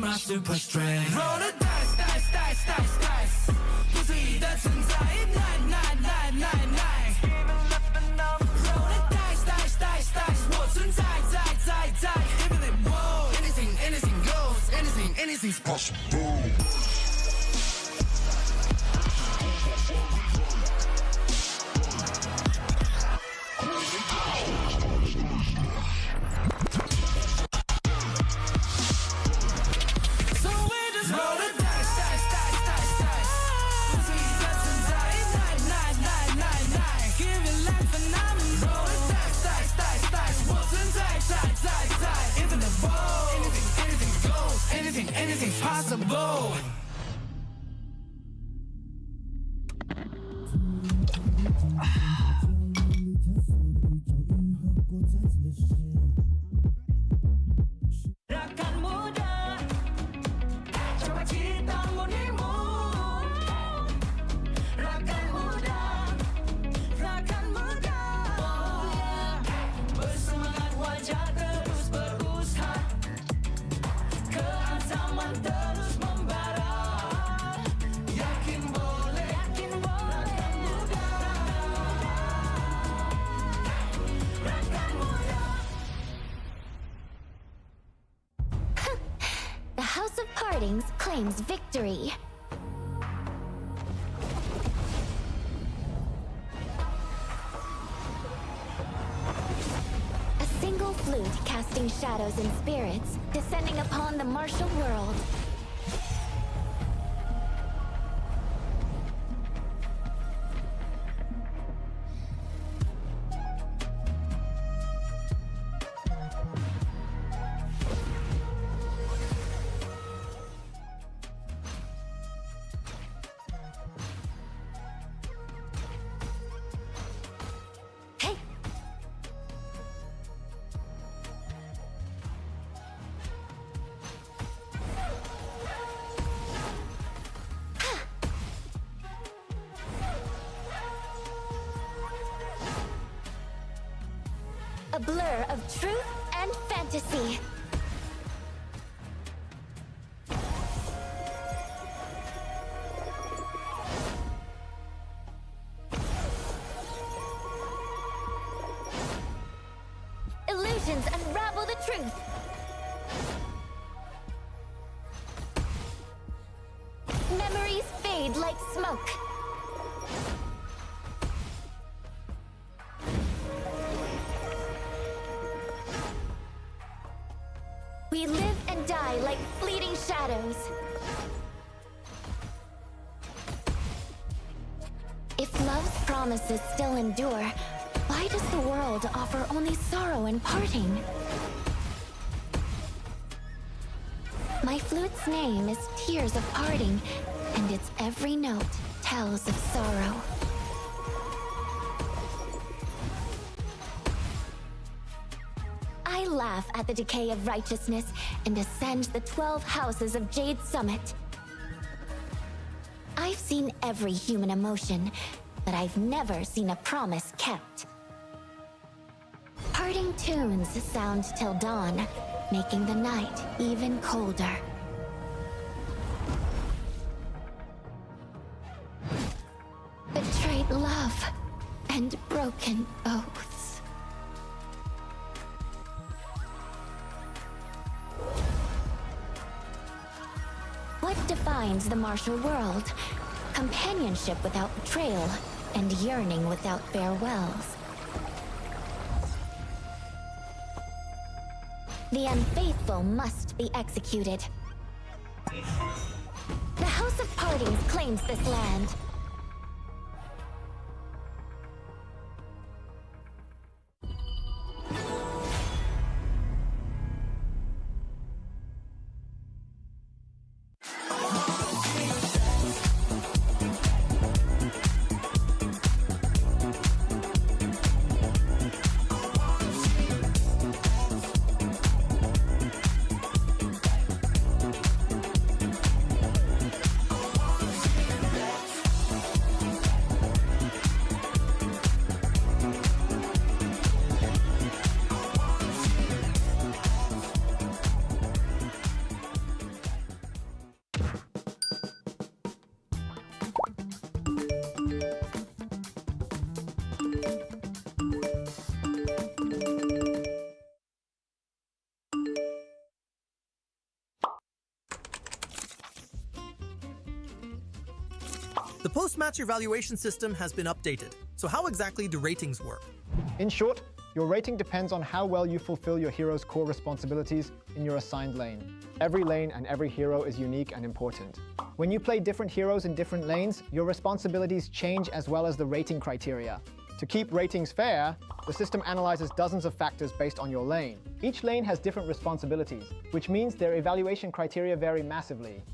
my super strength. Roll the dice, dice, dice, dice, dice. 不是你的存在 Nine, nine, nine, nine, nine. Roll the dice, dice, dice, dice. 我存在，在，在，在 Infinite world. Anything, anything goes. Anything, anything's possible. Anything's possible. Rakan muda, coba cita murnimu. Rakan muda, oh yeah. Bersemangat wajah terus berusaha. Keancaman terus membara. Yakin boleh, rakan muda. Rakan muda. The House of Partings claims victory. A single flute casting shadows and spirits, descending upon the martial world. Hey! A blur of truth and fantasy. Illusions unravel the truth. Memories fade like smoke. We live and die like fleeting shadows. If love's promises still endure, why does the world offer only sorrow and parting? My flute's name is Tears of Parting, and its every note tells of sorrow. I laugh at the decay of righteousness and ascend the 12 houses of Jade Summit. I've seen every human emotion, but I've never seen a promise kept. Parting tunes sound till dawn, making the night even colder. Betrayed love and broken oaths. What defines the martial world? Companionship without betrayal, and yearning without farewells. The unfaithful must be executed. The House of Partings claims this land. The post-match evaluation system has been updated. So how exactly do ratings work? In short, your rating depends on how well you fulfill your hero's core responsibilities in your assigned lane. Every lane and every hero is unique and important. When you play different heroes in different lanes, your responsibilities change as well as the rating criteria. To keep ratings fair, the system analyzes dozens of factors based on your lane. Each lane has different responsibilities, which means their evaluation criteria vary massively.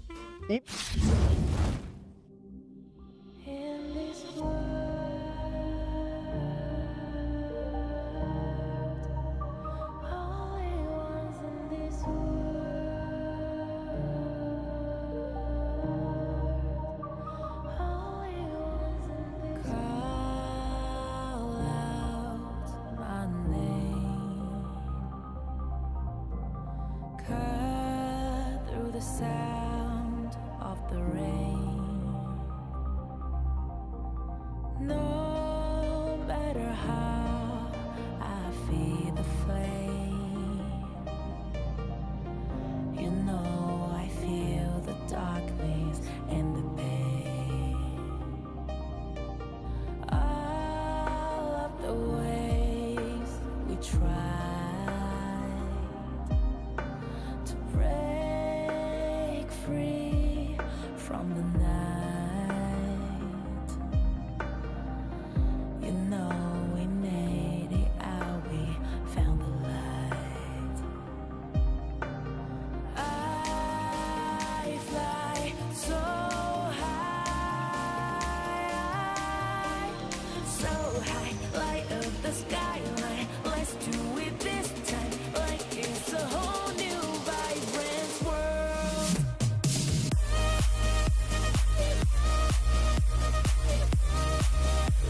Sound of the rain. No matter how I feel the flame, you know I feel the darkness and the pain. All of the ways we tried to break free from the night, you know we made it out, we found the light. I fly so high, light up the skyline. Let's do it this time, like it's a whole new vibrant world.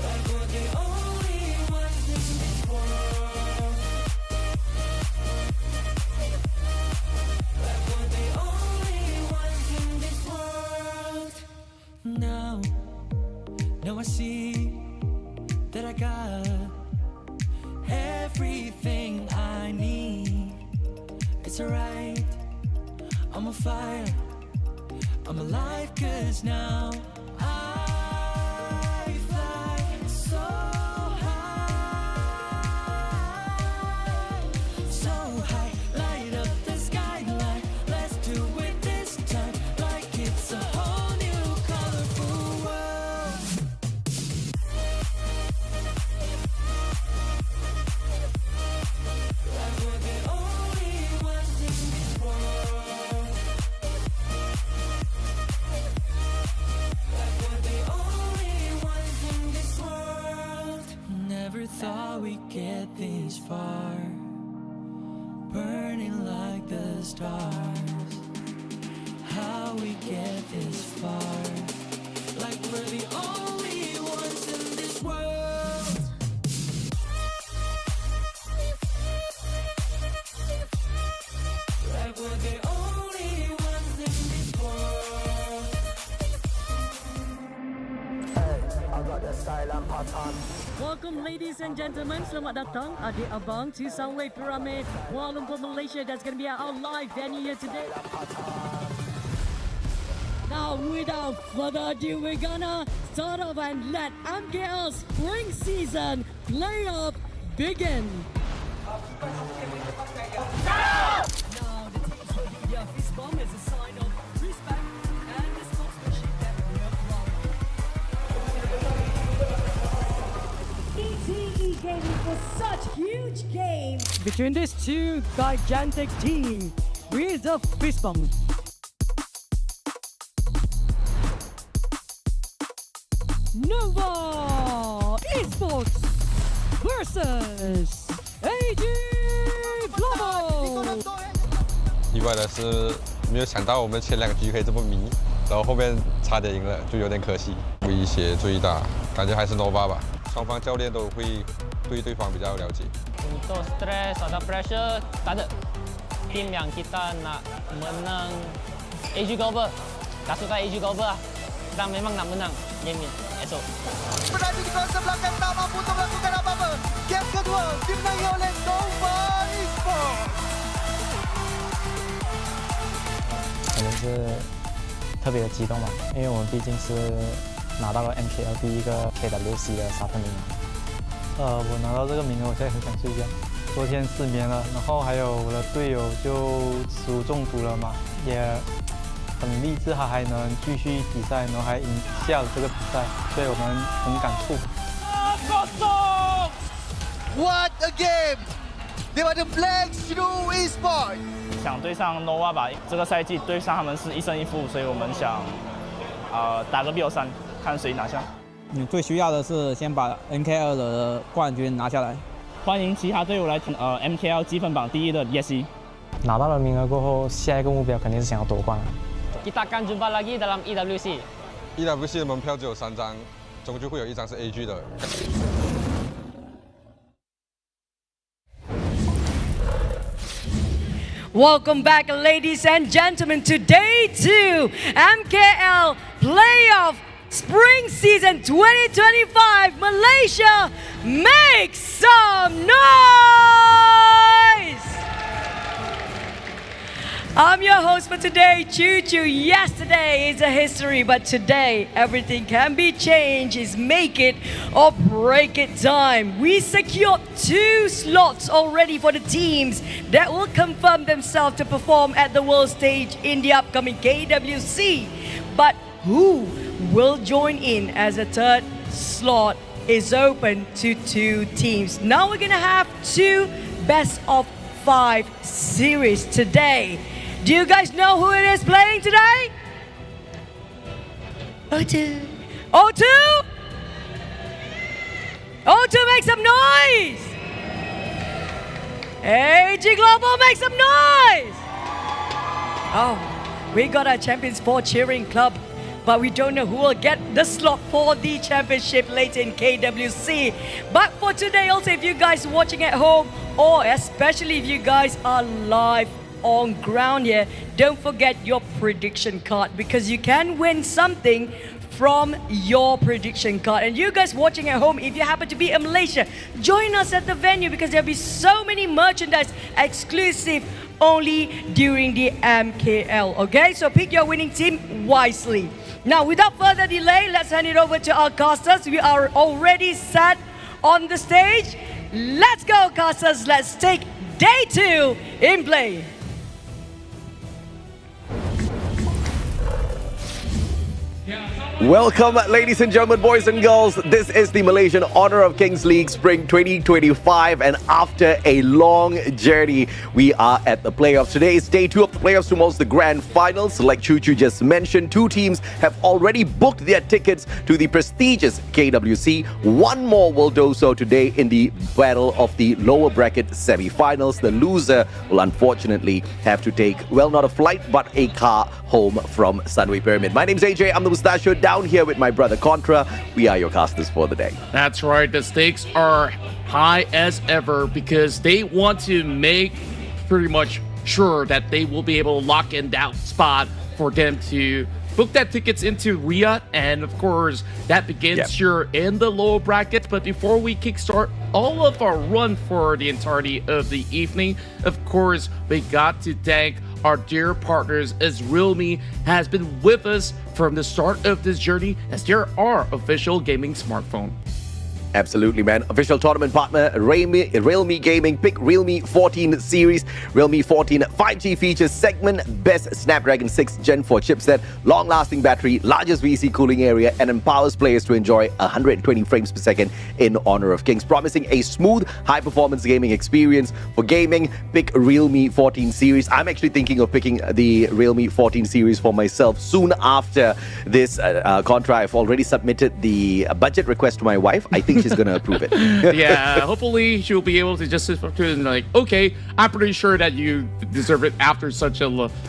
Like we're the only ones in this world. Like we're the only ones in this world. Now I see that I got everything I need. It's alright, I'm on fire, I'm alive, 'cause now I fly so high, light up the skyline. Let's do it this time, like it's a whole new colorful world. Like we're the only ones in this world. Like we're the only ones in this world. Never thought we'd get this far, burning like the stars. How we get this far, like we're the only ones in this world. Like we're the only ones in this world. Welcome ladies and gentlemen, selamat datang adik-abang to Sunway Pyramid, Kuala Lumpur, Malaysia. That's going to be our live venue here today. Now without further ado, we're gonna start off and let MKL spring season playoff begin. Now the teams will do their fist bump as a sign of respect and the sportsmanship that we're proud of. ETE gaming for such huge game. Between these two gigantic teams, with the fist bump. Nova Esports versus AG Global。意外的是，没有想到我们前2个局可以这么迷，然后后面差点赢了，就有点可惜。威胁最大，感觉还是 Nova 吧。双方教练都会对对方比较了解。Untuk stres atau pressure tak ada. Tim yang kita nak menang AG Global, tak suka AG Global lah. Kita memang nak menang game ni esok. Berada di kawasan belakang, tak mampu untuk melakukan apa-apa. Game kedua dimenangi oleh Nova Esports. 可能是特别的激动吧，因为我们毕竟是拿到了 MKL 第一个 KWC 的沙特名额。我拿到这个名额，我现在很想睡觉。昨天失眠了，然后还有我的队友就食物中毒了嘛，也很励志，他还能继续比赛，然后还赢下了这个比赛，所以我们很感触。What a game! 对吧？The Flags Through Esport 想对上 Nova 吧，这个赛季对上他们是一胜一负，所以我们想打个6-3，看谁拿下。你最需要的是先把 NKL 的冠军拿下来。欢迎其他队伍来MKL 积分榜第一的 ESC。拿到了名额过后，下一个目标肯定是想要夺冠了。Kita akan jumpa lagi dalam EWC。EWC 的门票只有3张，终究会有1张是 AG 的。Welcome back, ladies and gentlemen, to day 2 MKL Playoff Spring Season 2025. Malaysia, make some noise! I'm your host for today, Choo Choo. Yesterday is a history, but today everything can be changed. It's make it or break it time. We secured 2 slots already for the teams that will confirm themselves to perform at the world stage in the upcoming KWC. But who will join in as a 3rd slot is open to 2 teams. Now we're gonna have 2 best of 5 series today. Do you guys know who it is playing today? O2. O2? O2, make some noise! AG Global, make some noise! Oh, we got our Champions 4 cheering club, but we don't know who will get the slot for the championship later in KWC. But for today also, if you guys are watching at home, or especially if you guys are live on ground here, don't forget your prediction card, because you can win something from your prediction card. And you guys watching at home, if you happen to be in Malaysia, join us at the venue, because there'll be so many merchandise exclusive only during the MKL. Okay, so pick your winning team wisely. Now, without further delay, let's hand it over to our casters. We are already set on the stage. Let's go, casters. Let's take day 2 in play. Welcome, ladies and gentlemen, boys and girls. This is the Malaysian Honor of Kings League Spring 2025, and after a long journey, we are at the playoffs. Today is day 2 of the playoffs towards the grand finals. Like Choo Choo just mentioned, 2 teams have already booked their tickets to the prestigious KWC. 1 more will do so today in the battle of the lower bracket semi-finals. The loser will unfortunately have to take, well, not a flight, but a car home from Sunway Pyramid. My name's AJ, I'm the Mustachio, down here with my brother Contra. We are your casters for the day. That's right, the stakes are high as ever, because they want to make pretty much sure that they will be able to lock in that spot for them to book that tickets into Riyadh, and of course that begins here in the lower bracket. But before we kickstart all of our run for the entirety of the evening, of course we got to thank our dear partners, as Realme has been with us from the start of this journey, as they're our official gaming smartphone. Absolutely, man. Official tournament partner, Realme Gaming. Pick Realme 14 series. Realme 14 5G features segment, best Snapdragon 6 Gen 4 chipset, long-lasting battery, largest VC cooling area, and empowers players to enjoy 120 frames per second in Honor of Kings, promising a smooth, high-performance gaming experience. For gaming, pick Realme 14 series. I'm actually thinking of picking the Realme 14 series for myself soon after this Contra. I've already submitted the budget request to my wife. I think she's gonna approve it. Yeah, hopefully she'll be able to just sit up to it and like, okay, I'm pretty sure that you deserve it after such a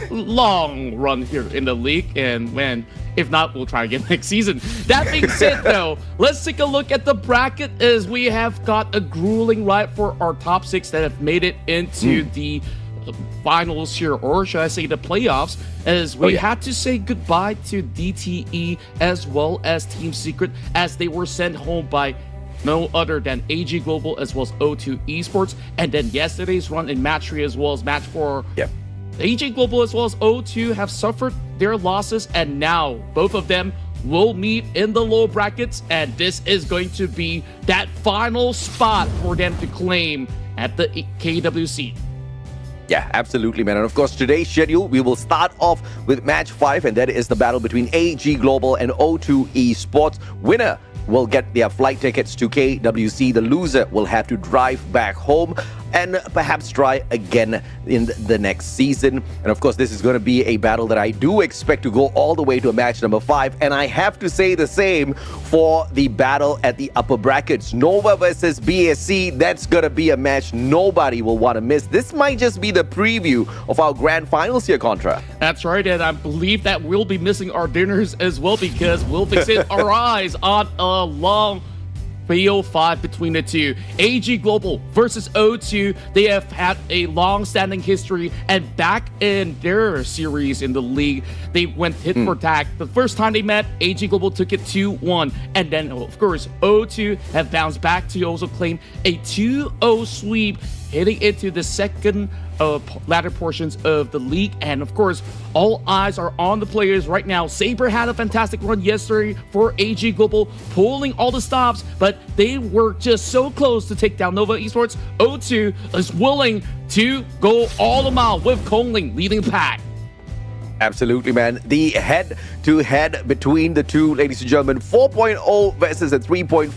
long run here in the league, and when if not, we'll try again next season. That being said, though, let's take a look at the bracket, as we have got a grueling ride for our top 6 that have made it into the finals here, or should I say the playoffs, as we had to say goodbye to DTE as well as Team Secret, as they were sent home by no other than AG Global as well as O2 Esports. And then yesterday's run in Match 3 as well as Match 4, AG Global as well as O2 have suffered their losses, and now both of them will meet in the low brackets, and this is going to be that final spot for them to claim at the KWC. Yeah, absolutely, man. And of course, today's schedule, we will start off with match 5, and that is the battle between AG Global and O2 Esports. Winner will get their flight tickets to KWC. The loser will have to drive back home and perhaps try again in the next season. And of course, this is going to be a battle that I do expect to go all the way to match number 5. And I have to say the same for the battle at the upper brackets. Nova versus BSC, that's going to be a match nobody will want to miss. This might just be the preview of our grand finals here, Contra. That's right, and I believe that we'll be missing our dinners as well, because we'll fix our eyes on a long BO5 between the two. AG Global versus O2. They have had a long-standing history, and back in their series in the league, they went hit for tag. The first time they met, AG Global took it 2-1, and then of course O2 have bounced back to also claim a 2-0 sweep, heading into the second latter portions of the league. And of course, all eyes are on the players right now. Saber had a fantastic run yesterday for AG Global, pulling all the stops, but they were just so close to take down Nova Esports. O2 is willing to go all the mile with Kongling leading the pack. Absolutely, man. The head-to-head between the two, ladies and gentlemen, 4.0 versus a 3.4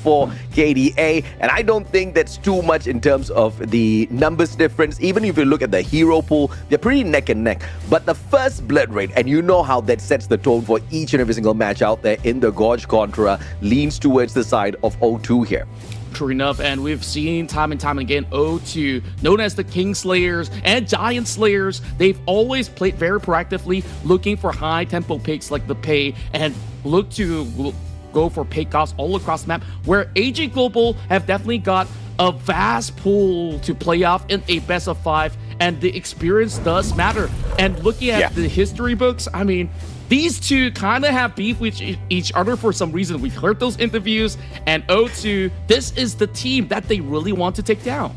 KDA. And I don't think that's too much in terms of the numbers difference. Even if you look at the hero pool, they're pretty neck and neck. But the first blood rate, and you know how that sets the tone for each and every single match out there in the Gorge Contra, leans towards the side of O2 here. True enough, and we've seen time and time again O2, known as the King Slayers and Giant Slayers, they've always played very proactively, looking for high tempo picks like the Pei, and look to go for pickoffs all across the map, where AG Global have definitely got a vast pool to play off in a best of 5, and the experience does matter. And looking at the history books, I mean, these two kind of have beef with each other for some reason. We've heard those interviews, and O2, this is the team that they really want to take down.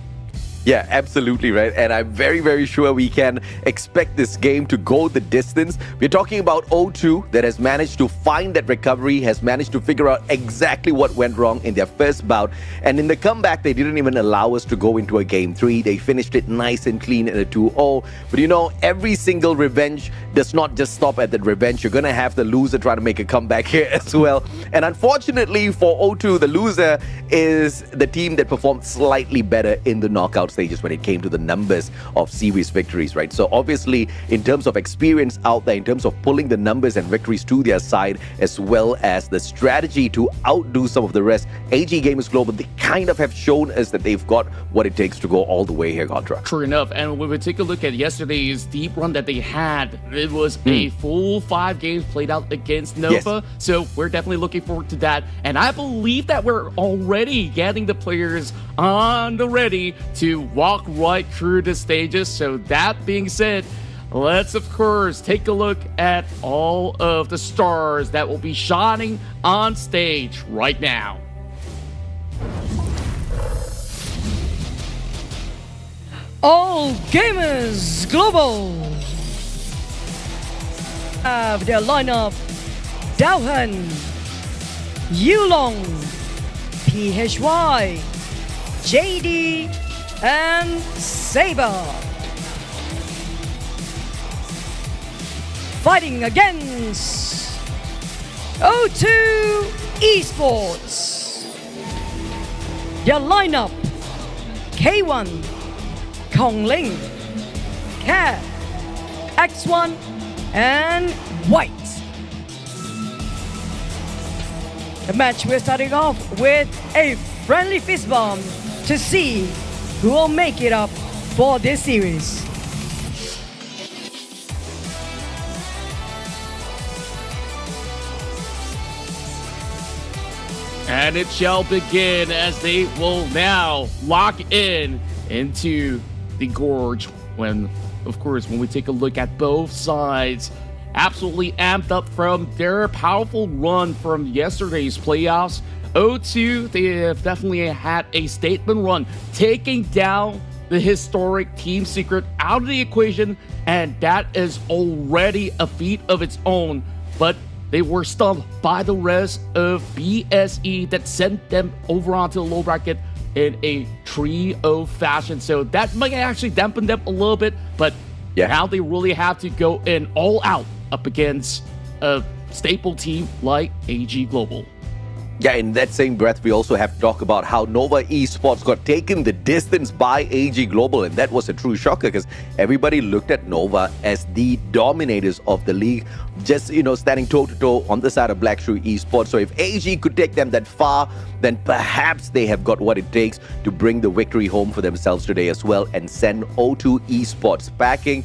Yeah, absolutely, right? And I'm very, very sure we can expect this game to go the distance. We're talking about O2 that has managed to find that recovery, has managed to figure out exactly what went wrong in their first bout. And in the comeback, they didn't even allow us to go into a game 3. They finished it nice and clean in a 2-0. But you know, every single revenge does not just stop at that revenge. You're going to have the loser try to make a comeback here as well. And unfortunately for O2, the loser is the team that performed slightly better in the knockout stages when it came to the numbers of series victories, right? So obviously, in terms of experience out there, in terms of pulling the numbers and victories to their side, as well as the strategy to outdo some of the rest, AG Gamers Global, they kind of have shown us that they've got what it takes to go all the way here, Contra. True enough, and when we take a look at yesterday's deep run that they had, it was a full 5 games played out against Nova, so we're definitely looking forward to that. And I believe that we're already getting the players on the ready to walk right through the stages. So that being said, let's of course take a look at all of the stars that will be shining on stage right now. All Gamers Global have their lineup: Daohan, Yulong, PHY, JD, and Saber. Fighting against O2 Esports. Their lineup: K1, Kongling, Cat, X1, and White. The match, we're starting off with a friendly fist bump to see who will make it up for this series. And it shall begin as they will now lock in into the Gorge. When, of course, when we take a look at both sides, absolutely amped up from their powerful run from yesterday's playoffs. O2, they have definitely had a statement run, taking down the historic Team Secret out of the equation, and that is already a feat of its own. But they were stumped by the rest of BSE that sent them over onto the low bracket in a 3-0 fashion. So that might actually dampen them a little bit, but now they really have to go in all out up against a staple team like AG Global. Yeah, in that same breath, we also have to talk about how Nova Esports got taken the distance by AG Global, and that was a true shocker because everybody looked at Nova as the dominators of the league, just, standing toe-to-toe on the side of Black Shoe Esports. So if AG could take them that far, then perhaps they have got what it takes to bring the victory home for themselves today as well and send O2 Esports packing.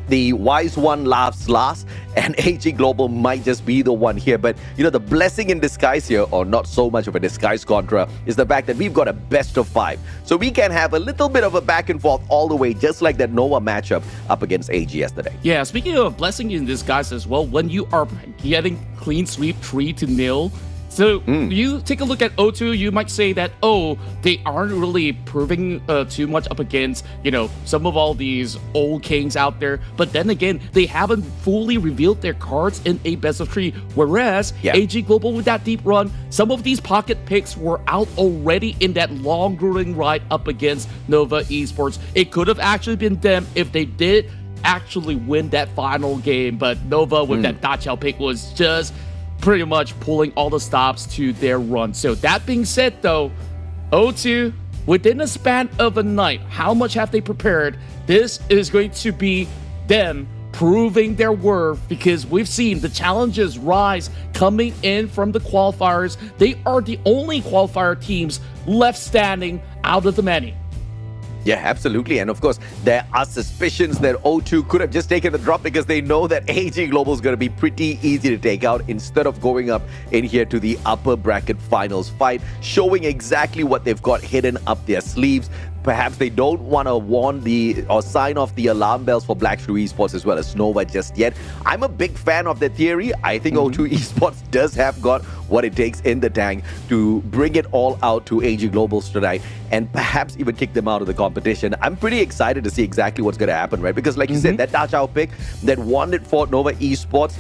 The wise one laughs last, and AG Global might just be the one here. But, the blessing in disguise here, or not so much of a disguise, Contra, is the fact that we've got a best of 5. So we can have a little bit of a back and forth all the way, just like that Nova matchup up against AG yesterday. Yeah, speaking of blessing in disguise as well, when you are getting clean sweep 3-0, so you take a look at O2, you might say that, they aren't really proving too much up against, some of all these old kings out there. But then again, they haven't fully revealed their cards in a best of 3. Whereas AG Global with that deep run, some of these pocket picks were out already in that long grueling ride up against Nova Esports. It could have actually been them if they did actually win that final game. But Nova with that Dachau pick was just pretty much pulling all the stops to their run. So that being said though, O2, within a span of a night, how much have they prepared? This is going to be them proving their worth, because we've seen the challenges rise coming in from the qualifiers. They are the only qualifier teams left standing out of the many. Yeah, absolutely. And of course, there are suspicions that O2 could have just taken the drop because they know that AG Global is going to be pretty easy to take out instead of going up in here to the upper bracket finals fight, showing exactly what they've got hidden up their sleeves. Perhaps they don't want to warn or sign off the alarm bells for Black Shoe Esports as well as Nova just yet. I'm a big fan of the theory. I think O2 Esports does have got what it takes in the tank to bring it all out to AG Globals tonight and perhaps even kick them out of the competition. I'm pretty excited to see exactly what's going to happen, right? Because like you said, that Dachau pick that won it for Nova Esports,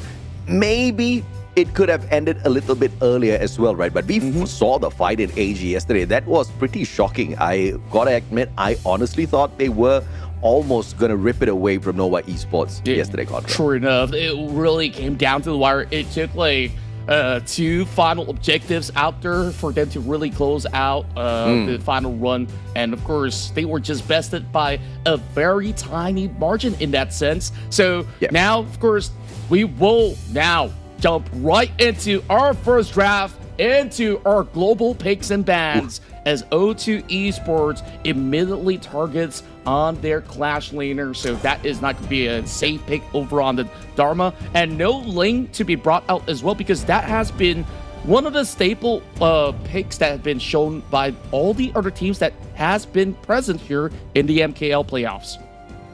maybe it could have ended a little bit earlier as well, right? But we saw the fight in AG yesterday. That was pretty shocking. I gotta admit, I honestly thought they were almost gonna rip it away from Nova Esports yesterday, Contra. Sure enough, it really came down to the wire. It took like 2 final objectives out there for them to really close out the final run. And of course, they were just bested by a very tiny margin in that sense. So now, of course, we will now jump right into our first draft, into our global picks and bans, as O2 Esports immediately targets on their Clash laner. So that is not going to be a safe pick over on the Dharma. And no Ling to be brought out as well, because that has been one of the staple picks that have been shown by all the other teams that has been present here in the MKL playoffs.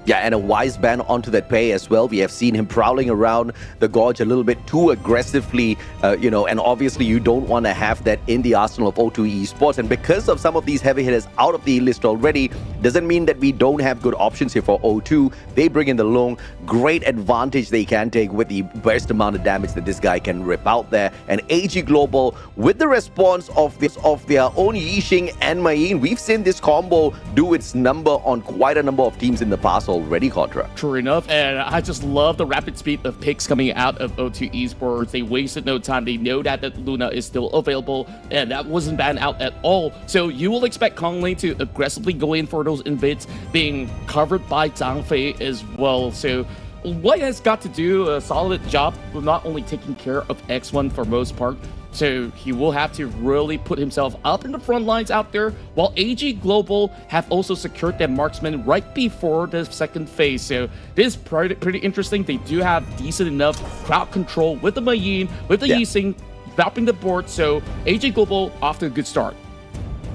Yeah, and a wise ban onto that pay as well. We have seen him prowling around the gorge a little bit too aggressively, and obviously you don't want to have that in the arsenal of O2 Esports. And because of some of these heavy hitters out of the list already, doesn't mean that we don't have good options here for O2. They bring in the Long, great advantage they can take with the best amount of damage that this guy can rip out there. And AG Global, with the response of their own Yixing and Mayin, we've seen this combo do its number on quite a number of teams in the past already, Contra. True enough, and I just love the rapid speed of picks coming out of O2 Esports. They wasted no time. They know that Luna is still available, and that wasn't banned out at all. So you will expect Konglin to aggressively go in for those invites, being covered by Zhang Fei as well. So White has got to do a solid job of not only taking care of X1 for most part, so he will have to really put himself up in the front lines out there, while AG Global have also secured their marksman right before the second phase. So this is pretty interesting. They do have decent enough crowd control with the Mayin, with the Yixing, dropping the board. So AG Global off to a good start.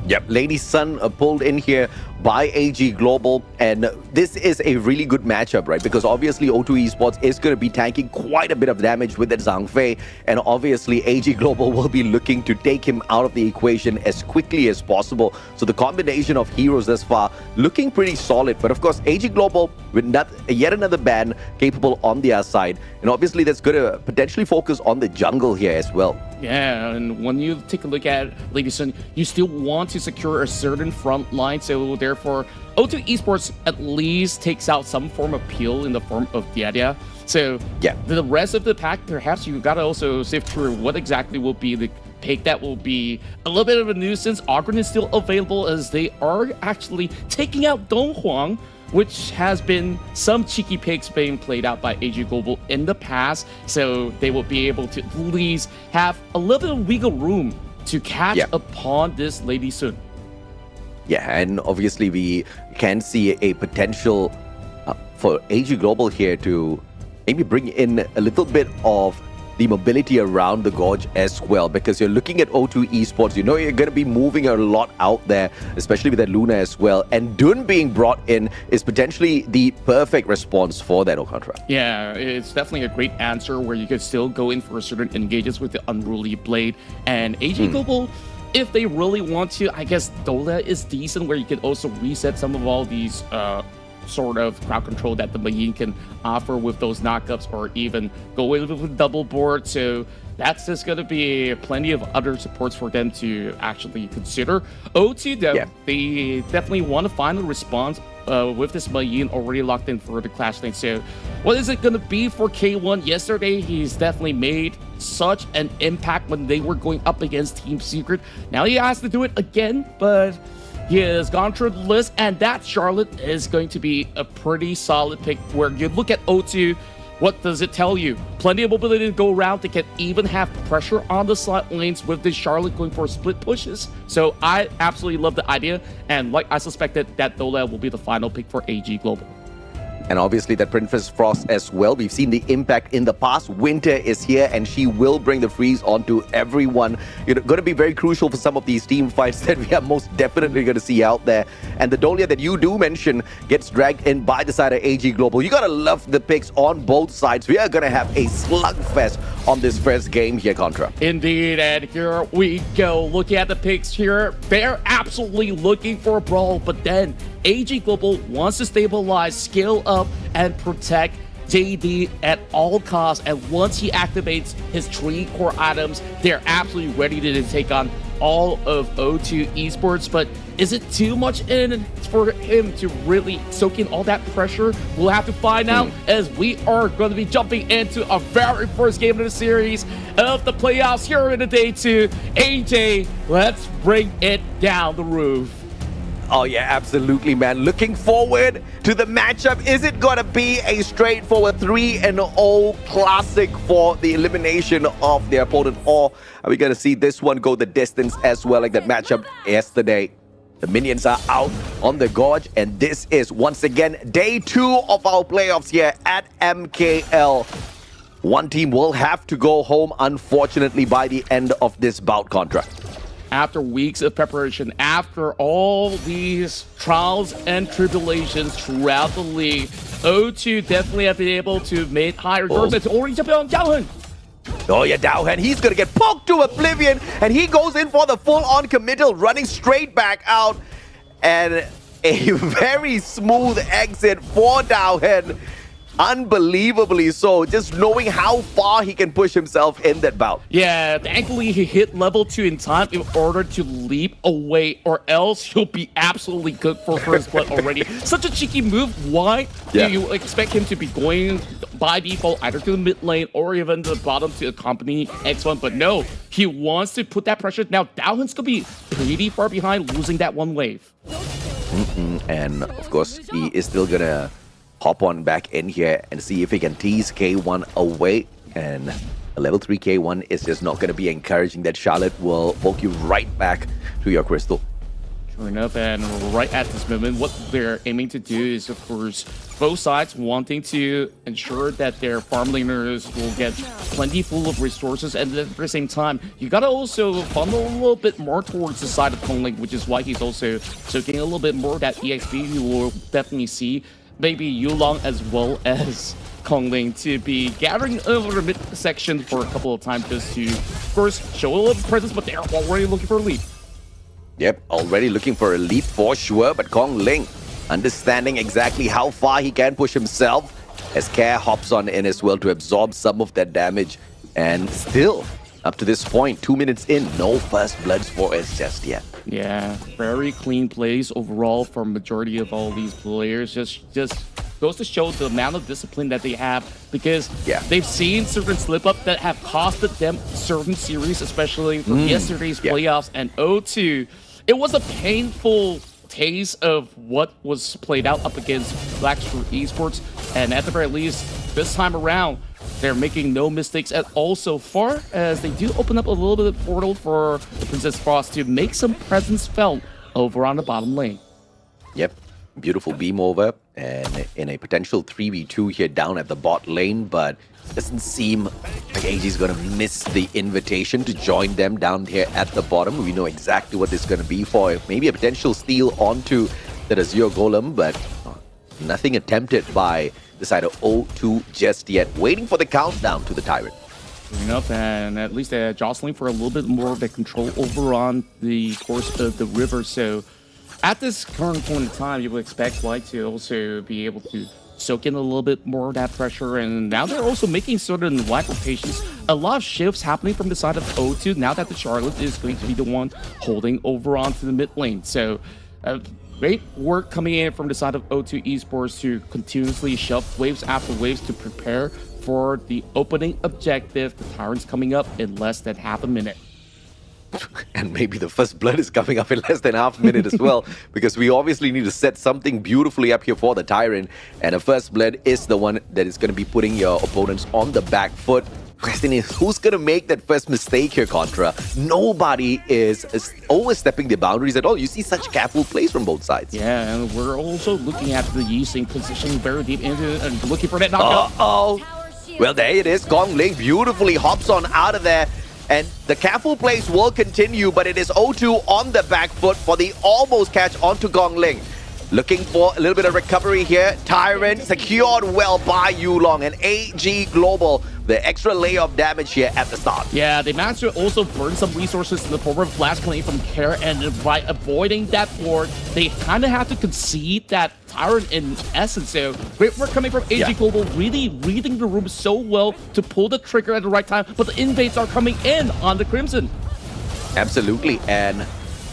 Yep, Lady Sun pulled in here by AG Global, and this is a really good matchup, right? Because obviously O2 Esports is going to be tanking quite a bit of damage with that Zhang Fei, and obviously AG Global will be looking to take him out of the equation as quickly as possible. So the combination of heroes thus far looking pretty solid, but of course AG Global with yet another ban capable on their side, and obviously that's going to potentially focus on the jungle here as well. Yeah, and when you take a look at Lady Sun, you still want to secure a certain front line, so therefore O2 Esports at least takes out some form of peel in the form of Diadia. So yeah, the rest of the pack, perhaps you gotta also sift through what exactly will be the pick that will be a little bit of a nuisance. Ogren is still available as they are actually taking out Dong Huang, which has been some cheeky picks being played out by AG Global in the past, so they will be able to at least have a little bit of wiggle room to catch upon this Lady Sun. Yeah, and obviously we can see a potential for AG Global here to maybe bring in a little bit of the mobility around the gorge as well, because you're looking at O2 Esports, you know you're going to be moving a lot out there, especially with that Luna as well, and Dun being brought in is potentially the perfect response for that Alcantara. Yeah, it's definitely a great answer where you could still go in for certain engages with the Unruly Blade, and AG Global, if they really want to, I guess Dola is decent where you could also reset some of all these sort of crowd control that the Mayin can offer with those knockups, or even go in with double board. So that's just going to be plenty of other supports for them to actually consider. O2, though, they definitely want to find a response with this Mayin already locked in for the Clash lane. So what is it going to be for K1? Yesterday, he's definitely made such an impact when they were going up against Team Secret. Now he has to do it again, but he has gone through the list, and that Charlotte is going to be a pretty solid pick where you look at O2, what does it tell you? Plenty of mobility to go around. They can even have pressure on the side lanes with this Charlotte going for split pushes. So I absolutely love the idea, and like I suspected, that Dola will be the final pick for AG Global. And obviously that Princess Frost as well. We've seen the impact in the past. Winter is here and she will bring the freeze onto everyone. You're going to be very crucial for some of these team fights that we are most definitely going to see out there. And the Dolia that you do mention gets dragged in by the side of AG Global. You got to love the picks on both sides. We are going to have a slugfest on this first game here, Contra. Indeed, and here we go. Looking at the picks here, they're absolutely looking for a brawl, but then AG Global wants to stabilize, scale up, and protect JD at all costs. And once he activates his 3 core items, they're absolutely ready to take on all of O2 Esports. But is it too much in for him to really soak in all that pressure? We'll have to find out as we are going to be jumping into our very first game of the series of the playoffs here in the day 2. AJ, let's bring it down the roof. Oh yeah, absolutely, man. Looking forward to the matchup. Is it gonna be a straightforward 3-0 classic for the elimination of the opponent, or are we gonna see this one go the distance as well, like that matchup yesterday? The minions are out on the gorge, and this is once again day 2 of our playoffs here at MKL. One team will have to go home, unfortunately, by the end of this bout contract. After weeks of preparation, after all these trials and tribulations throughout the league, O2 definitely have been able to make higher scores. It's already jumping on Daohen. Oh yeah, Daohen, he's gonna get poked to oblivion, and he goes in for the full-on committal, running straight back out, and a very smooth exit for Daohen. Unbelievably so, just knowing how far he can push himself in that bout. Yeah, thankfully he hit level 2 in time in order to leap away, or else he'll be absolutely cooked for first blood already. Such a cheeky move. Why do you expect him to be going by default either to the mid lane or even the bottom to accompany X1? But no, he wants to put that pressure. Now Daohen's gonna be pretty far behind, losing that one wave. And of course, he is still gonna hop on back in here and see if he can tease K1 away. And a level 3 K1 is just not going to be encouraging. That Charlotte will poke you right back to your crystal. Sure enough, and right at this moment, what they're aiming to do is, of course, both sides wanting to ensure that their farm laners will get plenty full of resources, and at the same time, you gotta also funnel a little bit more towards the side of Kongling, which is why he's also soaking a little bit more of that EXP. You will definitely see maybe Yulong as well as Kongling to be gathering over the mid section for a couple of times just to, of course, show a little presence, but they're already looking for a lead. Yep, already looking for a lead for sure, but Kongling understanding exactly how far he can push himself as Care hops on in as well to absorb some of that damage. And still, up to this point, 2 minutes in, no first bloods for us just yet. Yeah, very clean plays overall from majority of all these players. Just goes to show the amount of discipline that they have, because they've seen certain slip-ups that have costed them certain series, especially from yesterday's playoffs and O2. It was a painful taste of what was played out up against Blackstreet Esports, and at the very least, this time around, they're making no mistakes at all so far, as they do open up a little bit of portal for Princess Frost to make some presence felt over on the bottom lane. Yep, beautiful beam over, and in a potential 3v2 here down at the bot lane, but doesn't seem like AG's gonna miss the invitation to join them down here at the bottom. We know exactly what this is gonna be for. Maybe a potential steal onto the Azure Golem, but nothing attempted by the side of O2 just yet. Waiting for the countdown to the Tyrant. Enough, and at least they're jostling for a little bit more of the control over on the course of the river. So at this current point in time, you would expect Light to also be able to soak in a little bit more of that pressure, and now they're also making certain wide rotations. A lot of shifts happening from the side of O2 now that the Charlotte is going to be the one holding over onto the mid lane. So great work coming in from the side of O2 Esports to continuously shove waves after waves to prepare for the opening objective. The Tyrant's coming up in less than half a minute. And maybe the first blood is coming up in less than half a minute as well, because we obviously need to set something beautifully up here for the Tyrant, and the first blood is the one that is going to be putting your opponents on the back foot. Question is, who's going to make that first mistake here, Contra? Nobody is overstepping the boundaries at all. You see such careful plays from both sides. Yeah, and we're also looking at the Yixing positioning very deep into it and looking for that knockout. Well, there it is. Kongling beautifully hops on out of there. And the careful plays will continue, but it is O2 on the back foot for the almost catch onto Kongling. Looking for a little bit of recovery here. Tyrant secured well by Yulong, and AG Global, the extra layer of damage here at the start. Yeah, they managed to also burn some resources in the form of Flash Claim from Care, and by avoiding that ward, they kind of have to concede that Tyrant in essence. So great work coming from AG Global, really reading the room so well to pull the trigger at the right time, but the invades are coming in on the Crimson. Absolutely, and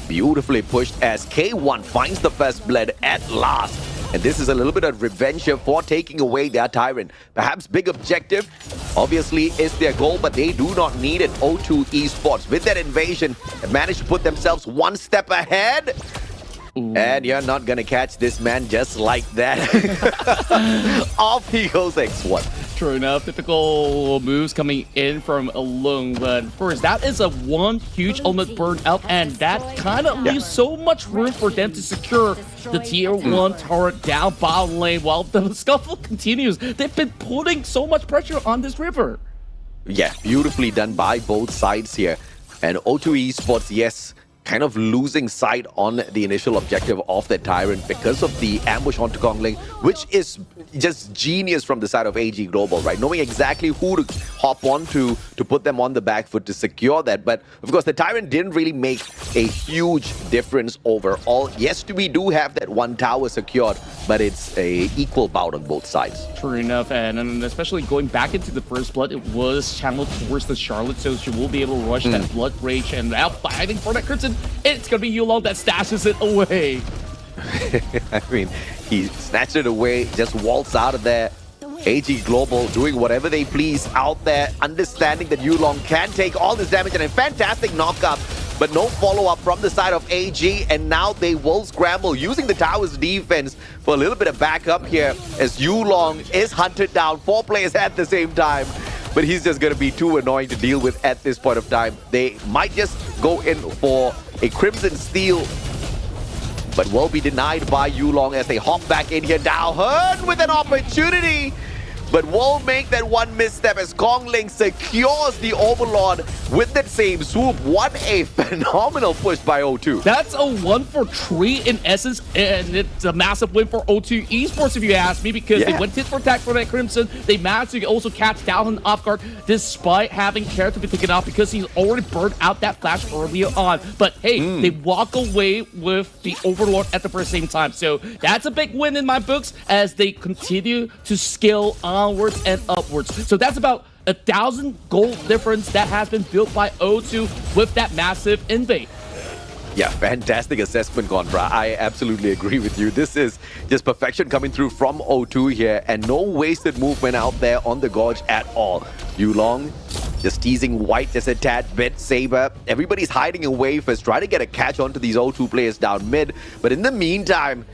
beautifully pushed as K1 finds the first blood at last. And this is a little bit of revenge here for taking away their Tyrant. Perhaps big objective, obviously, is their goal, but they do not need it. O2 Esports, with that invasion, have managed to put themselves one step ahead. And you're not gonna catch this man just like that. Off he goes X1. True enough, typical moves coming in from Alone, but of course that is a one huge ultimate burn out, and that kind of leaves so much room for them to secure the tier 1 turret down bottom lane while the scuffle continues. They've been putting so much pressure on this river. Yeah, beautifully done by both sides here. And O2 Esports, yes, kind of losing sight on the initial objective of the Tyrant because of the ambush onto Kongling, which is just genius from the side of AG Global, right? Knowing exactly who to hop on to put them on the back foot to secure that. But of course, the Tyrant didn't really make a huge difference overall. Yes, we do have that one tower secured, but it's a equal bout on both sides. True enough, and especially going back into the first blood, it was channeled towards the Charlotte, so she will be able to rush that blood rage, and now fighting for that Crimson. It's gonna be Yulong that stashes it away. I mean, he snatched it away, just waltzed out of there. AG Global doing whatever they please out there, understanding that Yulong can take all this damage, and a fantastic knockup, but no follow-up from the side of AG, and now they will scramble using the tower's defense for a little bit of backup here as Yulong is hunted down, 4 players at the same time. But he's just going to be too annoying to deal with at this point of time. They might just go in for a Crimson Steal but will be denied by Yulong as they hop back in here. Daohen with an opportunity, but will make that one misstep as Kongling secures the Overlord with that same swoop. What a phenomenal push by O2. That's a 1 for 3 in essence, and it's a massive win for O2 Esports if you ask me, because they went tit for tat for that Crimson. They managed to also catch Daohen off guard despite having care to be taken out because he's already burned out that flash earlier on. But hey, they walk away with the Overlord at the very same time. So that's a big win in my books as they continue to scale onwards and upwards. So that's about 1,000 gold difference that has been built by O2 with that massive invade. Yeah, fantastic assessment, Contra. I absolutely agree with you. This is just perfection coming through from O2 here, and no wasted movement out there on the Gorge at all. Yulong just teasing White just a tad bit. Saber, everybody's hiding away first, trying to get a catch onto these O2 players down mid. But in the meantime,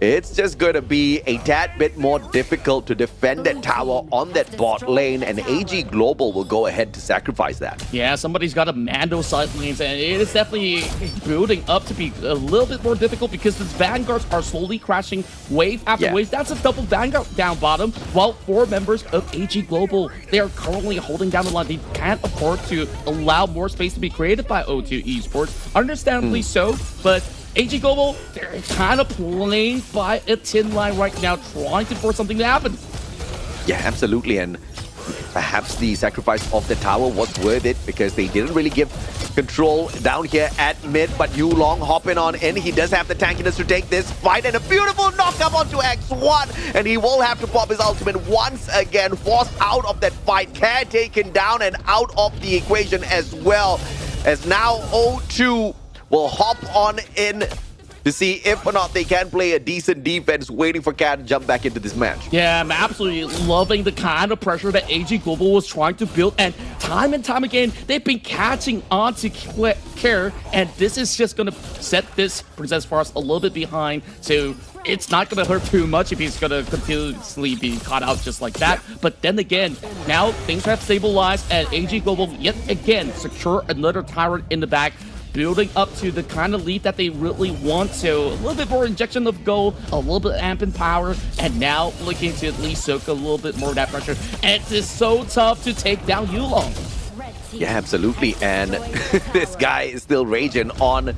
it's just going to be a tad bit more difficult to defend that tower on that bot lane, and AG Global will go ahead to sacrifice that. Yeah, somebody's got to man those side lanes, and it is definitely building up to be a little bit more difficult because the Vanguards are slowly crashing wave after wave. That's a double Vanguard down bottom, while 4 members of AG Global, they are currently holding down the line. They can't afford to allow more space to be created by O2 Esports. Understandably so, but AG Global, they're kind of playing by a thin line right now, trying to force something to happen. Yeah, absolutely. And perhaps the sacrifice of the tower was worth it because they didn't really give control down here at mid. But Yulong hopping on in. He does have the tankiness to take this fight. And a beautiful knockup onto X1. And he will have to pop his ultimate once again. Forced out of that fight. Care taken down and out of the equation as well. As now O2 will hop on in to see if or not they can play a decent defense, waiting for Cat to jump back into this match. Yeah, I'm absolutely loving the kind of pressure that AG Global was trying to build, and time again, they've been catching on to Care, and this is just going to set this Princess Forest a little bit behind, so it's not going to hurt too much if he's going to continuously be caught out just like that. But then again, now things have stabilized, and AG Global yet again secure another Tyrant in the back, building up to the kind of lead that they really want. So a little bit more injection of gold, a little bit of amp and power, and now looking to at least soak a little bit more of that pressure. And it is so tough to take down Yulong. Yeah, absolutely. And this guy is still raging on.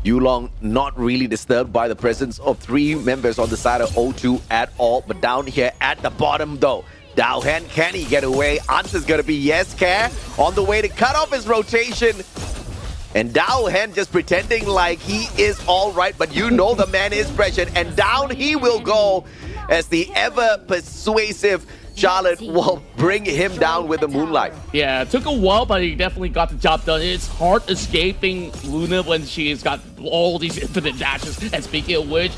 Yulong not really disturbed by the presence of 3 members on the side of O2 at all. But down here at the bottom though, Daohen, can he get away? Answer's gonna be yes, Care. On the way to cut off his rotation. And Daohen just pretending like he is all right, but you know the man is pressured, and down he will go as the ever persuasive Charlotte will bring him down with the Moonlight. Yeah, it took a while, but he definitely got the job done. It's hard escaping Luna when she's got all these infinite dashes. And speaking of which,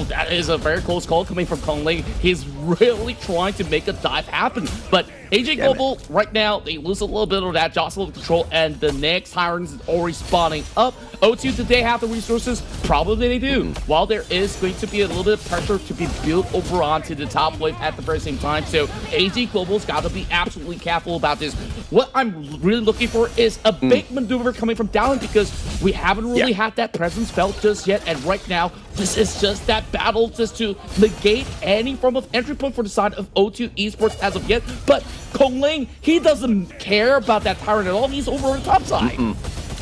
that is a very close call coming from Kongling. He's really trying to make a dive happen. But AG Global, right now, they lose a little bit of that jostle control, and the next Tyrant is already spawning up. O2, do they have the resources? Probably they do. While there is going to be a little bit of pressure to be built over onto the top wave at the very same time. So AG Global's got to be absolutely careful about this. What I'm really looking for is a big maneuver coming from down, because we haven't really had that presence felt just yet. And right now, this is just that battle just to negate any form of entry point for the side of O2 Esports as of yet. But Kongling, he doesn't care about that Tyrant at all. He's over on the top side.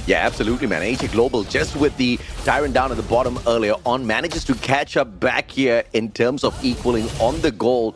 Yeah, absolutely, man. AG Global, just with the Tyrant down at the bottom earlier on, manages to catch up back here in terms of equaling on the goal.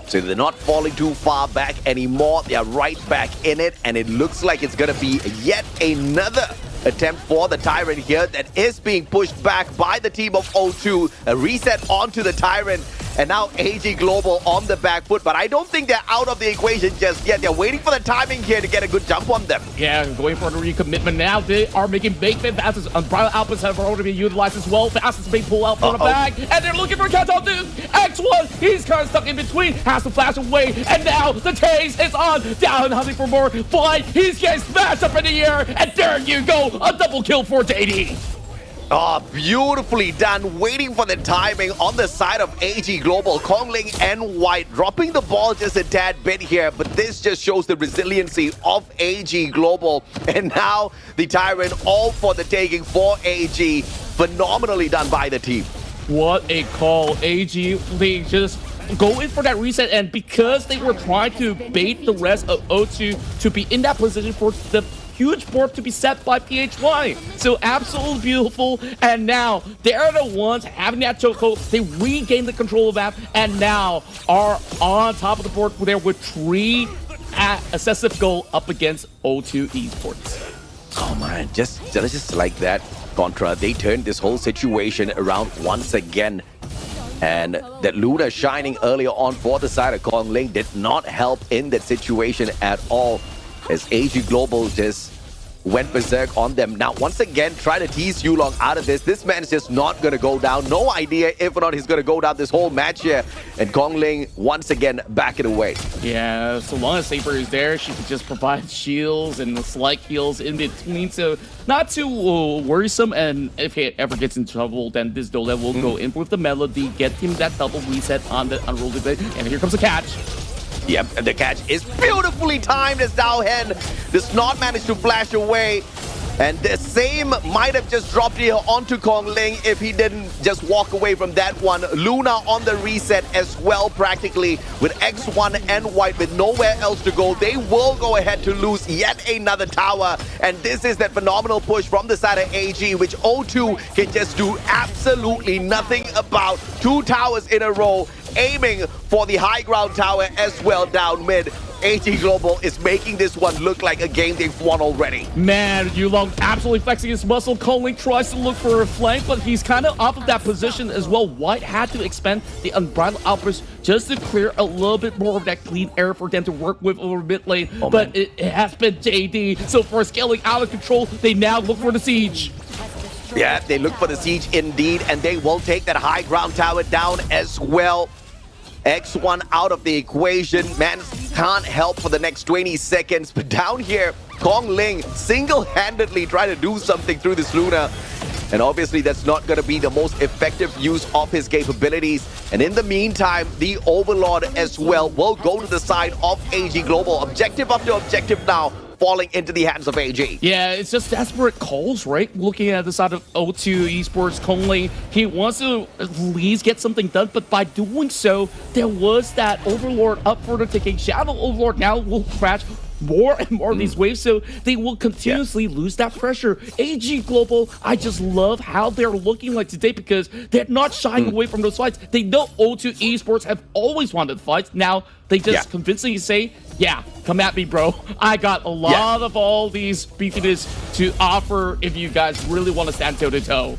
So they're not falling too far back anymore. They are right back in it, and it looks like it's going to be yet another attempt for the Tyrant here that is being pushed back by the team of O2. A reset onto the Tyrant, and now AG Global on the back foot. But I don't think they're out of the equation just yet. They're waiting for the timing here to get a good jump on them. Yeah, going for the recommitment now. They are making big passes. Umbrella outputs have already been utilized as well. Fastest being pulled out from the back, and they're looking for a catch on this. X1, he's kind of stuck in between, has to flash away, and now the chase is on. Down hunting for more. Fly, he's getting smashed up in the air, and there you go. A double kill for JD. Oh, beautifully done. Waiting for the timing on the side of AG Global. Kongling and White dropping the ball just a tad bit here, but this just shows the resiliency of AG Global. And now the Tyrant all for the taking for AG. phenomenally done by the team. What a call, AG. They just go in for that reset, and because they were trying to bait the rest of O2 to be in that position for the huge board to be set by PHY. So absolutely beautiful, and now they're the ones having that chokehold. They regain the control of that, and now are on top of the board there with 3 excessive goal up against O2 Esports. Oh man, just like that, Contra, they turned this whole situation around once again. And that Luna shining earlier on for the side of Kong Ling did not help in that situation at all, as AG Global just went berserk on them. Now, once again, try to tease Yulong out of this. This man is just not going to go down. No idea if or not he's going to go down this whole match here. And Kong Ling, once again, back it away. Yeah, so long as Saber is there, she can just provide shields and slight heals in between. So not too worrisome. And if he ever gets in trouble, then this Dole will go in with the Melody, get him that double reset on the unrolled blade. And here comes the catch. Yep, and the catch is beautifully timed as Dao Hen does not manage to flash away. And the same might have just dropped here onto Kong Ling if he didn't just walk away from that one. Luna on the reset as well, practically, with X1 and White with nowhere else to go. They will go ahead to lose yet another tower. And this is that phenomenal push from the side of AG, which O2 can just do absolutely nothing about. 2 towers in a row, aiming for the high ground tower as well down mid. AG Global is making this one look like a game they've won already. Man, Yulong absolutely flexing his muscle. Kong Ling tries to look for a flank, but he's kind of off of that position as well. White had to expend the Unbridled Outburst just to clear a little bit more of that clean air for them to work with over mid lane. But it has been JD. So for scaling out of control, they now look for the siege. Yeah, they look for the siege indeed, and they will take that high ground tower down as well. X1 out of the equation. Man can't help for the next 20 seconds. But down here, Kong Ling single-handedly trying to do something through this Luna. And obviously, that's not going to be the most effective use of his capabilities. And in the meantime, the Overlord as well will go to the side of AG Global. Objective after objective now, falling into the hands of AG. Yeah, it's just desperate calls, right? Looking at the side of O2 Esports, Kong Ling, he wants to at least get something done, but by doing so, there was that Overlord up for the taking. Shadow Overlord now will crash more and more of these waves, so they will continuously lose that pressure. AG Global, I just love how they're looking like today because they're not shying away from those fights. They know O2 Esports have always wanted fights. Now they just convincingly say, yeah, come at me, bro. I got a lot of all these beefiness to offer if you guys really want to stand toe-to-toe.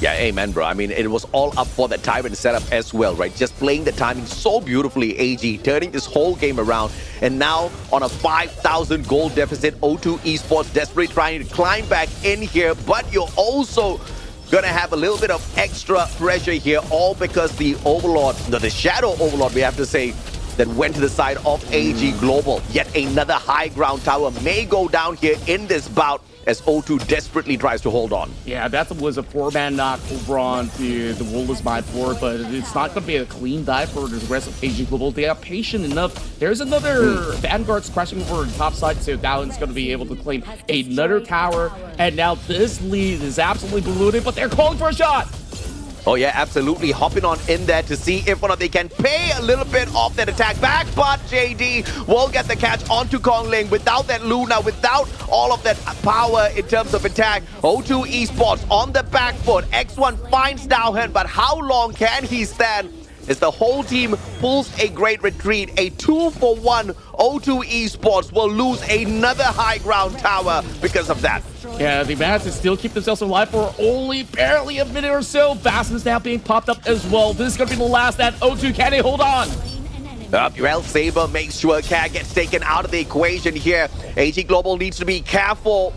Yeah, amen, bro. I mean, it was all up for the time and setup as well, right? Just playing the timing so beautifully, AG, turning this whole game around. And now, on a 5,000 goal deficit, O2 Esports desperately trying to climb back in here. But you're also gonna have a little bit of extra pressure here, all because the Overlord, the Shadow Overlord, we have to say, that went to the side of AG Global. Yet another high ground tower may go down here in this bout as O2 desperately tries to hold on. Yeah, that was a 4-man knock over on the Wolves by board, but it's not going to be a clean dive for the rest of AG Global. They are patient enough. There's another Vanguard's crashing over the top side, so Dowlin's going to be able to claim another tower. And now this lead is absolutely ballooning, but they're calling for a shot. Oh yeah, absolutely. Hopping on in there to see if or not they can pay a little bit off that attack back, but JD will get the catch onto Kong Ling without that Luna, without all of that power in terms of attack. O2 Esports on the back foot. X1 finds Dowhen, but how long can he stand as the whole team pulls a great retreat? A 2-for-1 O2 Esports will lose another high ground tower because of that. Yeah, the Mavs still keep themselves alive for only barely a minute or so. Basins now being popped up as well. This is going to be the last that O2 can they hold on. Well, Saber makes sure Cat gets taken out of the equation here. AG Global needs to be careful.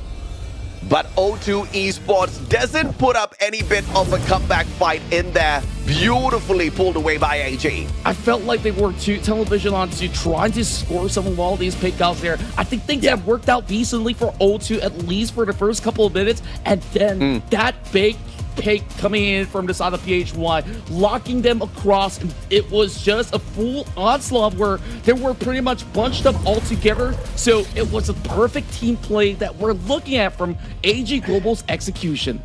But O2 Esports doesn't put up any bit of a comeback fight in there. Beautifully pulled away by AG. I felt like they were too television on to trying to score some of all these pickouts there. I think things have worked out decently for O2, at least for the first couple of minutes. And then that big pick coming in from the side of PHY, locking them across. It was just a full onslaught where they were pretty much bunched up all together. So it was a perfect team play that we're looking at from AG Global's execution.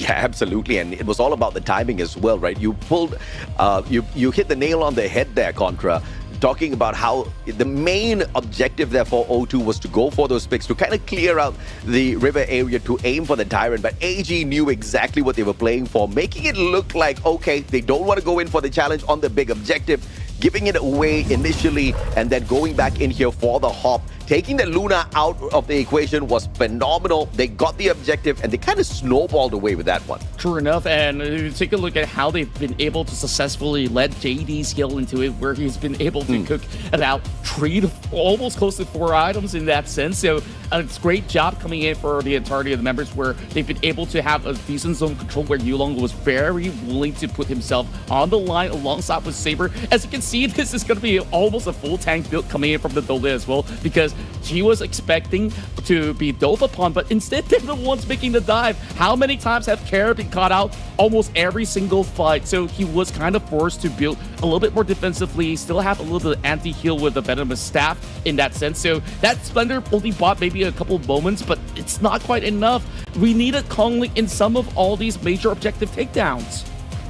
Yeah, absolutely, and it was all about the timing as well, right? You pulled, you hit the nail on the head there, Contra, talking about how the main objective there for O2 was to go for those picks, to kind of clear out the river area, to aim for the Tyrant, but AG knew exactly what they were playing for, making it look like, okay, they don't want to go in for the challenge on the big objective, giving it away initially, and then going back in here for the hop. Taking the Luna out of the equation was phenomenal. They got the objective, and they kind of snowballed away with that one. True enough, and take a look at how they've been able to successfully let JD's skill into it, where he's been able to cook about 3 to almost close to 4 items in that sense. So it's a great job coming in for the entirety of the members, where they've been able to have a decent zone control, where Yulong was very willing to put himself on the line alongside with Saber. As you can see, this is going to be almost a full tank build coming in from the Dole as well, because he was expecting to be dove upon, but instead they're the ones making the dive. How many times have Kara been caught out? Almost every single fight. So he was kind of forced to build a little bit more defensively, still have a little bit of anti-heal with the venomous staff in that sense. So that Splendor only bought maybe a couple of moments, but it's not quite enough. We needed Kongli in some of all these major objective takedowns.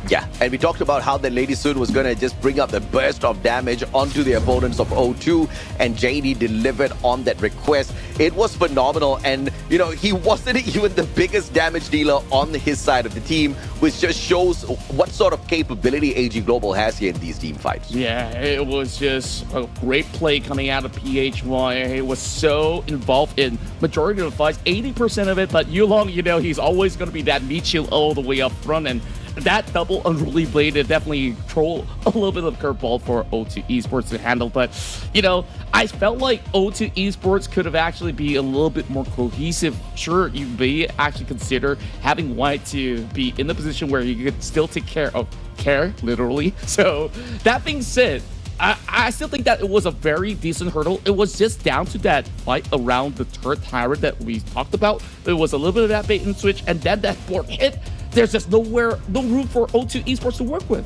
Yeah, and we talked about how the Lady Sun was going to just bring up the burst of damage onto the opponents of O2, and JD delivered on that request. It was phenomenal, and, you know, he wasn't even the biggest damage dealer on his side of the team, which just shows what sort of capability AG Global has here in these team fights. Yeah, it was just a great play coming out of PHY. It was so involved in majority of the fights, 80% of it, but Yulong, you know, he's always going to be that meat shield all the way up front, and that double unruly blade definitely throw a little bit of curveball for O2 Esports to handle. But, you know, I felt like O2 Esports could have actually be a little bit more cohesive. Sure, you may actually consider having White to be in the position where you could still take care of literally. So that being said, I still think that it was a very decent hurdle. It was just down to that fight around the third Tyrant that we talked about. It was a little bit of that bait and switch, and then that board hit. There's just no room for O2 Esports to work with.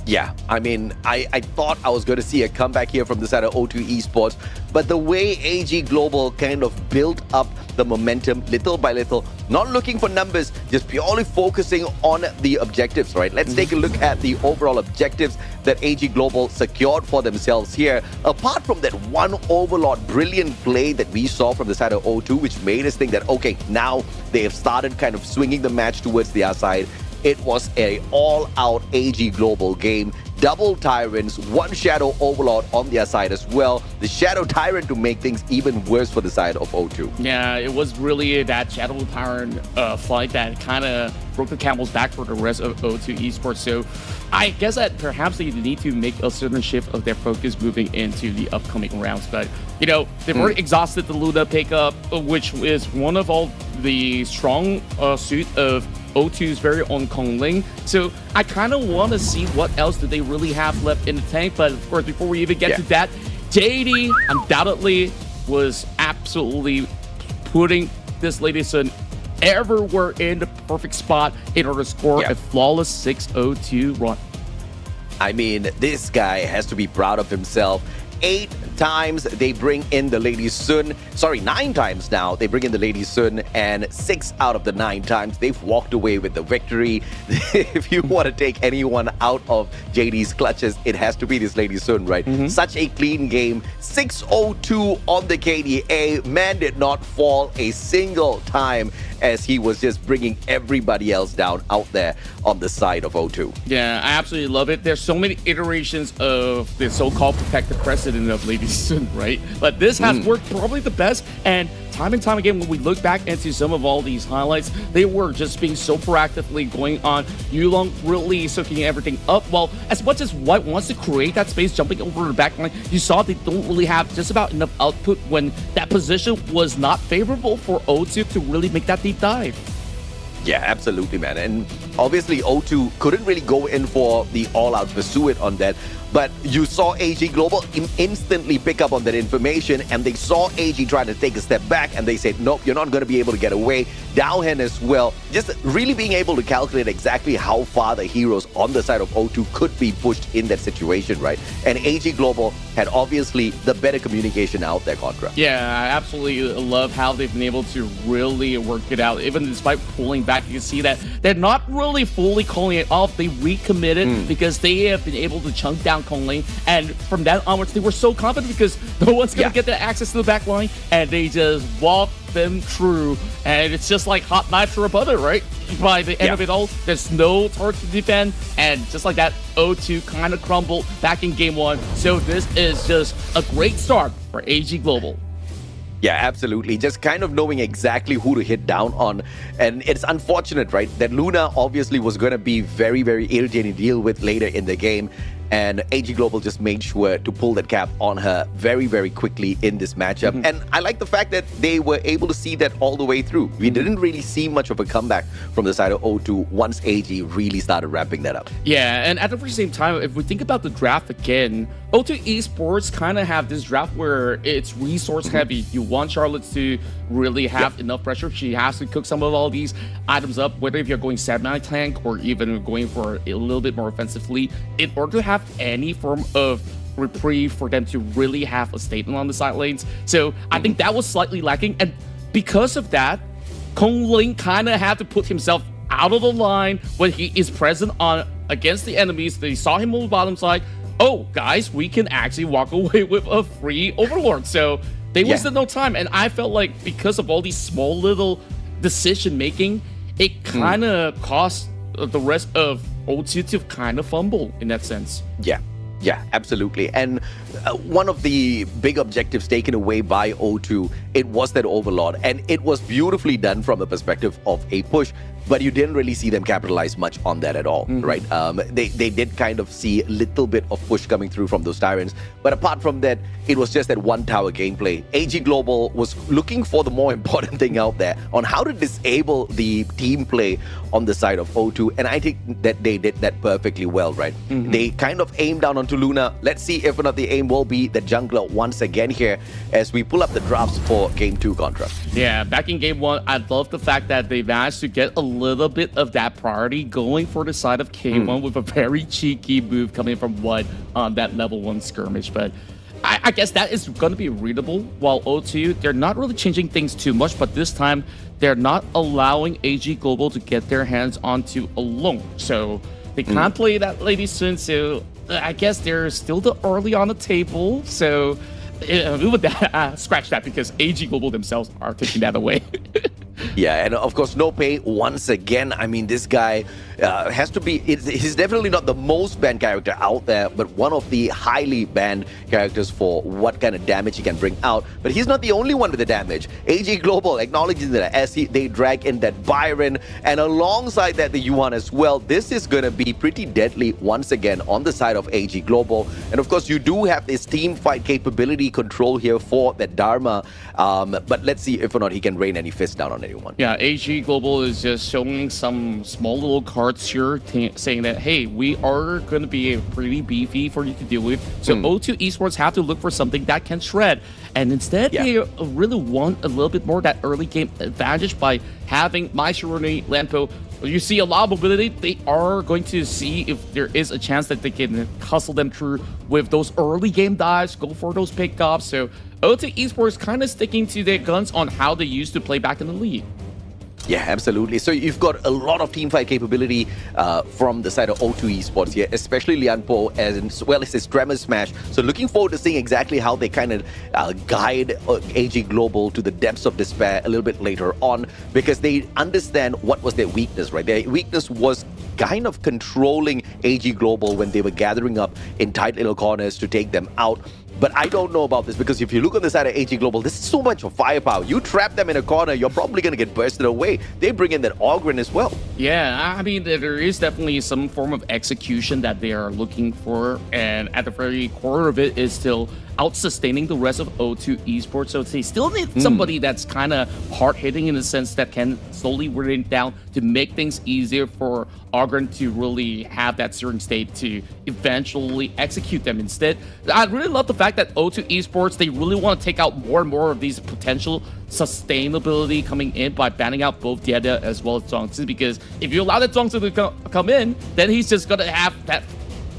Yeah, I mean, I thought I was going to see a comeback here from the side of O2 Esports, but the way AG Global kind of built up the momentum little by little, not looking for numbers, just purely focusing on the objectives, right? Let's take a look at the overall objectives that AG Global secured for themselves here. Apart from that one Overlord brilliant play that we saw from the side of O2, which made us think that, okay, now they have started kind of swinging the match towards their side. It was a all-out AG Global game. Double Tyrants, one Shadow Overlord on their side as well. The Shadow Tyrant to make things even worse for the side of O2. Yeah, it was really that Shadow Tyrant fight that kind of broke the camel's back for the rest of O2 Esports. So I guess that perhaps they need to make a certain shift of their focus moving into the upcoming rounds. But, you know, they've already exhausted the Luna pickup, which is one of all the strong suit of O2's very own Kongling. So I kind of want to see what else do they really have left in the tank. But of course, before we even get to that, JD undoubtedly was absolutely putting this Lady Sun everywhere in the perfect spot in order to score a flawless 6-0-2 run. I mean, this guy has to be proud of himself. 8 times they bring in the Lady Sun. Sorry, 9 times now they bring in the Lady Sun, and 6 out of the 9 times they've walked away with the victory. If you want to take anyone out of JD's clutches, it has to be this Lady Sun, right? Such a clean game. 6-0-2 on the KDA. Man did not fall a single time, as he was just bringing everybody else down out there on the side of O2. Yeah, I absolutely love it. There's so many iterations of the so-called protected precedent of Lady Sun, right? But this has worked probably the best, and time again, when we look back into some of all these highlights, they were just being so proactively going on. Yulong really soaking everything up. Well, as much as White wants to create that space, jumping over the back line, you saw they don't really have just about enough output when that position was not favorable for O2 to really make that deep dive. Yeah, absolutely, man. And obviously O2 couldn't really go in for the all-out pursuit on that, but you saw AG Global instantly pick up on that information, and they saw AG trying to take a step back, and they said, nope, you're not going to be able to get away. Dowhan as well, just really being able to calculate exactly how far the heroes on the side of O2 could be pushed in that situation, right? And AG Global had obviously the better communication out there, Contra. Yeah, I absolutely love how they've been able to really work it out, even despite pulling back back, you can see that they're not really fully calling it off. They recommitted because they have been able to chunk down Conglin, and from that onwards, they were so confident because no one's going to get the access to the back line, and they just walk them through, and it's just like hot knife through a butter, right? By the end of it all, there's no target to defend, and just like that, O2 kind of crumbled back in game 1. So this is just a great start for AG Global. Yeah, absolutely. Just kind of knowing exactly who to hit down on. And it's unfortunate, right, that Luna obviously was going to be very, very irritating to deal with later in the game. And AG Global just made sure to pull that cap on her very, very quickly in this matchup. And I like the fact that they were able to see that all the way through. We didn't really see much of a comeback from the side of O2 once AG really started ramping that up. Yeah, and at the very same time, if we think about the draft again, O2 Esports kind of have this draft where it's resource heavy. You want Charlotte to really have enough pressure. She has to cook some of all these items up, whether if you're going semi-tank or even going for a little bit more offensively, in order to have any form of reprieve for them to really have a statement on the side lanes. So I think that was slightly lacking, and because of that, Conglin kind of had to put himself out of the line when he is present on against the enemies. They saw him on the bottom side. Oh, guys, we can actually walk away with a free Overlord. So they wasted no time, and I felt like because of all these small little decision making, it kind of cost the rest of O2 to kind of fumble in that sense. Yeah, absolutely. And one of the big objectives taken away by O2, it was that Overlord. And it was beautifully done from the perspective of a push, but you didn't really see them capitalize much on that at all, right? They did kind of see a little bit of push coming through from those Tyrants. But apart from that, it was just that one tower gameplay. AG Global was looking for the more important thing out there on how to disable the team play on the side of O2. And I think that they did that perfectly well, right? They kind of aimed down onto Luna. Let's see if or not the aim will be the jungler once again here as we pull up the drafts for Game 2 Contra. Yeah, back in Game 1, I love the fact that they managed to get a little bit of that priority going for the side of K1 with a very cheeky move coming from Wood on that level 1 skirmish. But I guess that is going to be readable, while O2, they're not really changing things too much, but this time they're not allowing AG Global to get their hands onto alone. So they can't play that lady soon, so I guess they're still the early on the table. So with that, scratch that, because AG Global themselves are taking that away. Yeah, and of course, No Pay once again. I mean, this guy has to be, he's definitely not the most banned character out there, but one of the highly banned characters for what kind of damage he can bring out. But he's not the only one with the damage. AG Global acknowledging that as they drag in that Byron, and alongside that the Yuan as well. This is going to be pretty deadly once again on the side of AG Global. And of course, you do have this team fight capability control here for that Dharma. But let's see if or not he can rain any fists down on anyone. Yeah, AG Global is just showing some small little cards here saying that, hey, we are going to be pretty beefy for you to deal with. So O2 Esports have to look for something that can shred. And instead, they really want a little bit more that early game advantage by having My Shironi, Lampo. You see a lot of mobility. They are going to see if there is a chance that they can hustle them through with those early game dives, go for those pickups. So O2 Esports kind of sticking to their guns on how they used to play back in the league. Yeah, absolutely. So you've got a lot of teamfight capability from the side of O2 Esports here, especially Lianpo as well as his Tremor Smash. So looking forward to seeing exactly how they kind of guide AG Global to the depths of despair a little bit later on, because they understand what was their weakness, right? Their weakness was kind of controlling AG Global when they were gathering up in tight little corners to take them out. But I don't know about this, because if you look on the side of AG Global, this is so much of firepower. You trap them in a corner, you're probably going to get bursted away. They bring in that Ogren as well. Yeah, I mean, there is definitely some form of execution that they are looking for. And at the very core of it is still out-sustaining the rest of O2 Esports. So they still need somebody that's kind of hard-hitting in the sense that can slowly bring it down to make things easier for Ogren to really have that certain state to eventually execute them. Instead, I really love the fact that O2 Esports, they really want to take out more and more of these potential sustainability coming in by banning out both Dieda as well as Zhuangzi, because if you allow that Zhuangzi to come in, then he's just going to have that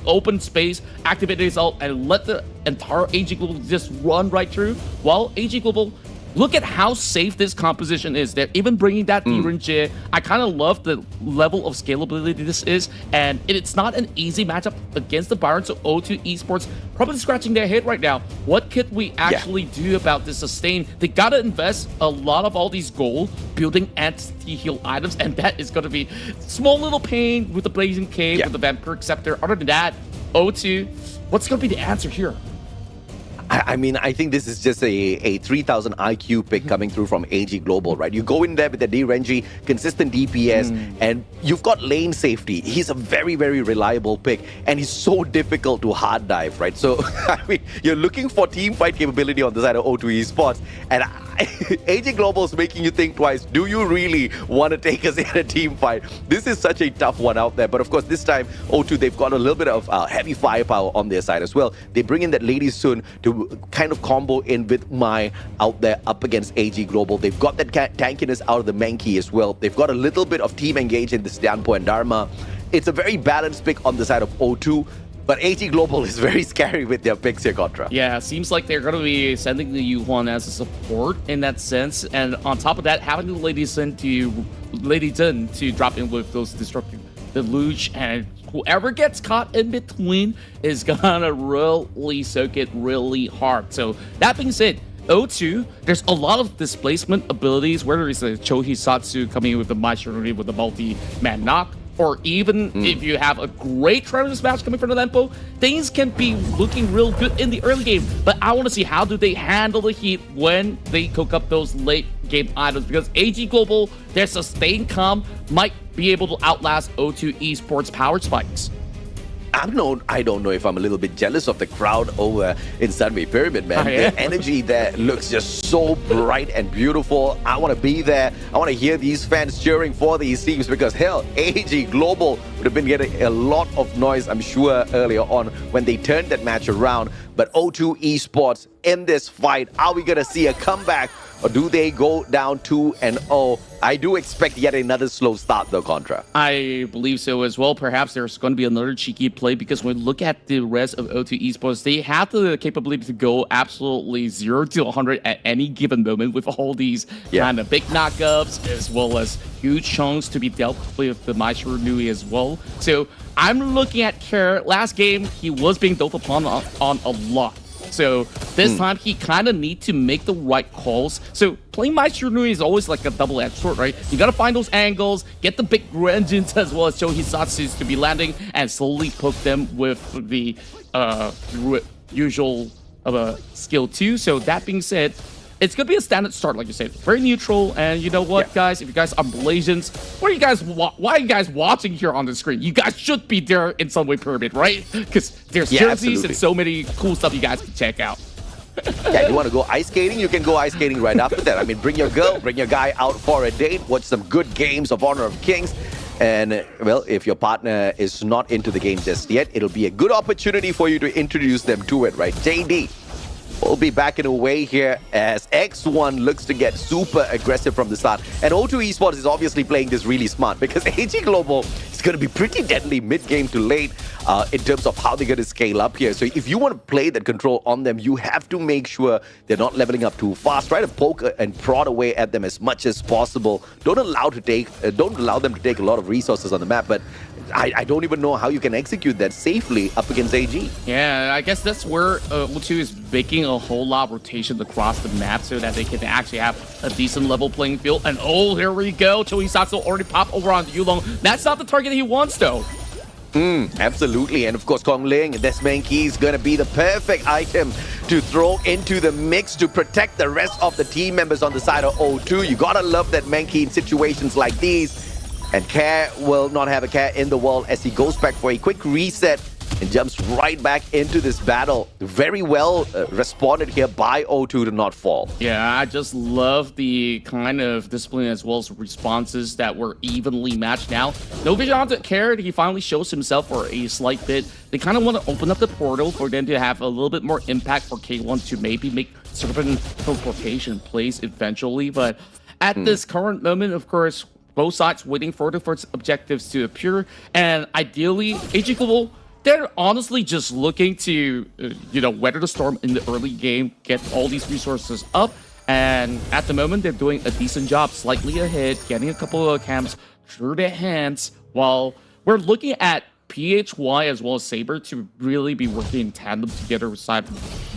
open space, activate his ult, and let the entire AG Global just run right through, while AG Global look at how safe this composition is. They're even bringing that ENG. I kind of love the level of scalability this is, and it's not an easy matchup against the Byron, so O2 Esports probably scratching their head right now. What could we actually do about this sustain? They gotta invest a lot of all these gold building anti-heal items, and that is gonna be small little pain with the Blazing Cave, with the Vampiric Scepter. Other than that, O2, what's gonna be the answer here? I mean, I think this is just a 3,000 IQ pick coming through from AG Global, right? You go in there with the ENG, consistent DPS, and you've got lane safety. He's a very, very reliable pick, and he's so difficult to hard dive, right? So, I mean, you're looking for team fight capability on the side of O2 Esports, and AG Global is making you think twice. Do you really want to take us in a team fight? This is such a tough one out there. But of course, this time, O2, they've got a little bit of heavy firepower on their side as well. They bring in that Lady Sun to kind of combo in with Mai out there up against AG Global. They've got that tankiness out of the Mankey as well. They've got a little bit of team engage in this Danpo and Dharma. It's a very balanced pick on the side of O2. But AG Global is very scary with their picks here, Contra. Yeah, seems like they're going to be sending the Yuhuan as a support in that sense. And on top of that, having the Lady Zhen to drop in with those destructive deluge, and whoever gets caught in between is going to really soak it really hard. So that being said, O2, there's a lot of displacement abilities, whether it's a Chohisatsu coming in with the Maishiruri with the multi-man knock, or even if you have a great Travis match coming from the Lempo, things can be looking real good in the early game. But I want to see how do they handle the heat when they cook up those late game items, because AG Global, their sustained calm might be able to outlast O2 Esports power spikes. I don't know if I'm a little bit jealous of the crowd over in Sunway Pyramid, man. The energy there looks just so bright and beautiful. I want to be there. I want to hear these fans cheering for these teams, because hell, AG Global would have been getting a lot of noise, I'm sure, earlier on when they turned that match around. But O2 Esports in this fight, are we going to see a comeback, or do they go down 2-0? I do expect yet another slow start though, Contra. I believe so as well. Perhaps there's going to be another cheeky play, because when we look at the rest of O2 Esports, they have the capability to go absolutely 0 to 100 at any given moment with all these kind of big knockups, as well as huge chunks to be dealt with the Maestro Nui as well. So I'm looking at Kerr. Last game, he was being dealt upon on a lot. So this time, he kind of need to make the right calls. So playing Maestro Nui is always like a double-edged sword, right? You got to find those angles, get the big engines as well as Chohisatsus to be landing, and slowly poke them with the usual skill 2. So that being said, it's going to be a standard start, like you said. Very neutral. And you know what, guys? If you guys are Malaysians, why are you guys watching here on the screen? You guys should be there in Sunway Pyramid, right? Because there's jerseys and so many cool stuff you guys can check out. You want to go ice skating? You can go ice skating right after that. I mean, bring your girl, bring your guy out for a date, watch some good games of Honor of Kings. And, well, if your partner is not into the game just yet, it'll be a good opportunity for you to introduce them to it, right? JD will be backing away here as X1 looks to get super aggressive from the start. And O2 Esports is obviously playing this really smart, because AG Global is going to be pretty deadly mid-game to late in terms of how they're going to scale up here. So if you want to play that control on them, you have to make sure they're not leveling up too fast. Try to poke and prod away at them as much as possible. Don't allow them to take a lot of resources on the map, but I don't even know how you can execute that safely up against AG. Yeah, I guess that's where O2 is making a whole lot of rotation across the map so that they can actually have a decent level playing field. And oh, here we go. Chohisatsu already popped over on Yulong. That's not the target he wants, though. Absolutely. And of course, Kong Ling, this Mankey is going to be the perfect item to throw into the mix to protect the rest of the team members on the side of O2. You gotta love that Mankey in situations like these. And Care will not have a care in the world as he goes back for a quick reset and jumps right back into this battle. Very well responded here by O2 to not fall. Yeah, I just love the kind of discipline as well as responses that were evenly matched now. No vision onto Care. He finally shows himself for a slight bit. They kind of want to open up the portal for them to have a little bit more impact for K1 to maybe make certain teleportation plays eventually. But at this current moment, of course, both sides waiting for the first objectives to appear. And ideally, AG Global, they're honestly just looking to, weather the storm in the early game, get all these resources up, And at the moment, they're doing a decent job, slightly ahead, getting a couple of camps through their hands, while we're looking at PHY as well as Saber to really be working in tandem together with side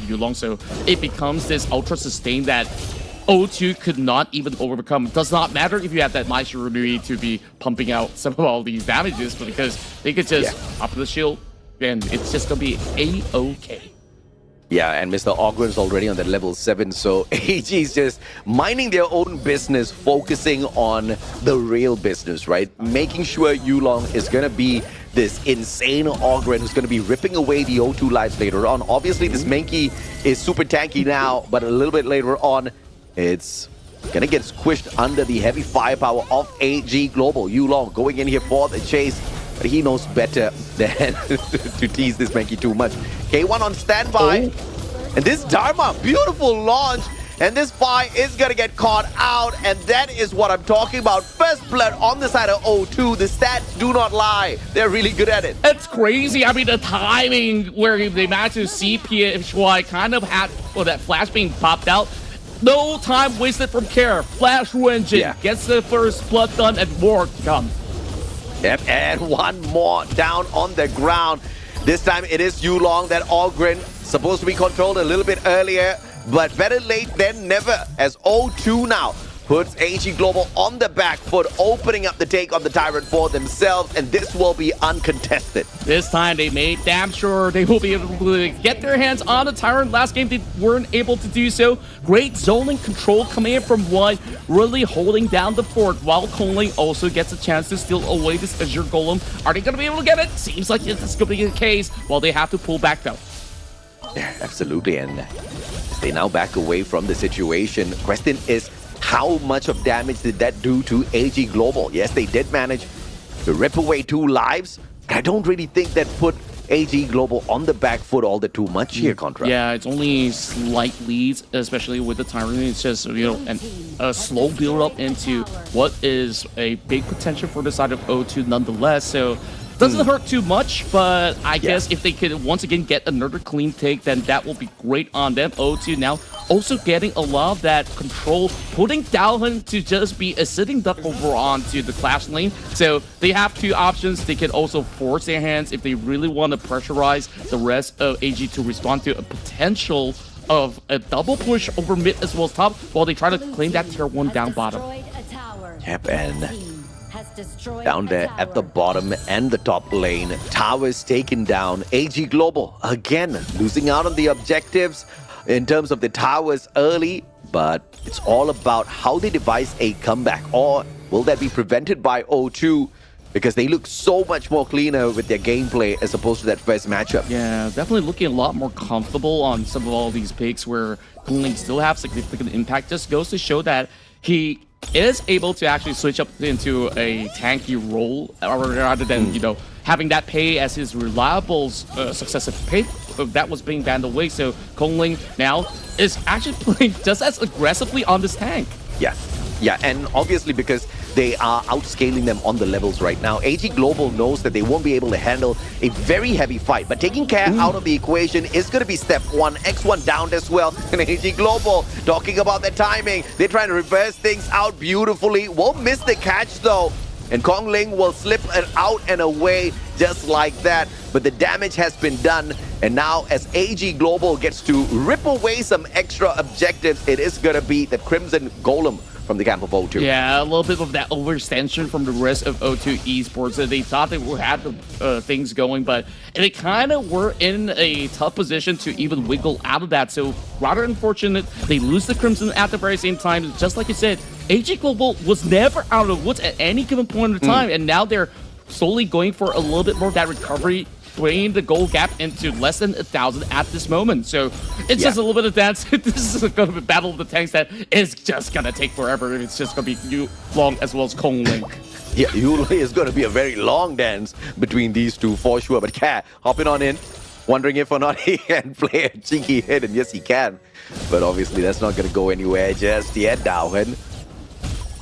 Yulong. So it becomes this ultra sustain that O2 could not even overcome. It does not matter if you have that Maestro Renui to be pumping out some of all these damages, but because they could just pop the shield and it's just gonna be A-OK. Yeah, and Mr. Ogren's already on that level 7, so AG is just minding their own business, focusing on the real business, right? Making sure Yulong is going to be this insane Ogren who's going to be ripping away the O2 lives later on. Obviously, this Mankey is super tanky now, but a little bit later on, it's going to get squished under the heavy firepower of AG Global. Yulong going in here for the chase. But he knows better than to tease this Mankey too much. K1 on standby. And this Dharma, beautiful launch. And this Phi is going to get caught out. And that is what I'm talking about. First blood on the side of O2. The stats do not lie. They're really good at it. It's crazy. I mean, the timing where they managed to see PHY kind of had that flash being popped out. No time wasted from Care. Flash engine gets the first blood done and more to come. Yep, and one more down on the ground. This time it is Yulong, that Ogren, supposed to be controlled a little bit earlier, but better late than never, as O2 now puts AG Global on the back foot, opening up the take on the Tyrant for themselves, and this will be uncontested. This time they made damn sure they will be able to get their hands on the Tyrant. Last game they weren't able to do so. Great zoning control coming in from one, really holding down the fort, while Kongling also gets a chance to steal away this Azure Golem. Are they going to be able to get it? Seems like it's going to be the case, while they have to pull back though. Yeah, absolutely, and they now back away from the situation. Question is, how much of damage did that do to AG Global? Yes, they did manage to rip away 2 lives. I don't really think that put AG Global on the back foot all the too much here, Contra. Yeah, it's only slight leads, especially with the Tyrant. It's just, you know, a slow build up into what is a big potential for the side of O2 nonetheless. So doesn't hurt too much, but I guess if they could once again get another clean take, then that will be great on them. O2 now also getting a lot of that control, putting Dalhan to just be a sitting duck over onto the Clash lane. So they have 2 options. They can also force their hands if they really want to pressurize the rest of AG to respond to a potential of a double push over mid as well as top, while they try to claim that tier 1 down bottom. Yep, and down there at the bottom and the top lane, towers taken down. AG Global, again, losing out on the objectives in terms of the towers early, but it's all about how they devise a comeback. Or will that be prevented by O2? Because they look so much more cleaner with their gameplay as opposed to that first matchup. Yeah, definitely looking a lot more comfortable on some of all these picks where Kongling still have significant impact. Just goes to show that he is able to actually switch up into a tanky role rather than, you know, having that pay as his reliable successive pay that was being banned away. So Kongling now is actually playing just as aggressively on this tank. Yeah, and obviously because they are outscaling them on the levels right now, AG Global knows that they won't be able to handle a very heavy fight. But taking Care out of the equation is going to be step 1. X1 down as well. And AG Global talking about the timing. They're trying to reverse things out beautifully. Won't miss the catch though. And Kongling will slip it out and away just like that. But the damage has been done. And now as AG Global gets to rip away some extra objectives, it is going to be the Crimson Golem from the camp of O2. Yeah, a little bit of that overextension from the rest of O2 esports. They thought they had the things going, but they kind of were in a tough position to even wiggle out of that. So rather unfortunate, they lose the Crimson at the very same time. Just like you said, AG Global was never out of the woods at any given point in time, and now they're slowly going for a little bit more of that recovery, bringing the goal gap into less than 1,000 at this moment. So it's just a little bit of dance. This is going to be a battle of the tanks that is just going to take forever. It's just going to be Yulong as well as Kongling. Yeah, Yulong is going to be a very long dance between these two for sure. But Cat hopping on in, wondering if or not he can play a cheeky hit. And yes, he can. But obviously that's not going to go anywhere just yet, Dowhan.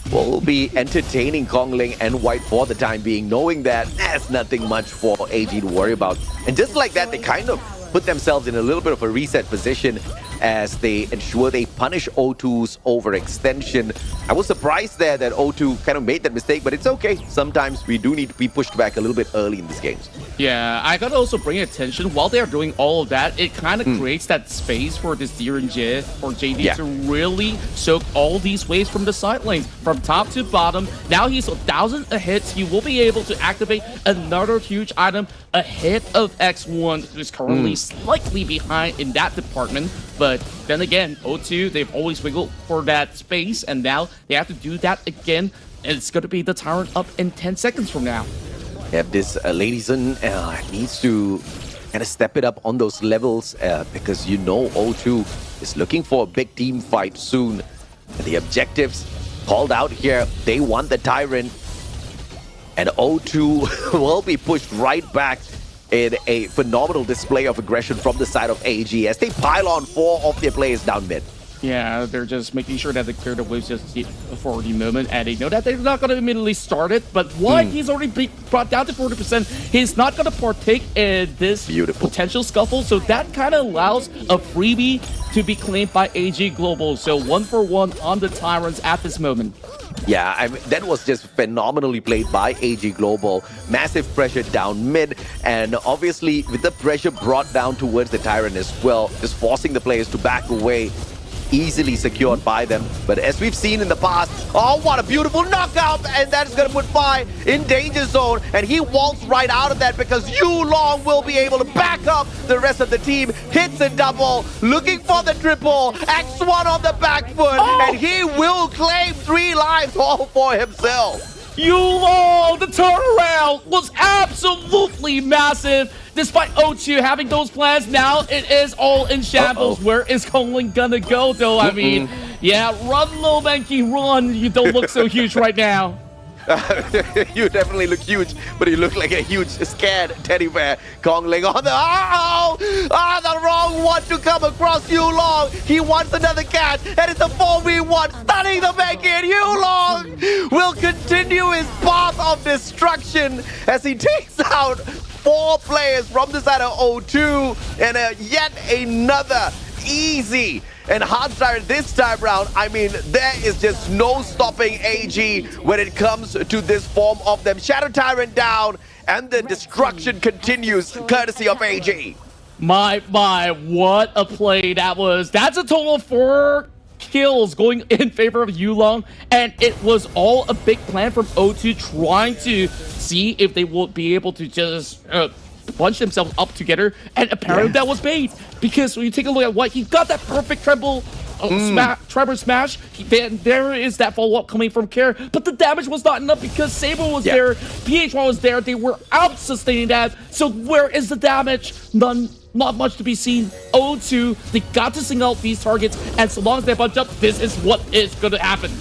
We'll be entertaining Kongling and White for the time being, knowing that there's nothing much for AG to worry about. And just like that, they kind of put themselves in a little bit of a reset position as they ensure they punish O2's overextension. I was surprised there that O2 kind of made that mistake, but it's okay. Sometimes we do need to be pushed back a little bit early in these games. Yeah, I gotta also bring attention, while they're doing all of that, it kind of creates that space for this ENG or JD to really soak all these waves from the side lanes, from top to bottom. Now he's 1,000 ahead. He will be able to activate another huge item ahead of X1, who's currently slightly behind in that department. But then again, O2, they've always wiggled for that space, and now they have to do that again. And it's going to be the Tyrant up in 10 seconds from now. Yeah, this Ladison needs to kind of step it up on those levels because you know O2 is looking for a big team fight soon. And the objectives called out here, they want the Tyrant. And O2 will be pushed right back in a phenomenal display of aggression from the side of AG as they pile on 4 of their players down mid. Yeah, they're just making sure that they clear the waves just for the moment, and they know that they're not going to immediately start it, but he's already been brought down to 40%, he's not going to partake in this potential scuffle, so that kind of allows a freebie to be claimed by AG Global, so 1-for-1 on the Tyrants at this moment. Yeah, I mean, that was just phenomenally played by AG Global. Massive pressure down mid, and obviously with the pressure brought down towards the Tyrant as well, just forcing the players to back away. Easily secured by them, but as we've seen in the past, oh, what a beautiful knockout, and that's gonna put Fi in danger zone, and he walks right out of that because Yulong will be able to back up the rest of the team. Hits a double, looking for the triple, X1 on the back foot, and he will claim 3 lives all for himself. Yulong, the turnaround was absolutely massive. Despite O2 having those plans, now it is all in shambles. Where is Kongling gonna go, though? I mean, yeah, run, little Mankey, run. You don't look so huge right now. You definitely look huge, but you look like a huge scared teddy bear. Kongling on the the wrong one to come across Yulong. He wants another catch, and it's a 4v1, stunning the Mankey, and Yulong will continue his path of destruction as he takes out 4 players from the side of O2, and yet another easy and hard start this time round. I mean, there is just no stopping AG when it comes to this form of them. Shadow Tyrant down, and the destruction continues, courtesy of AG. My, what a play that was. That's a total of 4 kills going in favor of Yulong, and it was all a big plan from O2 trying to see if they will be able to just bunch themselves up together, and apparently that was bait, because when you take a look at what he got, that perfect treble smash, there is that follow-up coming from Care, but the damage was not enough because Saber was there, PH1 was there, they were out sustaining that, so where is the damage? None. Not much to be seen. O2, they got to single out these targets, and so long as they bunch up, this is what is going to happen.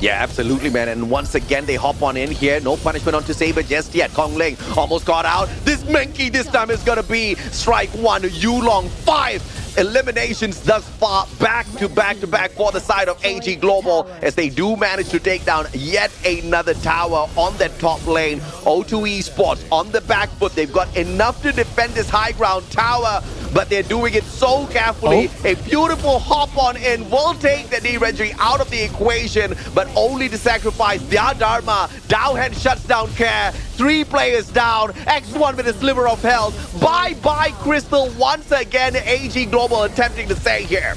Yeah, absolutely, man. And once again, they hop on in here. No punishment onto Saber just yet. Kongling almost got out. This Mankey this time is going to be strike 1. Yulong 5 eliminations thus far, back to back for the side of AG Global, as they do manage to take down yet another tower on that top lane. O2 Esports on the back foot. They've got enough to defend this high ground tower, but they're doing it so carefully. A beautiful hop on in will take the D-Reggie out of the equation, but only to sacrifice their Dharma. Dowhead shuts down Care. 3 players down. X1 with a sliver of health. Bye-bye Crystal once again. AG Global attempting to stay here.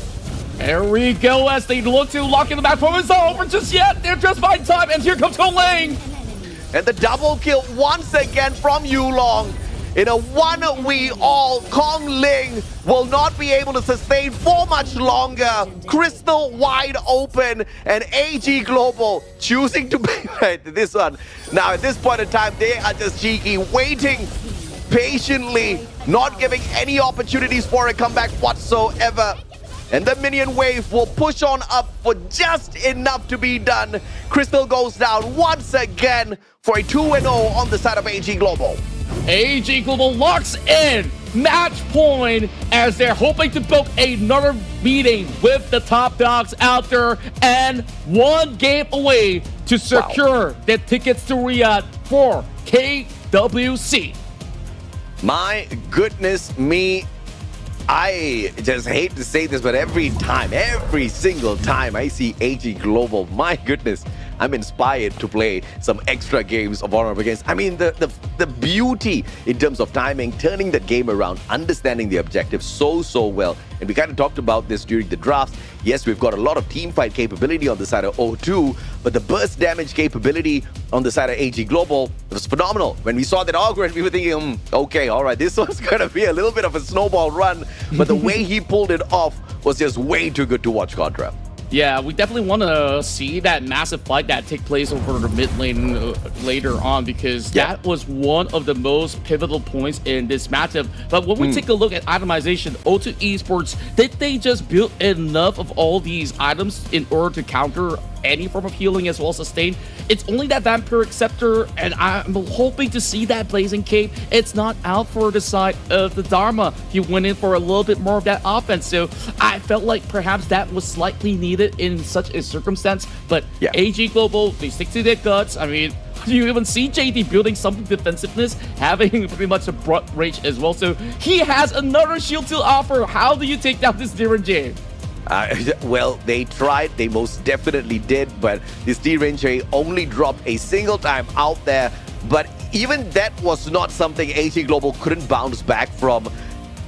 There we go as they look to lock in the back. It's not over just yet. They're just buying time, and here comes Kongling. And the double kill once again from Yulong. In a 1v-all, Kongling will not be able to sustain for much longer. Crystal wide open, and AG Global choosing to play this one. Now, at this point in time, they are just cheeky, waiting patiently, not giving any opportunities for a comeback whatsoever. And the minion wave will push on up for just enough to be done. Crystal goes down once again for a 2-0 on the side of AG Global. AG Global locks in match point as they're hoping to book another meeting with the top dogs out there, and 1 game away to secure their tickets to Riyadh for KWC. My goodness me. I just hate to say this, but every single time I see AG Global, my goodness, I'm inspired to play some extra games of Honor of Kings. I mean, the beauty in terms of timing, turning the game around, understanding the objective so well. And we kind of talked about this during the drafts. Yes, we've got a lot of team fight capability on the side of O2, but the burst damage capability on the side of AG Global was phenomenal. When we saw that Ogre, we were thinking, okay, all right, this was going to be a little bit of a snowball run, but the way he pulled it off was just way too good to watch, Contra. Yeah, we definitely want to see that massive fight that take place over the mid lane later on, because that was one of the most pivotal points in this matchup. But when we take a look at itemization, O2 Esports, did they just build enough of all these items in order to counter any form of healing as well as sustain? It's only that Vampiric Scepter, and I'm hoping to see that Blazing Cape. It's not out for the side of the Dharma. He went in for a little bit more of that offense, so I felt like perhaps that was slightly needed in such a circumstance. But AG Global, they stick to their guts. I mean, you even see JD building some defensiveness, having pretty much a broad rage as well. So he has another shield to offer. How do you take down this D-Ranger? Well, they tried, they most definitely did, but this D-Ranger only dropped a single time out there. But even that was not something AG Global couldn't bounce back from.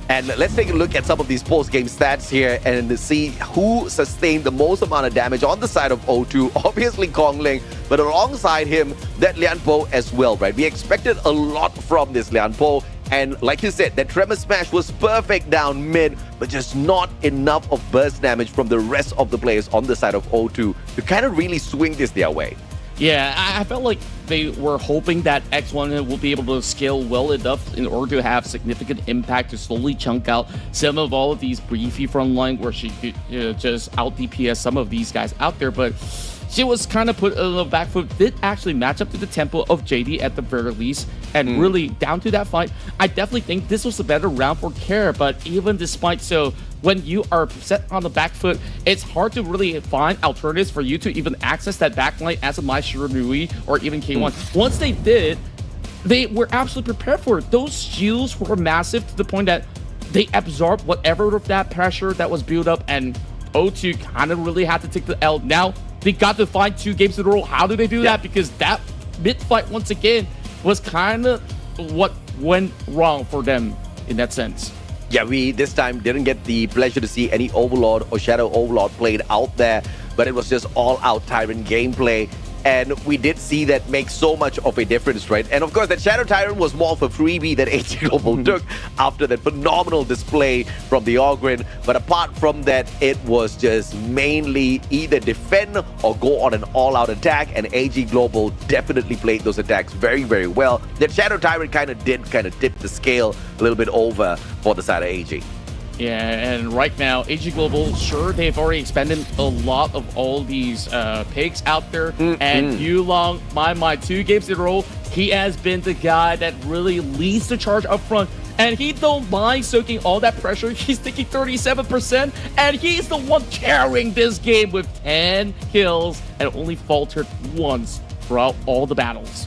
And let's take a look at some of these post-game stats here and see who sustained the most amount of damage on the side of O2. Obviously Kongling, but alongside him, that Lian Po as well, right? We expected a lot from this Lian Po. And like you said, that Tremor Smash was perfect down mid, but just not enough of burst damage from the rest of the players on the side of O2 to kind of really swing this their way. Yeah, I felt like they were hoping that X1 will be able to scale well enough in order to have significant impact to slowly chunk out some of all of these briefy frontline where she could just out DPS some of these guys out there. But she was kind of put on the back foot, did actually match up to the tempo of JD at the very least, and really down to that fight. I definitely think this was a better round for Care, but even despite so, when you are set on the back foot, it's hard to really find alternatives for you to even access that backline as a Mai Shiranui or even K1. Once they did, they were absolutely prepared for it. Those shields were massive to the point that they absorbed whatever of that pressure that was built up, and O2 kind of really had to take the L. Now, they got to find 2 games in a row. How do they do that? Because that mid fight, once again, was kind of what went wrong for them in that sense. Yeah, we this time didn't get the pleasure to see any Overlord or Shadow Overlord played out there, but it was just all-out Tyrant gameplay. And we did see that make so much of a difference, right? And of course, that Shadow Tyrant was more of a freebie that AG Global took after that phenomenal display from the Ogren. But apart from that, it was just mainly either defend or go on an all-out attack. And AG Global definitely played those attacks very well. That Shadow Tyrant kind of tip the scale a little bit over for the side of AG. Yeah, and right now, AG Global, sure, they've already expended a lot of all these pigs out there. And Yulong, my 2 games in a row, he has been the guy that really leads the charge up front. And he don't mind soaking all that pressure. He's taking 37%, and he's the one carrying this game with 10 kills and only faltered once throughout all the battles.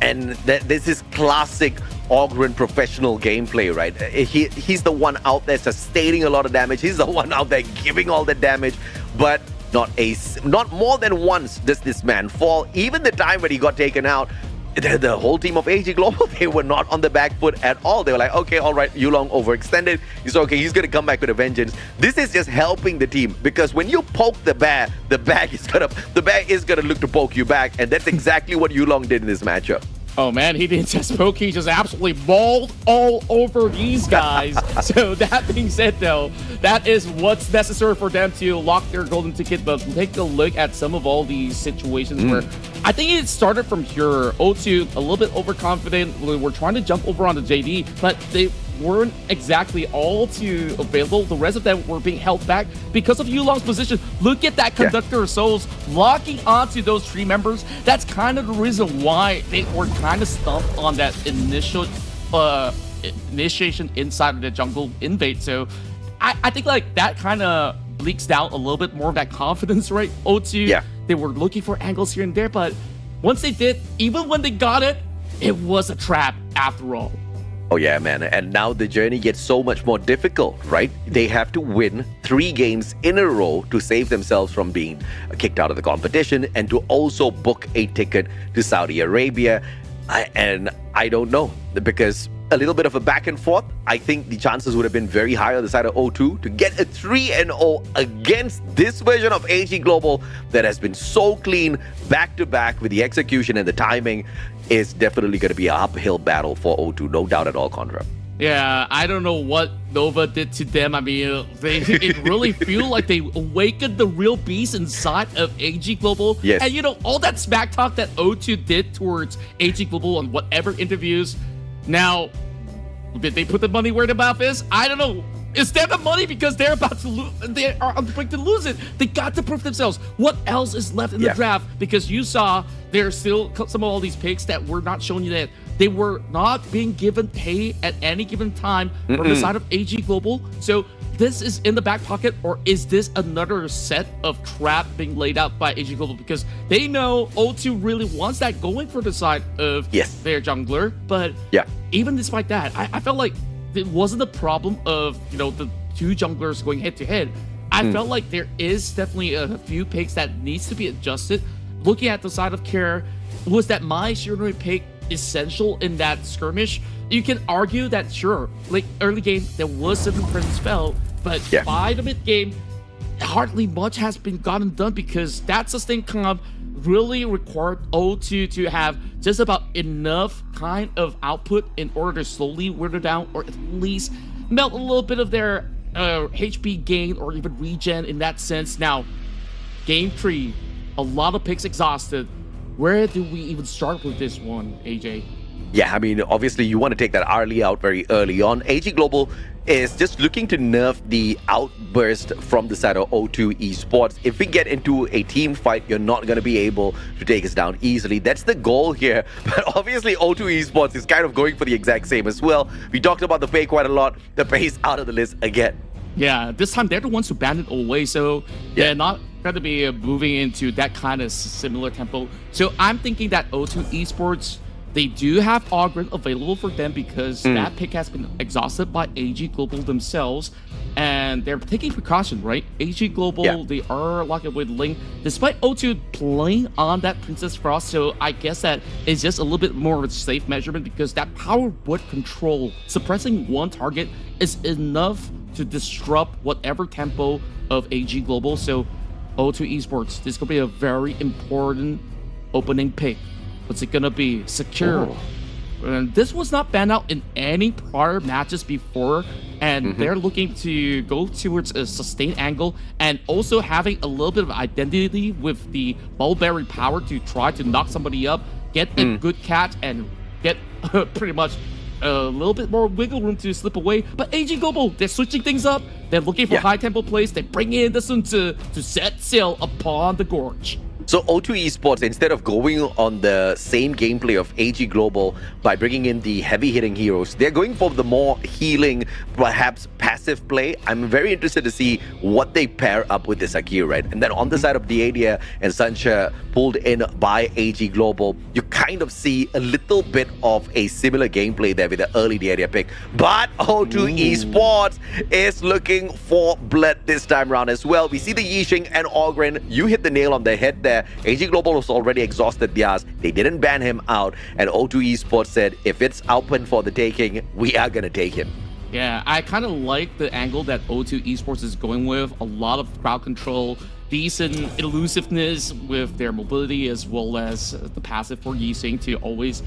And this is classic Ogren professional gameplay, right? He's the one out there sustaining a lot of damage. He's the one out there giving all the damage, but not more than once does this man fall. Even the time when he got taken out, the whole team of AG Global, they were not on the back foot at all. They were like, okay, all right, Yulong overextended. He's okay, he's going to come back with a vengeance. This is just helping the team, because when you poke the bear is going to look to poke you back, and that's exactly what Yulong did in this matchup. Oh man, he didn't just poke, he just absolutely mauled all over these guys. So that being said though, that is what's necessary for them to lock their golden ticket. But take a look at some of all these situations where I think it started from here. O2 a little bit overconfident. We're trying to jump over onto JD, but they weren't exactly all too available. The rest of them were being held back because of Yulong's position. Look at that Conductor of Souls locking onto those 3 members. That's kind of the reason why they were kind of stumped on that initial initiation inside of the jungle invade. So I think like that kind of leaks down a little bit more of that confidence, right? O2, they were looking for angles here and there, but once they did, even when they got it, it was a trap after all. Oh yeah, man. And now the journey gets so much more difficult, right? They have to win 3 games in a row to save themselves from being kicked out of the competition and to also book a ticket to Saudi Arabia. I don't know, because a little bit of a back and forth, I think the chances would have been very high on the side of O2 to get a 3-0 against this version of AG Global that has been so clean back to back with the execution and the timing. Is definitely going to be an uphill battle for O2, no doubt at all, Conrad. Yeah, I don't know what Nova did to them. I mean, it really feel like they awakened the real beast inside of AG Global. Yes. And all that smack talk that O2 did towards AG Global on whatever interviews. Now, did they put the money where the mouth is? I don't know. Is that the money because they're about to lose? They are on the brink to lose it. They got to prove themselves. What else is left in the draft? Because you saw there's still some of all these picks that were not showing you that they were not being given pay at any given time from the side of AG Global. So this is in the back pocket, or is this another set of trap being laid out by AG Global? Because they know O2 really wants that going for the side of their jungler. But even despite that, I felt like it wasn't a problem of the 2 junglers going head to head. I felt like there is definitely a few picks that needs to be adjusted. Looking at the side of Care, was that my Shiranui pick essential in that skirmish? You can argue that sure, like early game there was some presence felt, but by the mid game, hardly much has been gotten done because that sustained comp really required O2 to have just about enough kind of output in order to slowly wither down or at least melt a little bit of their HP gain or even regen in that sense. Now, game 3, a lot of picks exhausted. Where do we even start with this one, AJ? Yeah, I mean, obviously you want to take that Arlie out very early on. AG Global is just looking to nerf the outburst from the side of O2 Esports. If we get into a team fight, you're not going to be able to take us down easily. That's the goal here. But obviously O2 Esports is kind of going for the exact same as well. We talked about the pay quite a lot. The pay's out of the list again. Yeah, this time they're the ones who banned it away, so they're not going to be moving into that kind of similar tempo. So I'm thinking that O2 Esports, they do have Ogren available for them because that pick has been exhausted by AG Global themselves, and they're taking precaution, right? AG Global, they are locked up with Ling, despite O2 playing on that Princess Frost, so I guess that is just a little bit more of a safe measurement because that power wood control, suppressing one target is enough to disrupt whatever tempo of AG Global. So O2 Esports, this could be a very important opening pick. What's it gonna be? Secure. And this was not banned out in any prior matches before, and they're looking to go towards a sustained angle and also having a little bit of identity with the Mulberry power to try to knock somebody up, get a good catch, and get pretty much a little bit more wiggle room to slip away. But AG Global, they're switching things up. They're looking for high tempo plays. They bring in the Sun Tzu to set sail upon the gorge. So O2 Esports, instead of going on the same gameplay of AG Global by bringing in the heavy-hitting heroes, they're going for the more healing, perhaps passive play. I'm very interested to see what they pair up with this Akir, right? And then on the side of Diadia and Sancha pulled in by AG Global, you kind of see a little bit of a similar gameplay there with the early Diadia pick. But O2 Esports is looking for blood this time around as well. We see the Yixing and Ogren. You hit the nail on the head there. AG Global was already exhausted theirs. They didn't ban him out, and O2 Esports said, if it's open for the taking, we are going to take him. Yeah, I kind of like the angle that O2 Esports is going with. A lot of crowd control, decent elusiveness with their mobility, as well as the passive for Yixing to always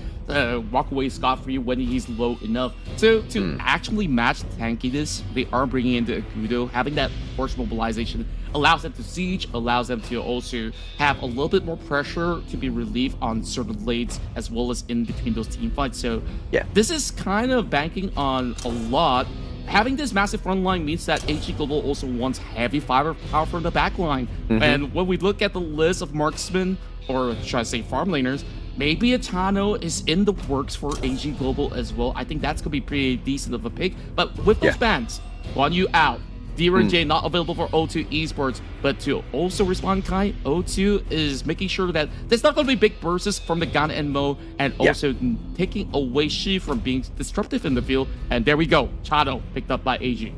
walk away scot-free when he's low enough. So to actually match the tankiness, they are bringing in the Akudo. Having that force mobilization allows them to siege, allows them to also have a little bit more pressure to be relieved on certain lanes, as well as in between those team fights. So this is kind of banking on a lot. Having this massive front line means that AG Global also wants heavy power from the back line. And when we look at the list of marksmen, or should I say farm laners, maybe a Tano is in the works for AG Global as well. I think that's going to be pretty decent of a pick. But with those bans, Guan Yu out, J not available for O2 Esports, but to also respond, Kai, O2 is making sure that there's not going to be big bursts from the Ghana and Mo, and also taking away Shi from being disruptive in the field. And there we go, Chado picked up by AG.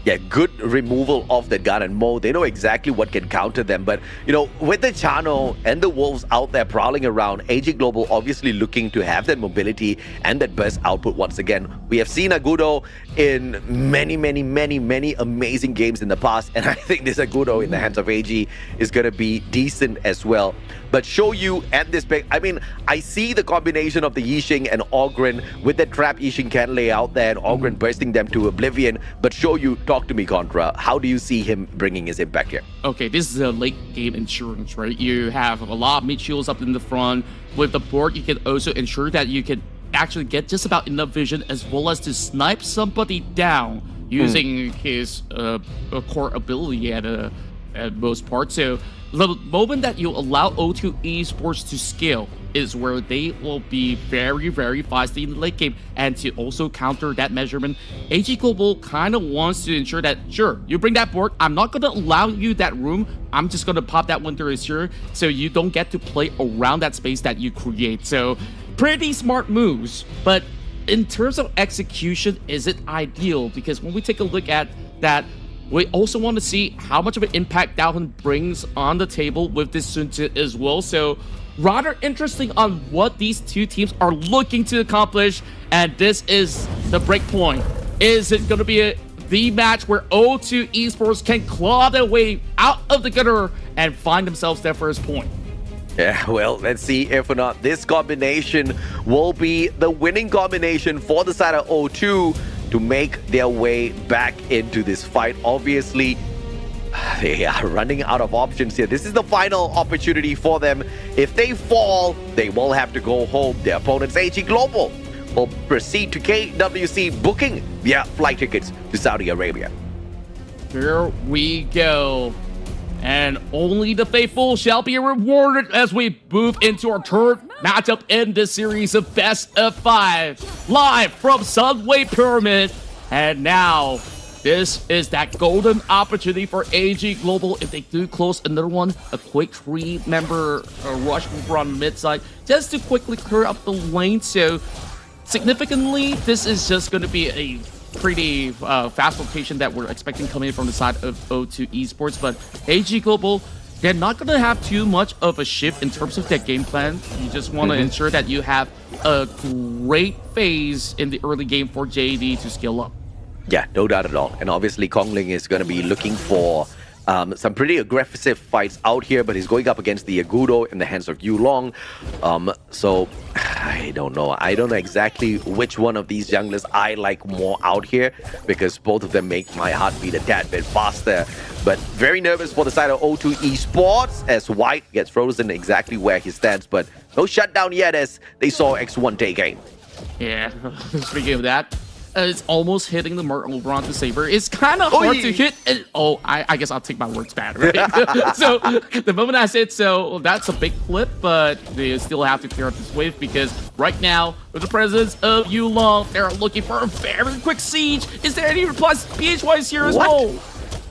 Yeah, good removal of the gun and Mo. They know exactly what can counter them. But, you know, with the Chano and the Wolves out there prowling around, AG Global obviously looking to have that mobility and that burst output once again. We have seen Agudo in many amazing games in the past. And I think this Agudo in the hands of AG is going to be decent as well. But show you at this pick, I mean, I see the combination of the Yixing and Ogren with the trap Yixing can lay out there and Ogren bursting them to oblivion. But show you, talk to me, Contra. How do you see him bringing his impact here? Okay, this is a late game insurance, right? You have a lot of mid shields up in the front. With the board, you can also ensure that you can actually get just about enough vision as well as to snipe somebody down using his core ability at most part. So the moment that you allow O2 Esports to scale is where they will be very feisty in the late game. And to also counter that measurement, AG Global kind of wants to ensure that, sure, you bring that board, I'm not going to allow you that room, I'm just going to pop that Winter Azure so you don't get to play around that space that you create. So pretty smart moves, but in terms of execution, is it ideal? Because when we take a look at that, we also want to see how much of an impact Daohun brings on the table with this Sun Tzu as well. So rather interesting on what these two teams are looking to accomplish. And this is the break point. Is it going to be the match where O2 Esports can claw their way out of the gutter and find themselves their first point? Yeah, well, let's see if or not this combination will be the winning combination for the side of O2 to make their way back into this fight. Obviously, they are running out of options here. This is the final opportunity for them. If they fall, they will have to go home. Their opponents, AG Global, will proceed to KWC, booking via flight tickets to Saudi Arabia. Here we go. And only the faithful shall be rewarded as we move into our third matchup in this series of Best of 5. Live from Sunway Pyramid. And now, this is that golden opportunity for AG Global. If they do close another one, a quick 3-member rush from mid side, just to quickly clear up the lane. So, significantly, this is just going to be a pretty fast rotation that we're expecting coming from the side of O2 Esports. But AG Global, they're not going to have too much of a shift in terms of their game plan. You just want to ensure that you have a great phase in the early game for JD to scale up. Yeah, no doubt at all. And obviously, Kongling is going to be looking for some pretty aggressive fights out here, but he's going up against the Agudo in the hands of Yulong. So, I don't know. I don't know exactly which one of these junglers I like more out here, because both of them make my heart beat a tad bit faster. But very nervous for the side of O2 Esports as White gets frozen exactly where he stands. But no shutdown yet as they saw X1 take aim. Yeah, speaking of that, it's almost hitting the mark over onto Saber. It's kind of hard to hit. I guess I'll take my words back, right? So the moment I said so, that's a big flip, but they still have to clear up this wave because right now, with the presence of Yulong, they're looking for a very quick siege. Is there any replies PH-wise here as well?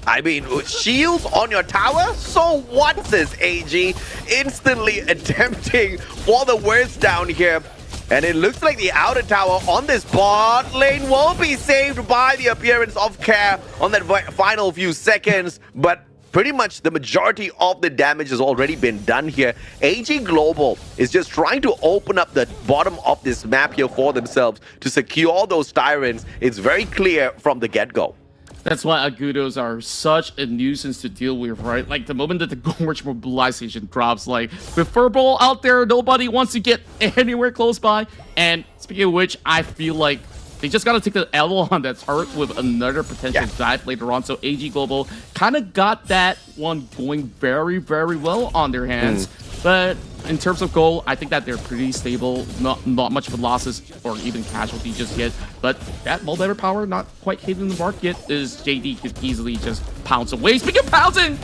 I mean, shields on your tower? So what, says AG, instantly attempting for the worst down here. And it looks like the outer tower on this bot lane will be saved by the appearance of Care on that final few seconds. But pretty much the majority of the damage has already been done here. AG Global is just trying to open up the bottom of this map here for themselves to secure those tyrants. It's very clear from the get-go. That's why Agudos are such a nuisance to deal with, right? Like, the moment that the Gorge mobilization drops, like, with Furball out there, nobody wants to get anywhere close by. And speaking of which, I feel like they just gotta take the L on that turret with another potential dive later on. So AG Global kind of got that one going very well on their hands. But in terms of goal, I think that they're pretty stable. Not much of losses or even casualty just yet. But that multiplayer power not quite hitting the mark yet, is JD could easily just pounce away. Speaking of pouncing!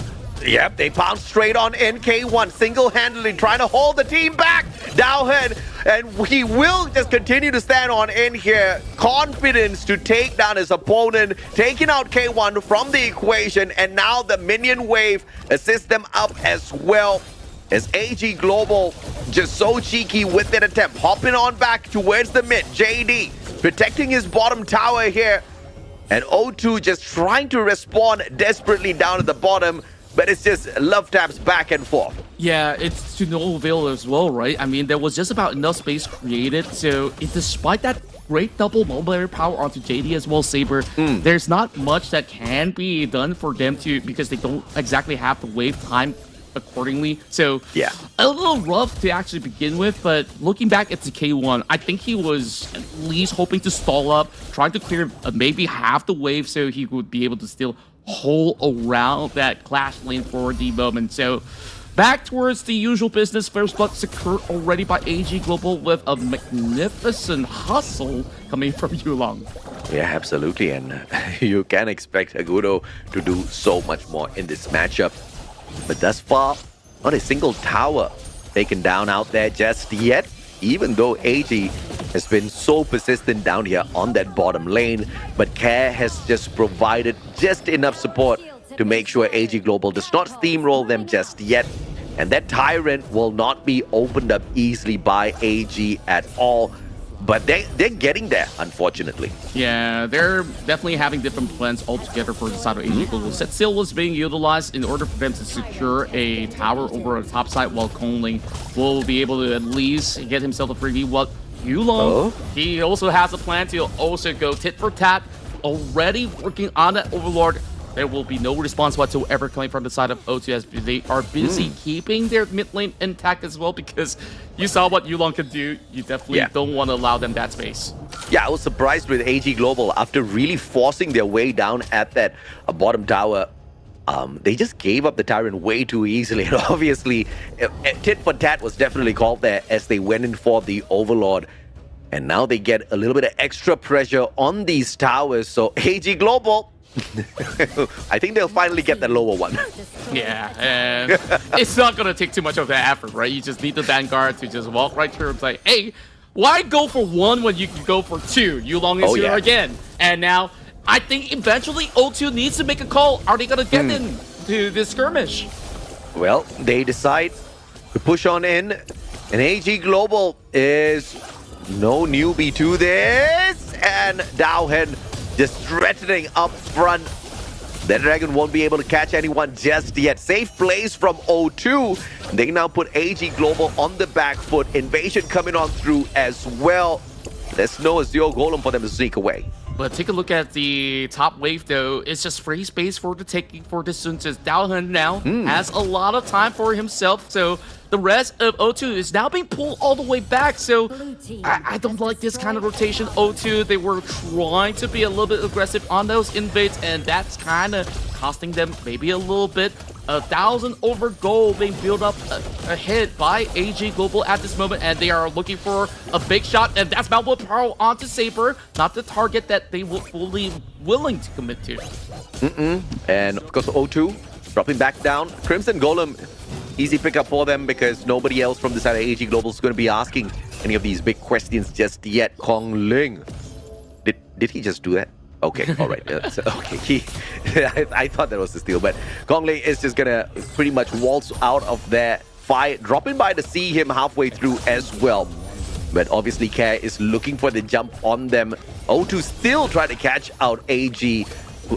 Yep, they pounced straight on NK1, single-handedly trying to hold the team back. Daohun And he will just continue to stand on in here. Confidence to take down his opponent, taking out K1 from the equation, and now the minion wave assists them up as well. As AG Global just so cheeky with that attempt, hopping on back towards the mid. JD protecting his bottom tower here. And O2 just trying to respond desperately down at the bottom, but it's just love taps back and forth. Yeah, it's to no avail as well, right? I mean, there was just about enough space created, so despite that great double mobility power onto JD as well, Saber, there's not much that can be done for them to, because they don't exactly have the wave time accordingly. So yeah, a little rough to actually begin with, but looking back at the K1, I think he was at least hoping to stall up, trying to clear maybe half the wave so he would be able to still hold around that clash lane for the moment. So back towards the usual business. First blood secured already by AG Global with a magnificent hustle coming from Yulong. Yeah, absolutely, and you can expect Agudo to do so much more in this matchup. But thus far, not a single tower taken down out there just yet, even though AG has been so persistent down here on that bottom lane. But Care has just provided just enough support to make sure AG Global does not steamroll them just yet. And that Tyrant will not be opened up easily by AG at all. But they're getting there, unfortunately. Yeah, they're definitely having different plans altogether for the side of AG Global. Set Sail was being utilized in order for them to secure a tower over a top side, while Kongling will be able to at least get himself a 3v. What Yulong, he also has a plan to also go tit for tat, already working on that Overlord. There will be no response whatsoever coming from the side of O2 as they are busy keeping their mid lane intact as well, because you saw what Yulong could do. You definitely don't want to allow them that space. Yeah, I was surprised with AG Global after really forcing their way down at that bottom tower. They just gave up the Tyrant way too easily, and obviously tit for tat was definitely called there as they went in for the Overlord. And now they get a little bit of extra pressure on these towers, so AG Global, I think they'll finally get that lower one. Yeah, and it's not going to take too much of that effort, right? You just need the Vanguard to just walk right through and say, hey, why go for one when you can go for two? Yulong is here again. And now, I think eventually O2 needs to make a call. Are they going to get into this skirmish? Well, they decide to push on in, and AG Global is no newbie to this, and Dowhen just threatening up front. That Dragon won't be able to catch anyone just yet. Safe plays from O2. They now put AG Global on the back foot. Invasion coming on through as well. There's no Azure Golem for them to sneak away. But take a look at the top wave, though. It's just free space for the taking for this soon. Dowhen now has a lot of time for himself. So the rest of O2 is now being pulled all the way back. So I don't like this kind of rotation. O2, they were trying to be a little bit aggressive on those invades, and that's kind of costing them maybe a little bit. 1,000 over gold being built up ahead by AG Global at this moment, and they are looking for a big shot, and that's Mount Willpower onto Saber, not the target that they were fully willing to commit to. And of course O2 dropping back down. Crimson Golem, easy pickup for them because nobody else from the side of AG Global is going to be asking any of these big questions just yet. Kong Ling, did he just do that? Okay, all right. Okay, I thought that was the steal, but Kong Ling is just gonna pretty much waltz out of there. Fight, dropping by to see him halfway through as well. But obviously, Care is looking for the jump on them. O2 still trying to catch out AG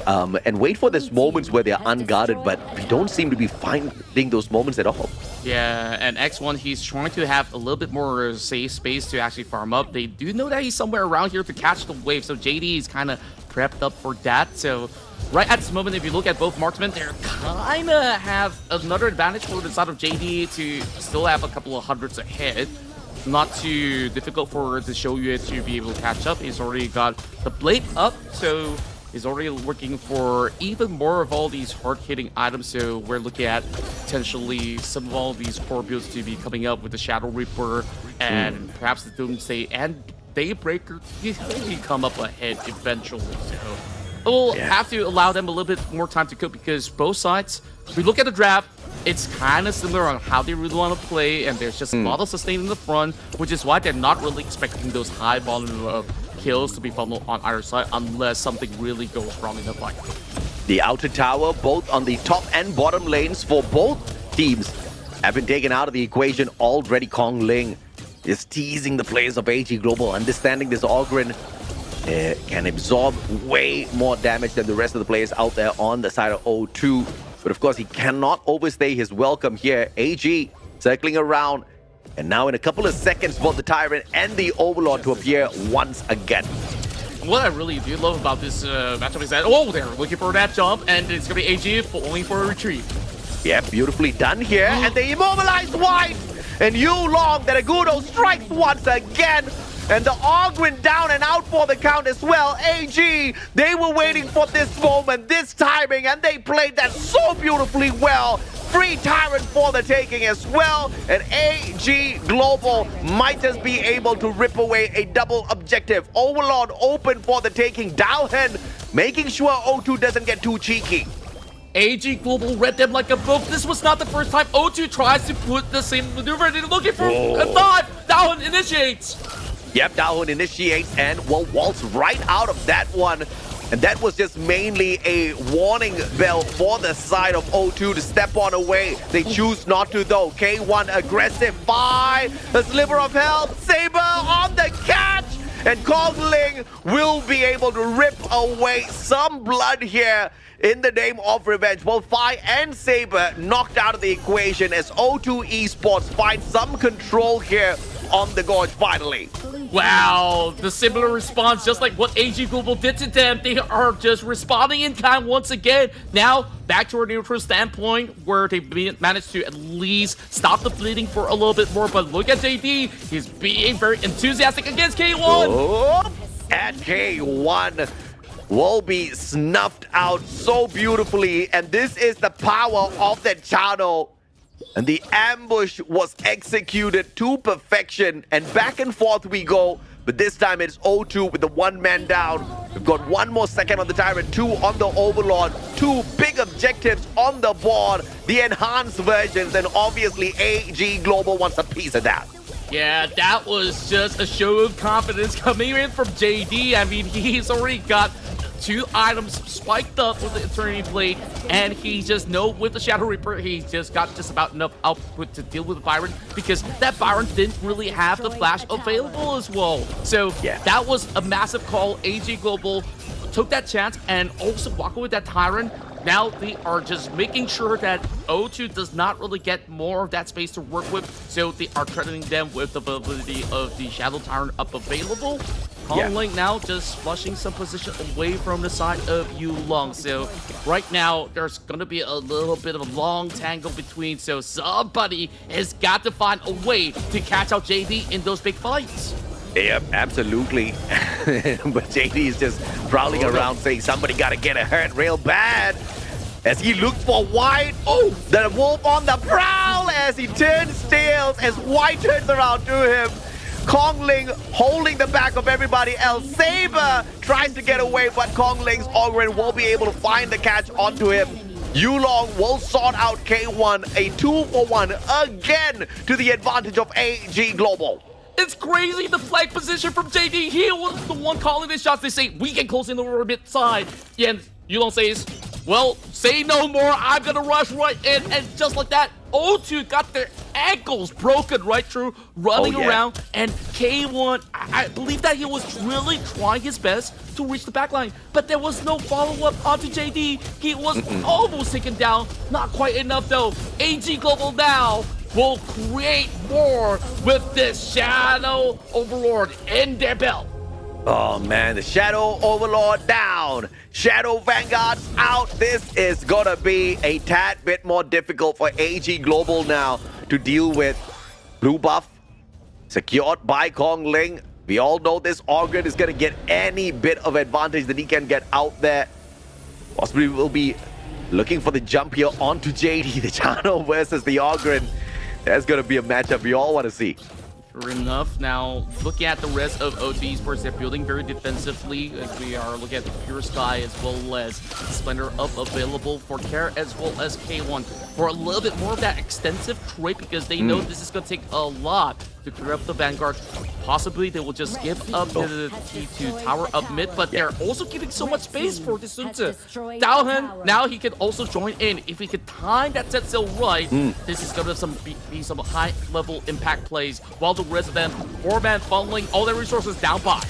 and wait for these moments where they're unguarded, but we don't seem to be finding those moments at all. Yeah, and X1, he's trying to have a little bit more safe space to actually farm up. They do know that he's somewhere around here to catch the wave, so JD is kind of prepped up for that. So right at this moment, if you look at both marksmen, they kind of have another advantage for the side of JD to still have a couple of hundreds ahead. Not too difficult for the Shoyu to be able to catch up. He's already got the blade up, so he's already looking for even more of all these hard-hitting items. So we're looking at potentially some of all these core builds to be coming up with the Shadow Reaper and perhaps the Doomsday and Daybreaker to come up ahead eventually. So we'll have to allow them a little bit more time to cook, because both sides, if we look at the draft, it's kind of similar on how they really want to play, and there's just a lot of sustain in the front, which is why they're not really expecting those high volume of kills to be funneled on either side unless something really goes wrong in the fight. The outer tower, both on the top and bottom lanes for both teams, have been taken out of the equation already. Kong Ling is teasing the players of AG Global, understanding this Ogryn can absorb way more damage than the rest of the players out there on the side of O2. But of course, he cannot overstay his welcome here. AG circling around, and now in a couple of seconds, both the Tyrant and the Overlord to appear once again. What I really do love about this matchup is that, they're looking for that jump, and it's going to be AG falling for a retreat. Yeah, beautifully done here, and they immobilize White, and Yulong, that Agudo strikes once again, and the Ogryn down and out for the count as well. AG, they were waiting for this moment, this timing, and they played that so beautifully well. Free Tyrant for the taking as well, and AG Global might just be able to rip away a double objective. Overlord open for the taking. Dowhen making sure O2 doesn't get too cheeky. AG Global read them like a book. This was not the first time O2 tries to put the same maneuver. They're looking for a 5. Dowhen initiates. Yep, Dowhen initiates and will waltz right out of that one. And that was just mainly a warning bell for the side of O2 to step on away. They choose not to though. K1 aggressive by a sliver of health. Saber on the catch. And Kong Ling will be able to rip away some blood here in the name of revenge. Both Fi and Saber knocked out of the equation as O2 Esports find some control here on the Gorge finally. Wow, the similar response, just like what AG Global did to them. They are just responding in kind once again. Now, back to our neutral standpoint, where they managed to at least stop the bleeding for a little bit more. But look at JD, he's being very enthusiastic against K1. Oh, and K1 will be snuffed out so beautifully. And this is the power of the channel. And the ambush was executed to perfection, and back and forth we go, but this time it's O2 with the one man down. We've got 1 more second on the Tyrant, 2 on the Overlord, 2 big objectives on the board, the enhanced versions, and obviously AG Global wants a piece of that. Yeah, that was just a show of confidence coming in from JD. I mean, he's already got 2 items spiked up with the Eternity Blade, and he just with the Shadow Reaper, he's just got just about enough output to deal with the Byron, because that Byron didn't really have the flash available as well. So that was a massive call. AG Global took that chance and also walked with that Tyrant. Now they are just making sure that O2 does not really get more of that space to work with, so they are threatening them with the ability of the Shadow Tyrant up available. Kong Ling now just flushing some position away from the side of Yulong. So right now, there's going to be a little bit of a long tangle between, so somebody has got to find a way to catch out JD in those big fights. Yep, absolutely. But JD is just prowling around saying somebody got to get hurt real bad. As he looks for White. Oh, the wolf on the prowl as he turns tails as White turns around to him. Kong Ling holding the back of everybody else. Saber tries to get away, but Kong Ling's Ogryn will be able to find the catch onto him. Yulong will sort out K1, a 2-for-1 again to the advantage of AG Global. It's crazy, the flag position from JD. He was the one calling the shots. They say, we can close in the orbit side. And Yulong says, well, say no more. I'm going to rush right in. And just like that, O2 got their ankles broken right through, running around. And K1, I believe that he was really trying his best to reach the backline. But there was no follow-up onto JD. He was almost taken down. Not quite enough, though. AG Global now will create more with this Shadow Overlord in their belt. Oh man, the Shadow Overlord down. Shadow Vanguard's out. This is gonna be a tad bit more difficult for AG Global now to deal with. Blue buff secured by Kong Ling. We all know this Ogryn is gonna get any bit of advantage that he can get out there. Possibly will be looking for the jump here onto JD. The Chano versus the Ogryn. That's gonna be a matchup we all want to see. Fair enough. Now, looking at the rest of O2 Esports, they're building very defensively. As we are looking at the Pure Sky as well as Splendor up available for Care as well as K1 for a little bit more of that extensive trade because they know this is going to take a lot to clear up the Vanguard. Possibly they will just give up the T2 tower up mid, but they're also giving so much space for this Sunta. Daohen, now he can also join in. If he can time that set sail right, this is going to be some high-level impact plays, while the rest of them, 4-man funneling all their resources down by.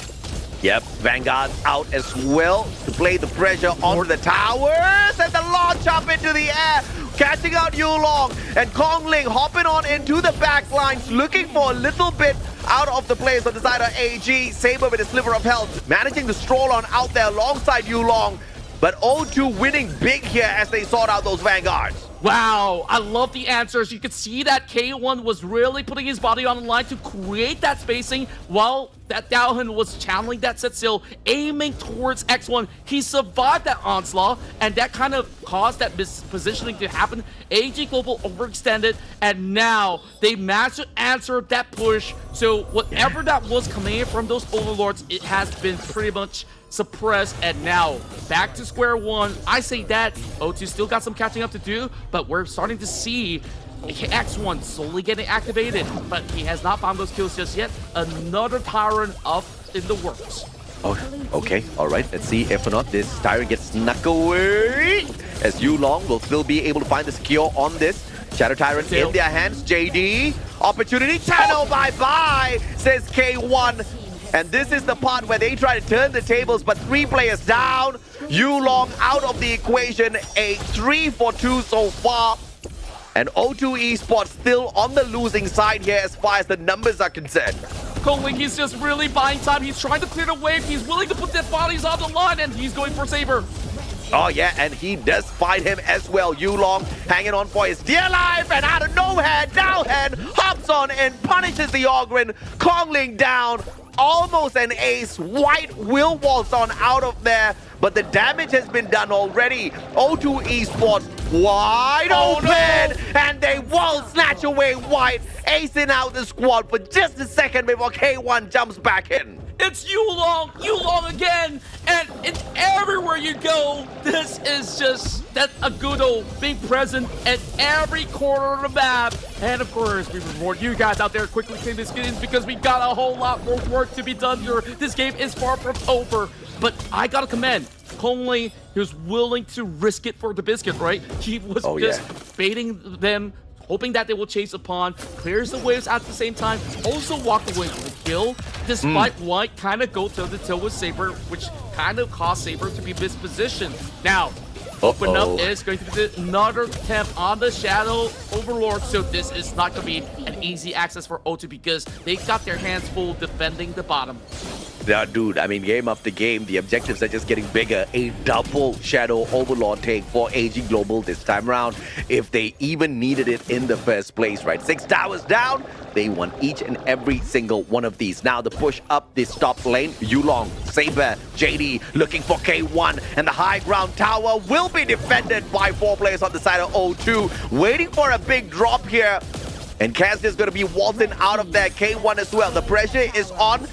Yep, Vanguard out as well to play the pressure onto the towers, and the launch up into the air, catching out Yulong, and Kongling hopping on into the back lines, looking for a little bit out of the place on the side of AG. Saber with a sliver of health, managing to stroll on out there alongside Yulong, but O2 winning big here as they sort out those Vanguards. Wow, I love the answers. You could see that K1 was really putting his body on the line to create that spacing while that Daohen was channeling that set sail, aiming towards X1. He survived that onslaught, and that kind of caused that mispositioning to happen. AG Global overextended, and now they managed to answer that push. So whatever that was coming in from those Overlords, it has been pretty much suppressed, and now back to square one. I say that O2 still got some catching up to do, but we're starting to see X1 slowly getting activated, but he has not found those kills just yet. Another Tyrant up in the works. Oh, okay, all right. Let's see if or not this Tyrant gets snuck away, as Yulong will still be able to find the secure on this. Shadow Tyrant in their hands. JD, opportunity channel, bye-bye, says K1. And this is the part where they try to turn the tables, but 3 players down. Yulong out of the equation. A 3-for-2 so far. And O2 Esports still on the losing side here as far as the numbers are concerned. Kongling, he's just really buying time. He's trying to clear the wave. He's willing to put their bodies on the line, and he's going for Saber. Oh yeah, and he does find him as well. Yulong hanging on for his dear life, and out of nowhere, Daohen hops on and punishes the Ogryn. Kongling down. Almost an ace. White will waltz on out of there, but the damage has been done already. O2 Esports wide open, and they won't snatch away White, acing out the squad for just a second before K1 jumps back in. It's Yulong again, and it's everywhere you go. This is just that Agudo being present at every corner of the map. And of course, we reward you guys out there quickly clean the skins because we got a whole lot more work to be done here. This game is far from over, but I gotta commend Kongling. He was willing to risk it for the biscuit, right? He was baiting them, hoping that they will chase upon, clears the waves at the same time, also walked away with a kill, despite White kind of go toe-to-toe with Saber, which kind of caused Saber to be mispositioned. Now, open up is going to be another attempt on the Shadow Overlord, so this is not going to be an easy access for O2 because they got their hands full defending the bottom. Yeah, dude, I mean, game after game, the objectives are just getting bigger. A double Shadow Overlord take for AG Global this time around, if they even needed it in the first place, right? 6 towers down, they won each and every single one of these. Now the push up this top lane, Yulong, Saber, JD looking for K1, and the high ground tower will be defended by 4 players on the side of O2, waiting for a big drop here. And Kaz is going to be waltzing out of there, K1 as well. The pressure is on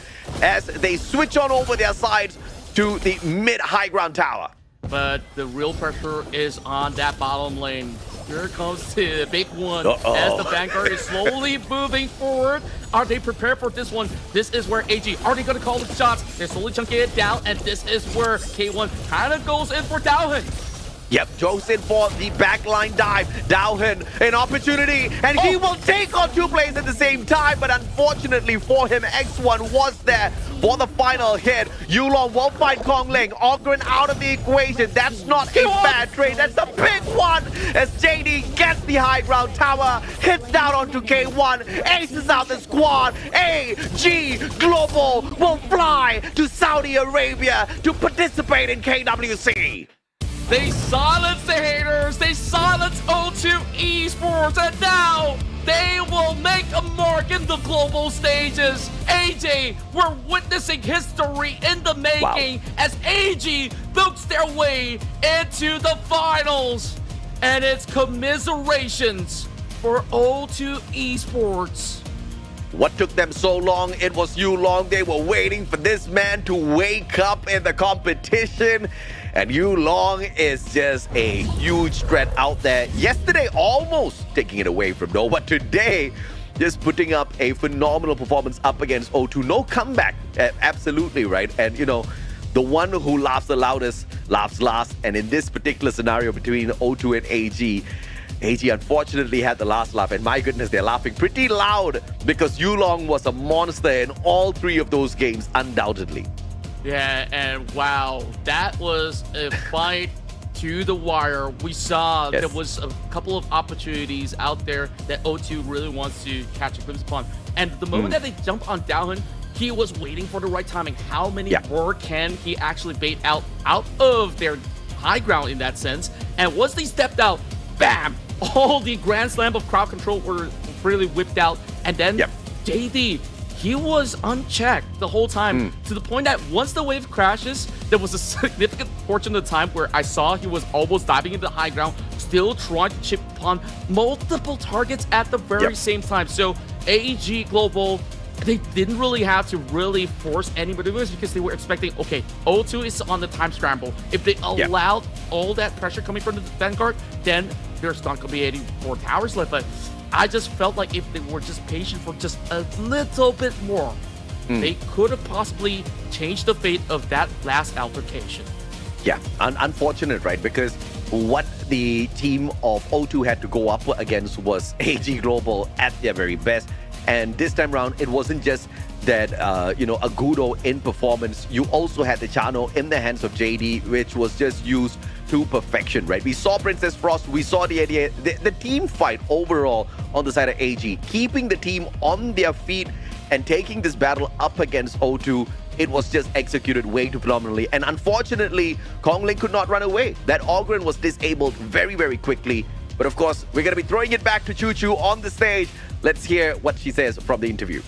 as they switch on over their sides to the mid-high ground tower. But the real pressure is on that bottom lane. Here comes the big one as the Vanguard is slowly moving forward. Are they prepared for this one? This is where AG, are they going to call the shots? They're slowly chunking it down, and this is where K1 kind of goes in for Daohen. Yep, goes in for the backline dive. Daohen, an opportunity, and he will take on 2 players at the same time, but unfortunately for him, X1 was there for the final hit. Yulong won't find Kongling. Ogryn out of the equation. That's not a bad trade. That's a big one as JD gets the high ground tower, hits down onto K1, aces out the squad. AG Global will fly to Saudi Arabia to participate in KWC. They silence the haters, they silence O2 Esports, and now they will make a mark in the global stages. AJ, we're witnessing history in the making as AG books their way into the finals. And it's commiserations for O2 Esports. What took them so long? It was Yulong. They were waiting for this man to wake up in the competition. And Yulong is just a huge threat out there. Yesterday, almost taking it away from No, but today, just putting up a phenomenal performance up against O2. No comeback. Absolutely, right? And, you know, the one who laughs the loudest laughs last. And in this particular scenario between O2 and AG, AG unfortunately had the last laugh, and my goodness, they're laughing pretty loud because Yulong was a monster in all three of those games, undoubtedly. Yeah, and wow, that was a fight to the wire. We saw there was a couple of opportunities out there that O2 really wants to catch a glimpse upon. And the moment that they jump on Daohun, he was waiting for the right timing. How many more can he actually bait out of their high ground in that sense? And once they stepped out, bam! All the Grand Slam of crowd control were really whipped out. And then JD, he was unchecked the whole time to the point that once the wave crashes, there was a significant portion of the time where I saw he was almost diving into the high ground, still trying to chip upon multiple targets at the very same time. So AEG Global, they didn't really have to really force any maneuvers because they were expecting, okay, O2 is on the time scramble. If they allowed all that pressure coming from the Vanguard, then there's not going to be any more towers left. But I just felt like if they were just patient for just a little bit more, they could have possibly changed the fate of that last altercation. Yeah, unfortunate, right? Because what the team of O2 had to go up against was AG Global at their very best. And this time around, it wasn't just that, you know, a Gudo in performance. You also had the Chano in the hands of JD, which was just used to perfection, right? We saw Princess Frost, we saw the team fight overall on the side of AG, keeping the team on their feet and taking this battle up against O2. It was just executed way too phenomenally. And unfortunately, Kongling could not run away. That Ogren was disabled very, very quickly. But of course, we're going to be throwing it back to Choo Choo on the stage. Let's hear what she says from the interview.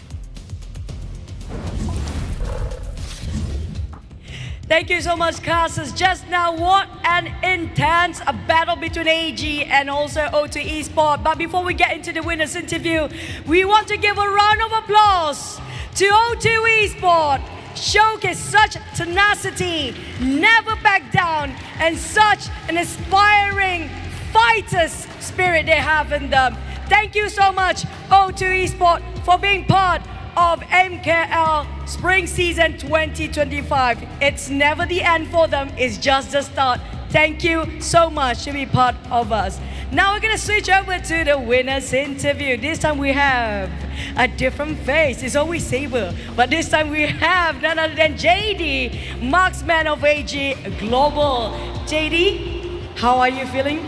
Thank you so much, Cassis. Just now, what an intense battle between AG and also O2 Esports. But before we get into the winners interview, we want to give a round of applause to O2 Esports. Showcase such tenacity, never back down, and such an inspiring fighter's spirit they have in them. Thank you so much, O2 Esports, for being part of MKL Spring Season 2025. It's never the end for them, it's just the start. Thank you so much to be part of us. Now we're gonna switch over to the winners interview. This time we have a different face. It's always Saber, but this time we have none other than JD, marksman of AG Global. JD, how are you feeling?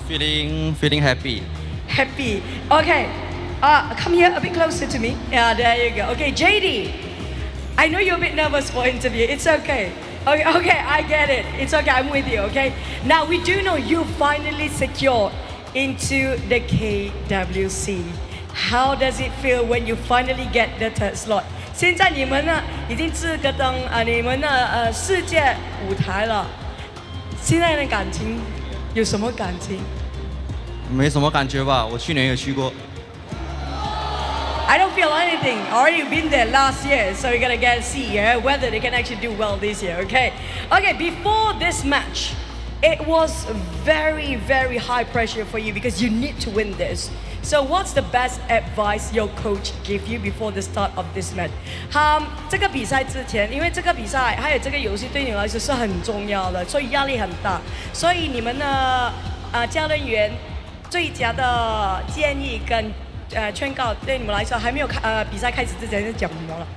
Feeling happy. Happy. Okay. Come here a bit closer to me. Yeah, there you go. Okay, JD, I know you're a bit nervous for interview. It's okay. Okay, I get it. It's okay, I'm with you, okay? Now, we do know you finally secured into the KWC. How does it feel when you finally get the third slot? 现在你们呢已经资格登你们的世界舞台了。现在的感情有什么感情？没什么感觉吧，我去年有去过。I don't feel anything. Already been there last year, so we're gonna get to see whether they can actually do well this year. Okay. Okay. Before this match, it was very, very high pressure for you because you need to win this. So, what's the best advice your coach gave you before the start of this match? 这个比赛之前，因为这个比赛还有这个游戏对你来说是很重要的，所以压力很大。所以你们的教练员最佳的建议跟劝告对你们来说，还没有比赛开始之前是讲什么了？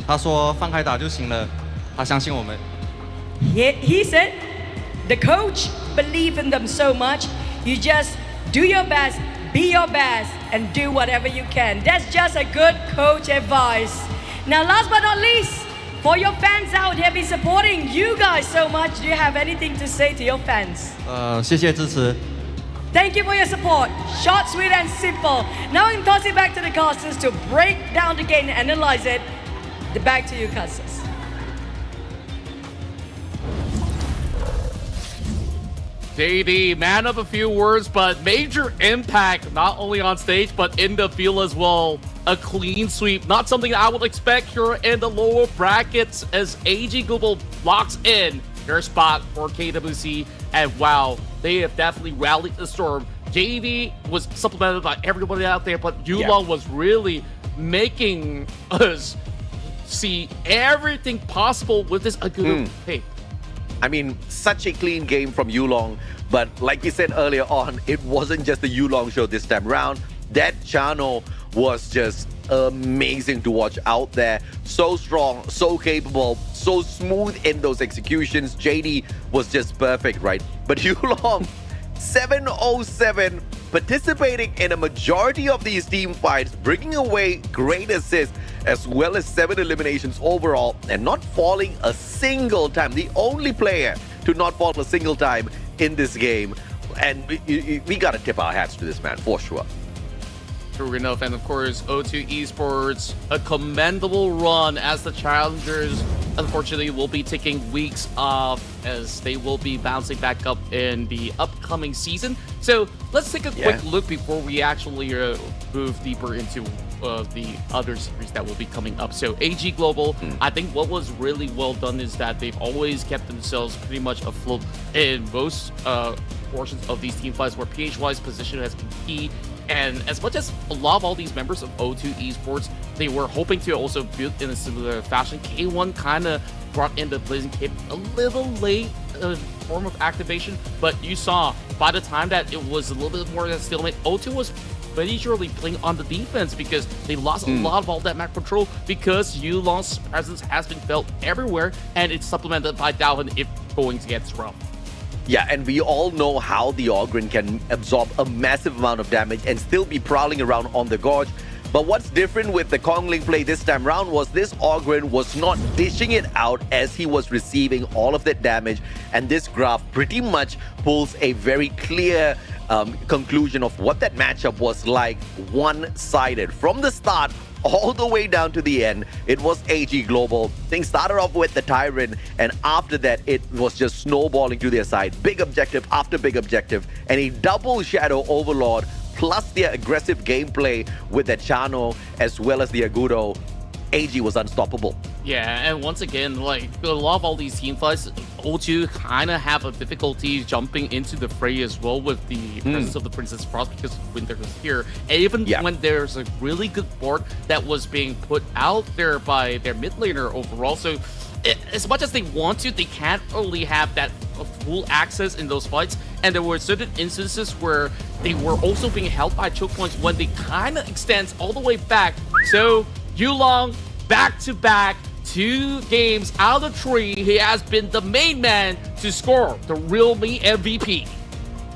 他说放开打就行了，他相信我们。He said, the coach believe in them so much. You just do your best, be your best, and do whatever you can. That's just a good coach advice. Now, last but not least, for your fans out here, be supporting you guys so much. Do you have anything to say to your fans? 谢谢支持。Thank you for your support. Short, sweet, and simple. Now I'm toss it back to the casters to break down the game and analyze it. Back to you, casters. JD, man of a few words, but major impact, not only on stage, but in the field as well. A clean sweep, not something I would expect here in the lower brackets as AG Global locks in their spot for KWC. And wow, they have definitely rallied the storm. JD was supplemented by everybody out there, but Yulong was really making us see everything possible with this Agudo pick. I mean, such a clean game from Yulong, but like you said earlier on, it wasn't just the Yulong show this time around. That channel was just amazing to watch out there. So strong, so capable, so smooth in those executions. JD was just perfect, right? But Yulong, 707, participating in a majority of these team fights, bringing away great assists, as well as 7 eliminations overall, and not falling a single time. The only player to not fall a single time in this game. And we gotta tip our hats to this man, for sure. True enough, and of course, O2 Esports, a commendable run as the challengers, unfortunately, will be taking weeks off as they will be bouncing back up in the upcoming season. So let's take a quick look before we actually move deeper into the other series that will be coming up. So AG Global, I think what was really well done is that they've always kept themselves pretty much afloat in most portions of these team fights where PHY's position has been key. And as much as a lot of all these members of O2 Esports, they were hoping to also build in a similar fashion. K1 kind of brought in the Blazing Cape a little late form of activation, but you saw by the time that it was a little bit more than stalemate, O2 was pretty surely playing on the defense because they lost a lot of all that map control because Yulong's presence has been felt everywhere, and it's supplemented by Dalvin if going gets rough. Yeah, and we all know how the Ogryn can absorb a massive amount of damage and still be prowling around on the Gorge. But what's different with the Kongling play this time round was this Ogryn was not dishing it out as he was receiving all of that damage. And this graph pretty much pulls a very clear conclusion of what that matchup was like, one-sided. From the start, all the way down to the end, it was AG Global. Things started off with the Tyrant, and after that, it was just snowballing to their side. Big objective after big objective, and a double Shadow Overlord, plus their aggressive gameplay with the Chano, as well as the Agudo. AG was unstoppable. Yeah, and once again, like, a lot of all these team fights, O2 kind of have a difficulty jumping into the fray as well with the presence of the Princess Frost because Winter was here. And even when there's a really good board that was being put out there by their mid laner overall. So as much as they want to, they can't really have that full access in those fights. And there were certain instances where they were also being held by choke points when they kind of extends all the way back. So Yulong, back-to-back, 2 games out of 3, he has been the main man to score the real me MVP.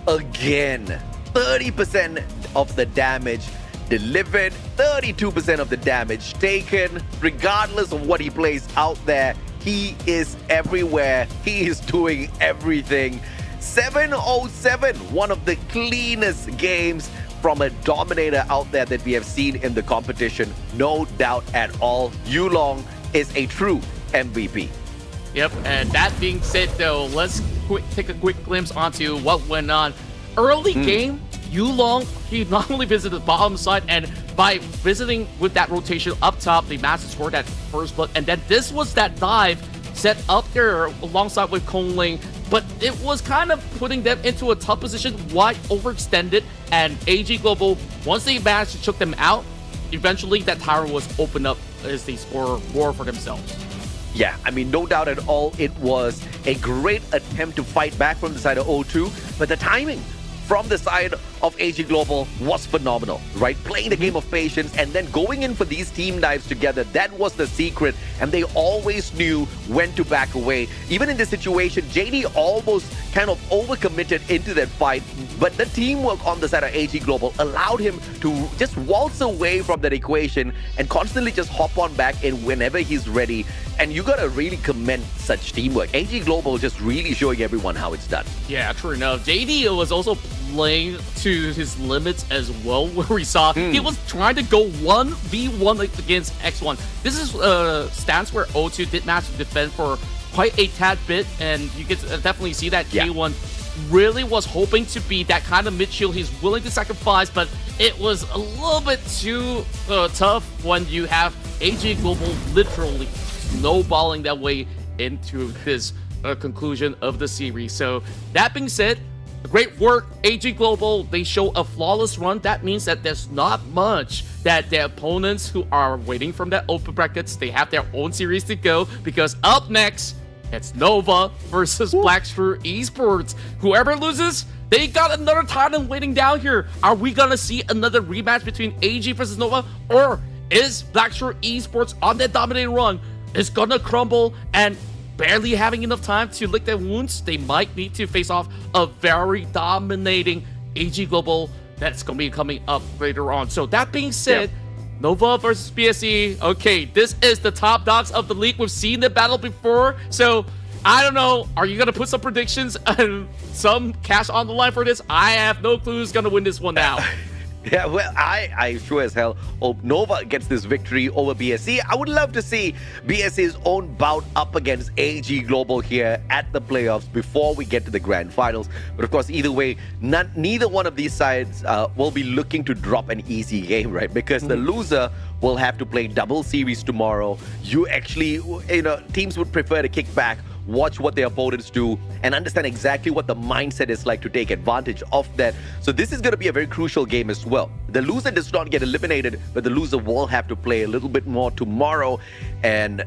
Again, 30% of the damage delivered, 32% of the damage taken. Regardless of what he plays out there, he is everywhere. He is doing everything. 707, one of the cleanest games from a dominator out there that we have seen in the competition. No doubt at all, Yulong is a true MVP. Yep, and that being said though, let's take a quick glimpse onto what went on. Early game, Yulong, he not only visited the bottom side, and by visiting with that rotation up top, they managed to score that first blood, and then this was that dive set up there alongside with Kongling, but it was kind of putting them into a tough position, wide overextended, and AG Global, once they managed to choke them out, eventually that tower was opened up as they score more for themselves. Yeah, I mean, no doubt at all, it was a great attempt to fight back from the side of O2, but the timing from the side of AG Global was phenomenal, right? Playing the game of patience and then going in for these team dives together, that was the secret, and they always knew when to back away. Even in this situation, JD almost kind of overcommitted into that fight, but the teamwork on the side of AG Global allowed him to just waltz away from that equation and constantly just hop on back in whenever he's ready. And you gotta really commend such teamwork. AG Global just really showing everyone how it's done. Yeah, true enough. JD was also playing to his limits as well, where we saw he was trying to go 1v1 against X1. This is a stance where O2 did manage to defend for quite a tad bit, and you can definitely see that K1 really was hoping to be that kind of midfield he's willing to sacrifice, but it was a little bit too tough when you have AG Global literally snowballing that way into this conclusion of the series. So that being said, great work, AG Global. They show a flawless run. That means that there's not much that the opponents who are waiting from that open brackets, they have their own series to go, because up next, it's Nova versus Blackstreet Esports. Whoever loses, they got another Titan waiting down here. Are we gonna see another rematch between AG versus Nova, or is Blackstreet Esports on that dominating run is gonna crumble and barely having enough time to lick their wounds? They might need to face off a very dominating AG Global that's gonna be coming up later on. So that being said, Nova versus BSE. Okay, this is the top dogs of the league. We've seen the battle before, so I don't know. Are you gonna put some predictions and some cash on the line for this? I have no clue who's gonna win this one now. Yeah, well, I sure as hell hope Nova gets this victory over BSE. I would love to see BSE's own bout up against AG Global here at the playoffs before we get to the grand finals. But of course, either way, neither one of these sides will be looking to drop an easy game, right? Because the loser will have to play double series tomorrow. You actually, teams would prefer to kick back, watch what their opponents do, and understand exactly what the mindset is like to take advantage of that. So this is going to be a very crucial game as well. The loser does not get eliminated, but the loser will have to play a little bit more tomorrow. And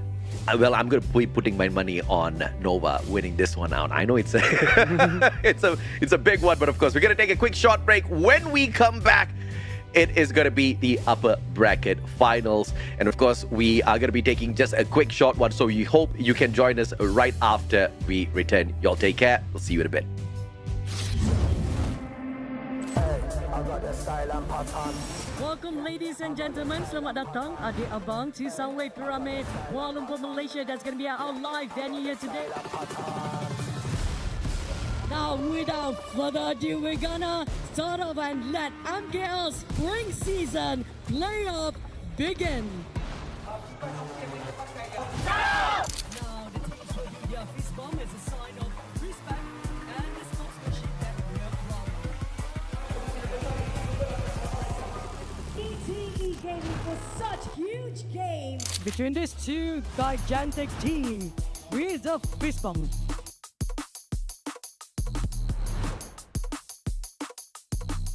well, I'm going to be putting my money on Nova winning this one out. I know it's a it's a big one, but of course we're going to take a quick short break. When we come back, it is going to be the upper bracket finals. And of course, we are going to be taking just a quick short one. So we hope you can join us right after we return. Y'all take care. We'll see you in a bit. Welcome ladies and gentlemen, selamat datang adik-abang to Sunway Pyramid, Kuala Lumpur, Malaysia. That's going to be our live venue here today. Now, without further ado, we're gonna start off and let MKL spring season playoff begin. Now, the teams will do their fist bump as a sign of respect and the sportsmanship that we are proud of. ETE Gaming for such huge game between these two gigantic teams with the fist bump.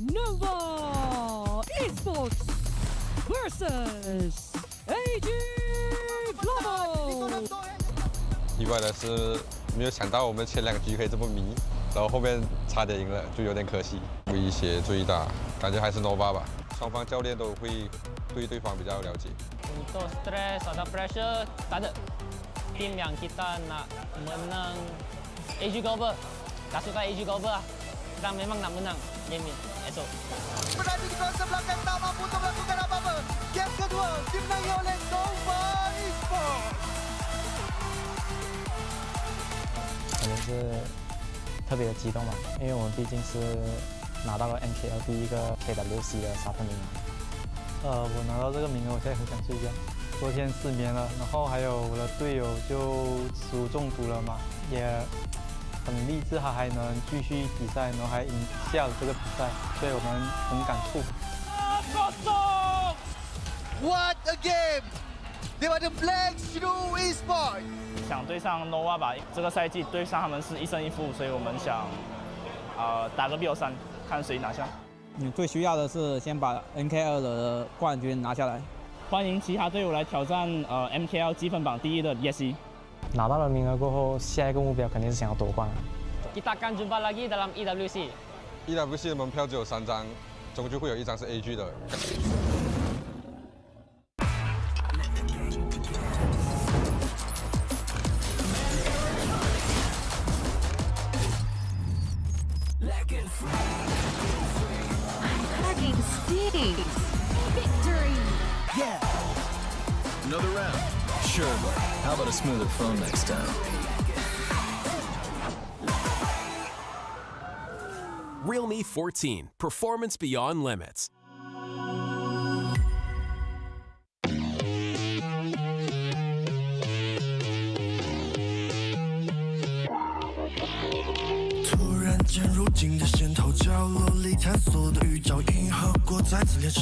Nova Esports versus AG Global。意外的是，没有想到我们前两局可以这么迷，然后后面差点赢了，就有点可惜。威胁最大，感觉还是 Nova 吧。双方教练都会对对方比较了解。Untuk stres atau pressure tak ada. Tim yang kita nak menang AG Global, tak suka AG Global lah. Kita memang nak menang game ni esok. Berada di kawasan belakang tak mampu untuk melakukan apa-apa. Game kedua dimenangi oleh Nova Esports. 可能是特别的激动吧，因为我们毕竟是拿到了 MKL 第一个 KWC 的沙特名额。我拿到这个名额，我现在很想睡觉。昨天失眠了，然后还有我的队友就食物中毒了嘛，也很励志，他还能继续比赛，然后还赢下了这个比赛，所以我们很感触。What a game! Daripada Blackstreet Esports。想对上 Nova 吧，这个赛季对上他们是一胜一负，所以我们想打个6-3，看谁拿下。你最需要的是先把 MKL 的冠军拿下来。欢迎其他队伍来挑战MKL 积分榜第一的 ESC。拿到了名额过后，下一个目标肯定是想要夺冠。Kita akan jumpa lagi dalam EWC。EWC 的门票只有3张，终究会有1张是 AG 的。Victory! Yeah! Another round. Sure, but how about a smoother flow next time? Realme 14. Performance beyond limits. 静的渗透角落里探索的预兆，银河国再次列车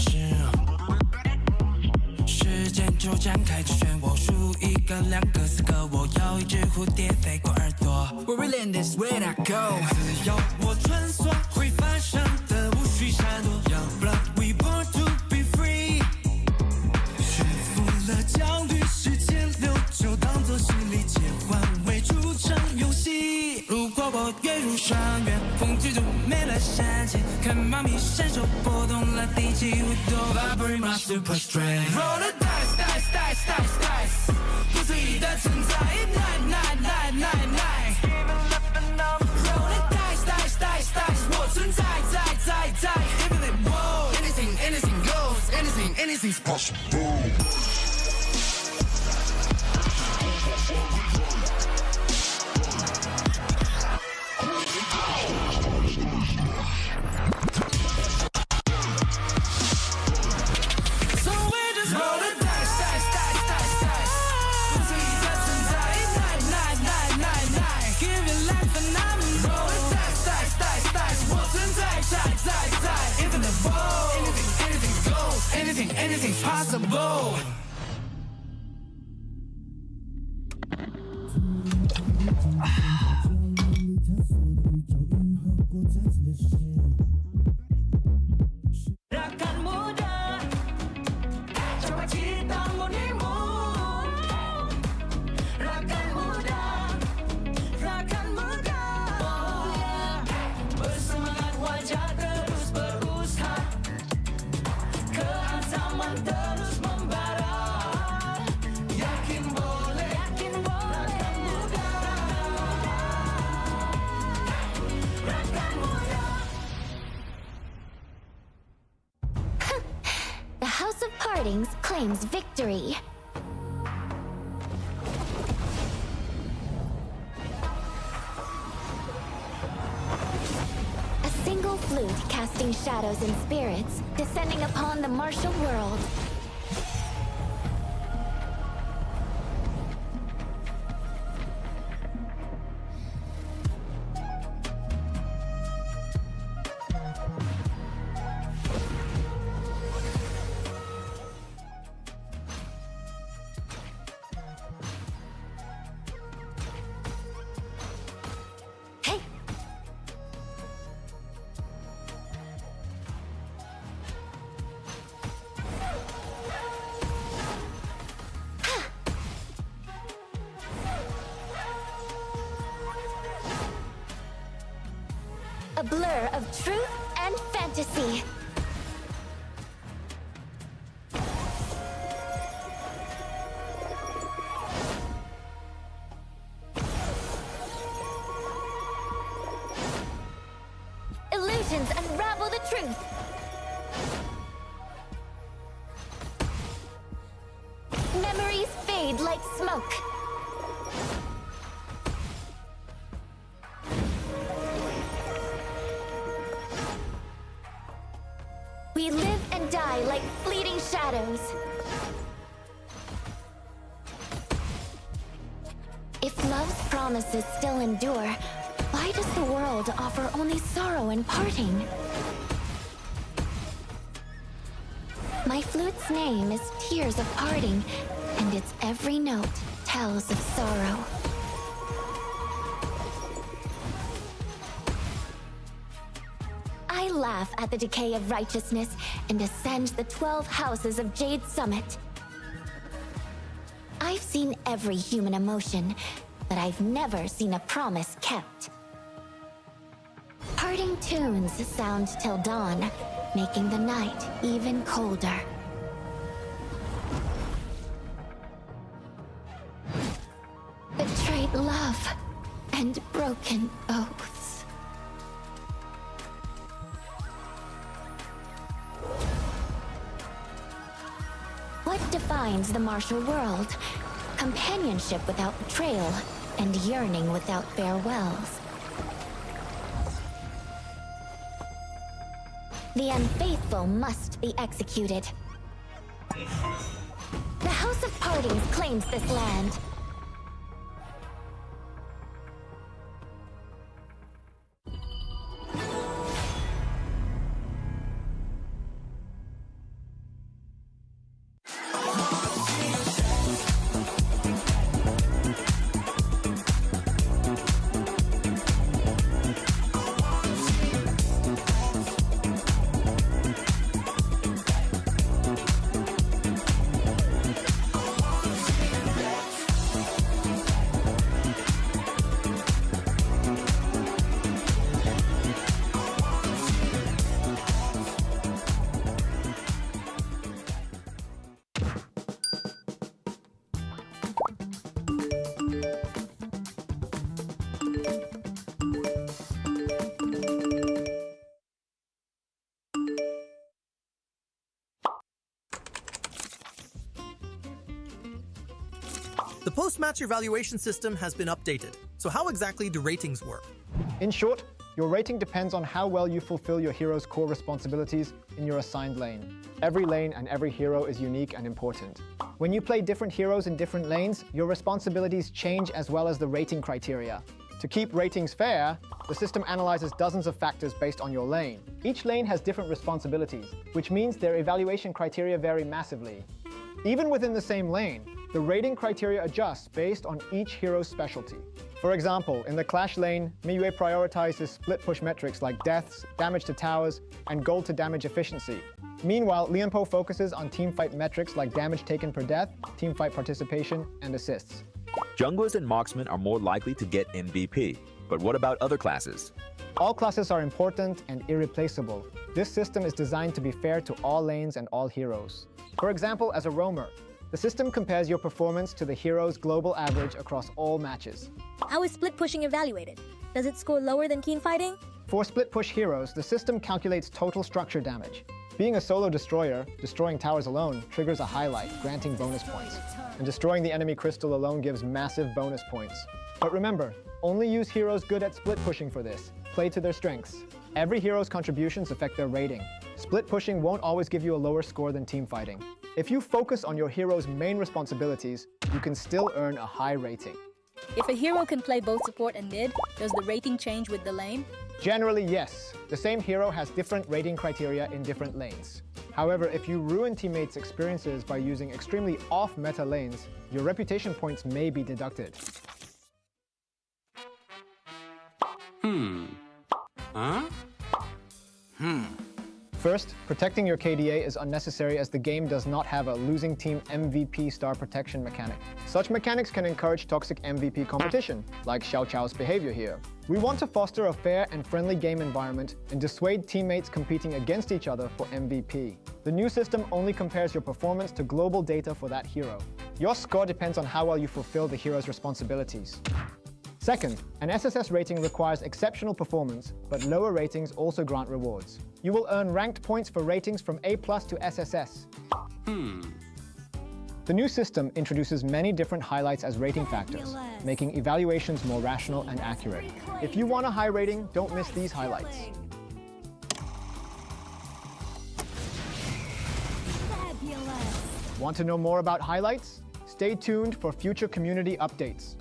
时间就展开这漩涡，数一个、两个、四个，我要一只蝴蝶飞过耳朵。Where we land is where I go。自由我穿梭，会发生的无需闪躲。Young blood we born to be free。驯服了焦虑，时间流就当作心理切换为主场游戏。如果我跃入深渊，恐惧就没了善气。看猫咪伸手拨动了第几维度 ，Vibrate my super strength。Roll the dice, dice, dice, dice, dice。不随意的存在 ，nine, nine, nine, nine, nine。Roll the dice, dice, dice, dice。我存在，在 ，infinite world。Anything, anything goes. Anything, anything's possible。Anything's possible。Rakan muda, coba cintamu dirimu. Rakan muda, oh yeah. Bersemangat wajah terus berusaha. Kehansaman terus membara. Yakin boleh, rakan muda. Rakan muda. The House of Partings claims victory. A single flute casting shadows and spirits, descending upon the martial world. Hey! A blur of truth and fantasy. Illusions unravel the truth. Memories fade like smoke. We live and die like fleeting shadows. If love's promises still endure, why does the world offer only sorrow and parting? My flute's name is Tears of Parting, and its every note tells of sorrow. I laugh at the decay of righteousness and ascend the 12 houses of Jade Summit. I've seen every human emotion, but I've never seen a promise kept. Parting tunes sound till dawn, making the night even colder. Betrayed love and broken oaths. What defines the martial world? Companionship without betrayal, and yearning without farewells. The unfaithful must be executed. The House of Partings claims this land. The post-match evaluation system has been updated. So how exactly do ratings work? In short, your rating depends on how well you fulfill your hero's core responsibilities in your assigned lane. Every lane and every hero is unique and important. When you play different heroes in different lanes, your responsibilities change as well as the rating criteria. To keep ratings fair, the system analyzes dozens of factors based on your lane. Each lane has different responsibilities, which means their evaluation criteria vary massively. Even within the same lane, the rating criteria adjusts based on each hero's specialty. For example, in the Clash lane, Miyue prioritizes split push metrics like deaths, damage to towers, and gold to damage efficiency. Meanwhile, Lianpo focuses on teamfight metrics like damage taken per death, teamfight participation, and assists. Junglers and marksmen are more likely to get MVP. But what about other classes? All classes are important and irreplaceable. This system is designed to be fair to all lanes and all heroes. For example, as a roamer, the system compares your performance to the hero's global average across all matches. How is split pushing evaluated? Does it score lower than keen fighting? For split push heroes, the system calculates total structure damage. Being a solo destroyer, destroying towers alone triggers a highlight, granting bonus points. And destroying the enemy crystal alone gives massive bonus points. But remember, only use heroes good at split pushing for this. Play to their strengths. Every hero's contributions affect their rating. Split pushing won't always give you a lower score than team fighting. If you focus on your hero's main responsibilities, you can still earn a high rating. If a hero can play both support and mid, does the rating change with the lane? Generally, yes. The same hero has different rating criteria in different lanes. However, if you ruin teammates' experiences by using extremely off-meta lanes, your reputation points may be deducted. First, protecting your KDA is unnecessary as the game does not have a losing team MVP star protection mechanic. Such mechanics can encourage toxic MVP competition, like Xiao Chao's behavior here. We want to foster a fair and friendly game environment and dissuade teammates competing against each other for MVP. The new system only compares your performance to global data for that hero. Your score depends on how well you fulfill the hero's responsibilities. Second, an SSS rating requires exceptional performance, but lower ratings also grant rewards. You will earn ranked points for ratings from A+ to SSS. The new system introduces many different highlights as rating factors, making evaluations more rational and accurate. If you want a high rating, don't miss these highlights. Want to know more about highlights? Stay tuned for future community updates.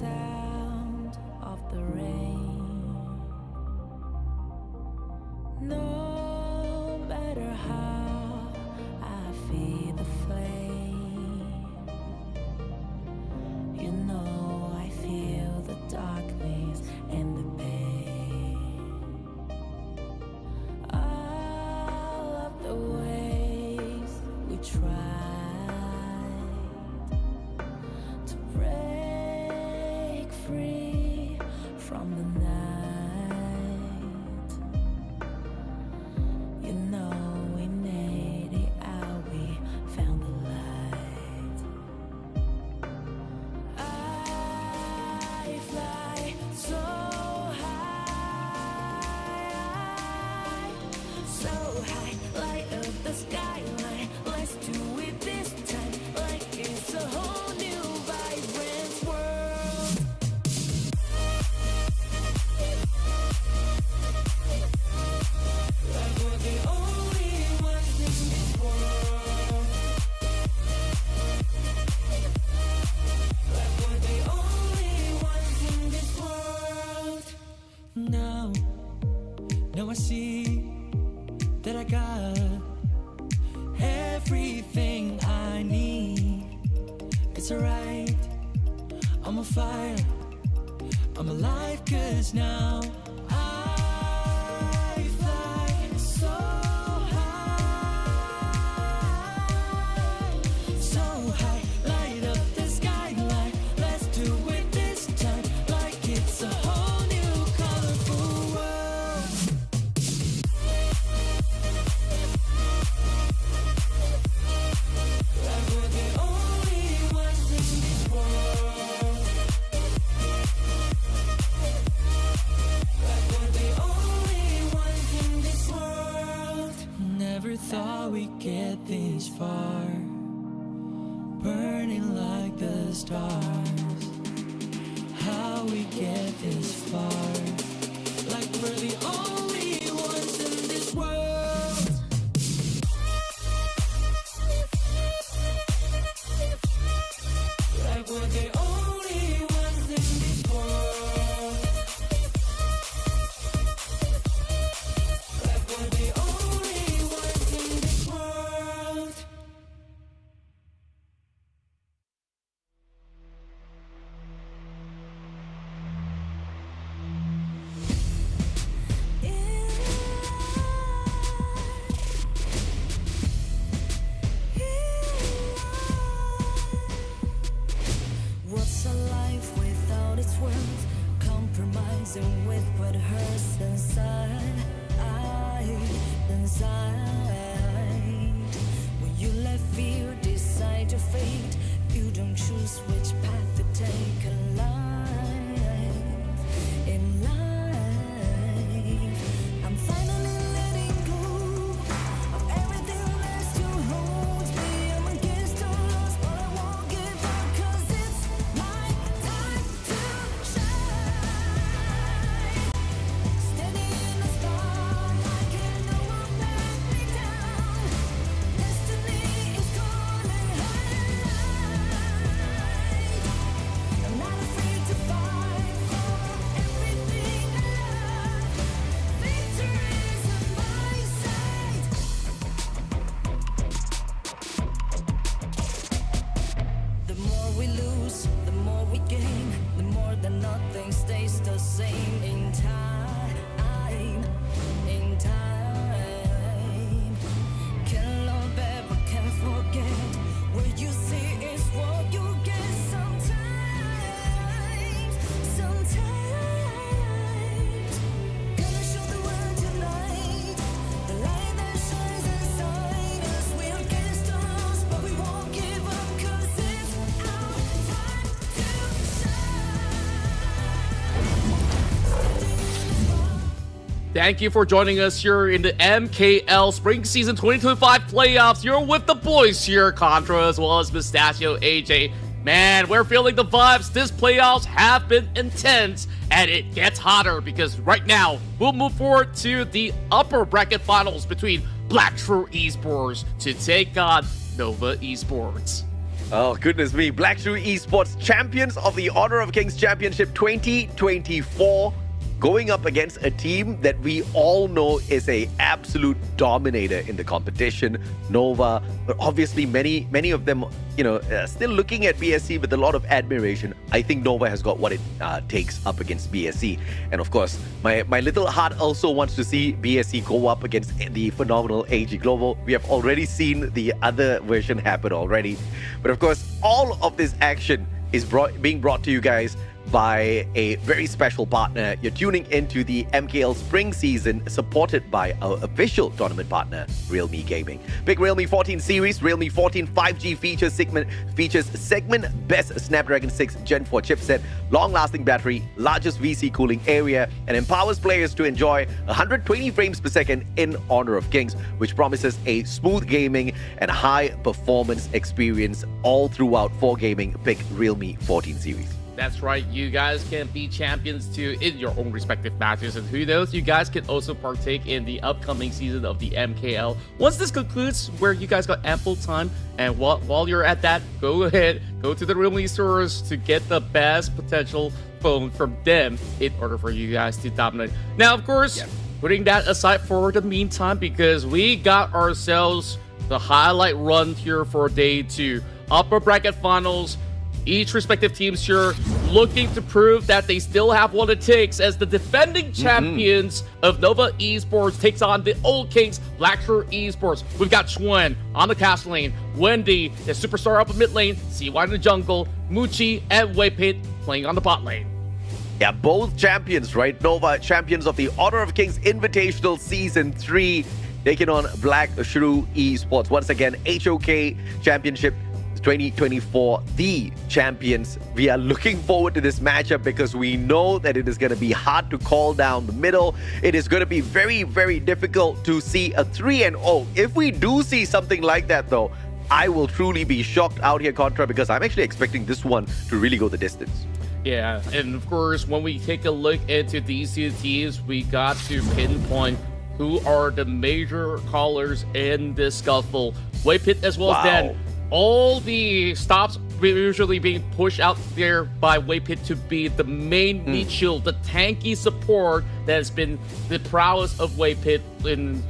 Sound of the rain. No matter how I feed the flame, you know I feel the darkness and the pain. All of the ways we tried to break free from the night, you know we made it out, we found the light. I fly so high, light up the skyline. Let's do it this time, like it's a whole new vibrant world. Like we're the only ones in this world. Like we're the only ones in this world. Now Now I see that I got everything I need. It's alright, I'm on fire, I'm alive, 'cause now I fly so high, so high. Light up the skyline, let's do it this time, like it's a whole new colorful world. Like we're the only ones in this world. Like we're the only ones in this world. Never thought we'd get this far, burning like the stars. How we get this far, like we're the only ones in this world. Like we're the only ones in this world. Like we're the only ones in this world. What's a life without its worth? Compromising with what hurts inside. When you let fear decide your fate, you don't choose which path to take in life. I'm finally letting go of everything that still holds me. I'm against all odds, but I won't give up, 'cause it's my time to shine. Standing in the spotlight, can no one let me down. Destiny is calling high. I'm not afraid to fight for everything I love. Victory's on my side. The more we lose, the more we gain, the more that nothing stays the same in time. Can't love ever, can't forget. What you see is what you get sometimes. Gonna show the world tonight, the light that shines inside us. We're against the odds, but we won't give up, 'cause it's our time to Thank you for joining us here in the MKL Spring Season 2025 playoffs. You're with the boys here, Contra, as well as Mustachio AJ. Man, we're feeling the vibes. This playoffs have been intense, and it gets hotter because right now we'll move forward to the upper bracket finals between Black Shrew Esports to take on Nova Esports. Oh, goodness me. Black Shrew Esports, champions of the Honor of Kings Championship 2024, going up against a team that we all know is a absolute dominator in the competition, Nova. But obviously, many of them, still looking at BSC with a lot of admiration. I think Nova has got what it takes up against BSC. And of course, my little heart also wants to see BSC go up against the phenomenal AG Global. We have already seen the other version happen already. But of course, all of this action is being brought to you guys by a very special partner. You're tuning into the MKL Spring Season, supported by our official tournament partner, Realme Gaming. Big Realme 14 series, Realme 14 5G features segment best Snapdragon 6 Gen 4 chipset, long-lasting battery, largest VC cooling area, and empowers players to enjoy 120 frames per second in Honor of Kings, which promises a smooth gaming and high performance experience all throughout for gaming. Pick Realme 14 series. That's right, you guys can be champions too in your own respective matches, and who knows, you guys can also partake in the upcoming season of the MKL. Once this concludes, where you guys got ample time, and while you're at that, go ahead, go to the Realme stores to get the best potential phone from them in order for you guys to dominate. Now, of course, putting that aside for the meantime, because we got ourselves the highlight run here for day 2. Upper bracket finals. Each respective teams here looking to prove that they still have what it takes as the defending champions of Nova Esports takes on the old kings, Blackshore Esports. We've got Schwen on the cast lane, Wendy, the superstar up in mid lane, CY in the jungle, Muchi and Waypit playing on the bot lane. Yeah, both champions, right? Nova, champions of the Honor of Kings Invitational Season 3, taking on Black Shrew Esports. Once again, HOK Championship 2024, the champions. We are looking forward to this matchup because we know that it is going to be hard to call down the middle. It is going to be very, very difficult to see a 3-0. If we do see something like that, though, I will truly be shocked out here, Contra, because I'm actually expecting this one to really go the distance. Yeah, and of course, when we take a look into these two teams, we got to pinpoint who are the major callers in this scuffle. Waypit as well as Dan. All the stops usually being pushed out there by Waypit to be the main meat shield, the tanky support that has been the prowess of Waypit in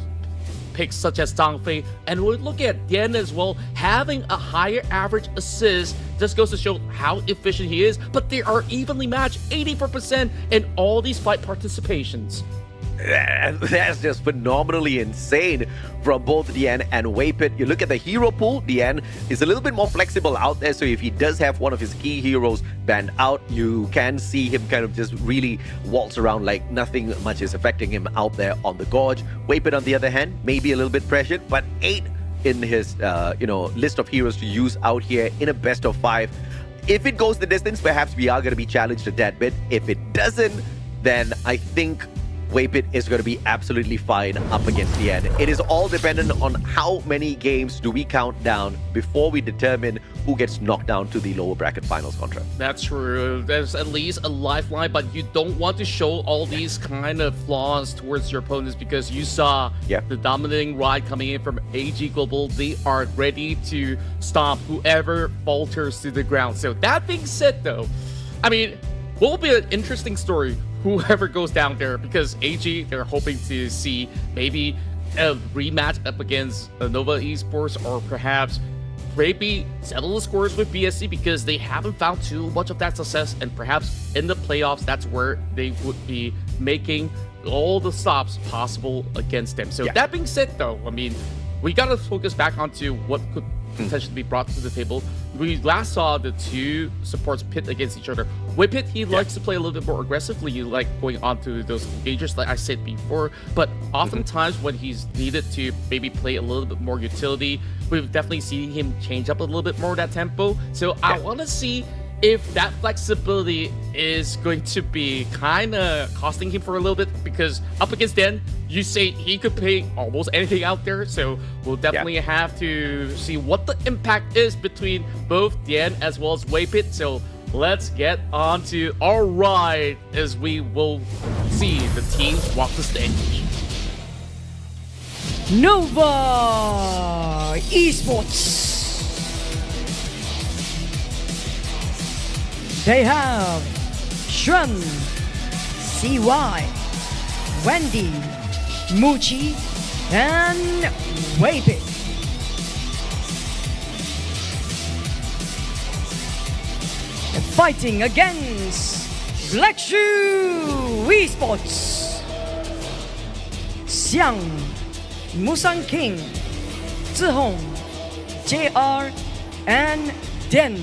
picks such as Zhangfei. And we look at Dian as well, having a higher average assist. Just goes to show how efficient he is, but they are evenly matched 84% in all these fight participations. That's just phenomenally insane from both Dian and Waypit. You look at the hero pool, Dian is a little bit more flexible out there, so if he does have one of his key heroes banned out, you can see him kind of just really waltz around like nothing much is affecting him out there on the gorge. Waypit, on the other hand, maybe a little bit pressured, but 8 in his list of heroes to use out here in a best of 5. If it goes the distance, perhaps we are going to be challenged a tad bit. If it doesn't, then I think Waypit is going to be absolutely fine up against Dian. It is all dependent on how many games do we count down before we determine who gets knocked down to the lower bracket finals contract. That's true. There's at least a lifeline, but you don't want to show all these kind of flaws towards your opponents because you saw the dominating ride coming in from AG Global. They are ready to stomp whoever falters to the ground. So that being said, though, I mean, what will be an interesting story? Whoever goes down there, because AG, they're hoping to see maybe a rematch up against Nova Esports, or perhaps maybe settle the scores with BSC because they haven't found too much of that success, and perhaps in the playoffs, that's where they would be making all the stops possible against them. So that being said, though, I mean, we got to focus back onto what could potentially be brought to the table. We last saw the two supports pit against each other. Waypit, he likes to play a little bit more aggressively, like going onto those engagers like I said before, but oftentimes when he's needed to maybe play a little bit more utility, we've definitely seen him change up a little bit more that tempo. So I want to see if that flexibility is going to be kind of costing him for a little bit, because up against Dan, you say he could play almost anything out there, so we'll definitely have to see what the impact is between both Dan as well as Waypit. So let's get on to our ride as we will see the teams walk the stage. Nova Esports. They have Shun, CY, Wendy, Muchi, and Waypit. Fighting against Black Shoe Esports, Xiang, Musang King, Zihong, JR, and Den.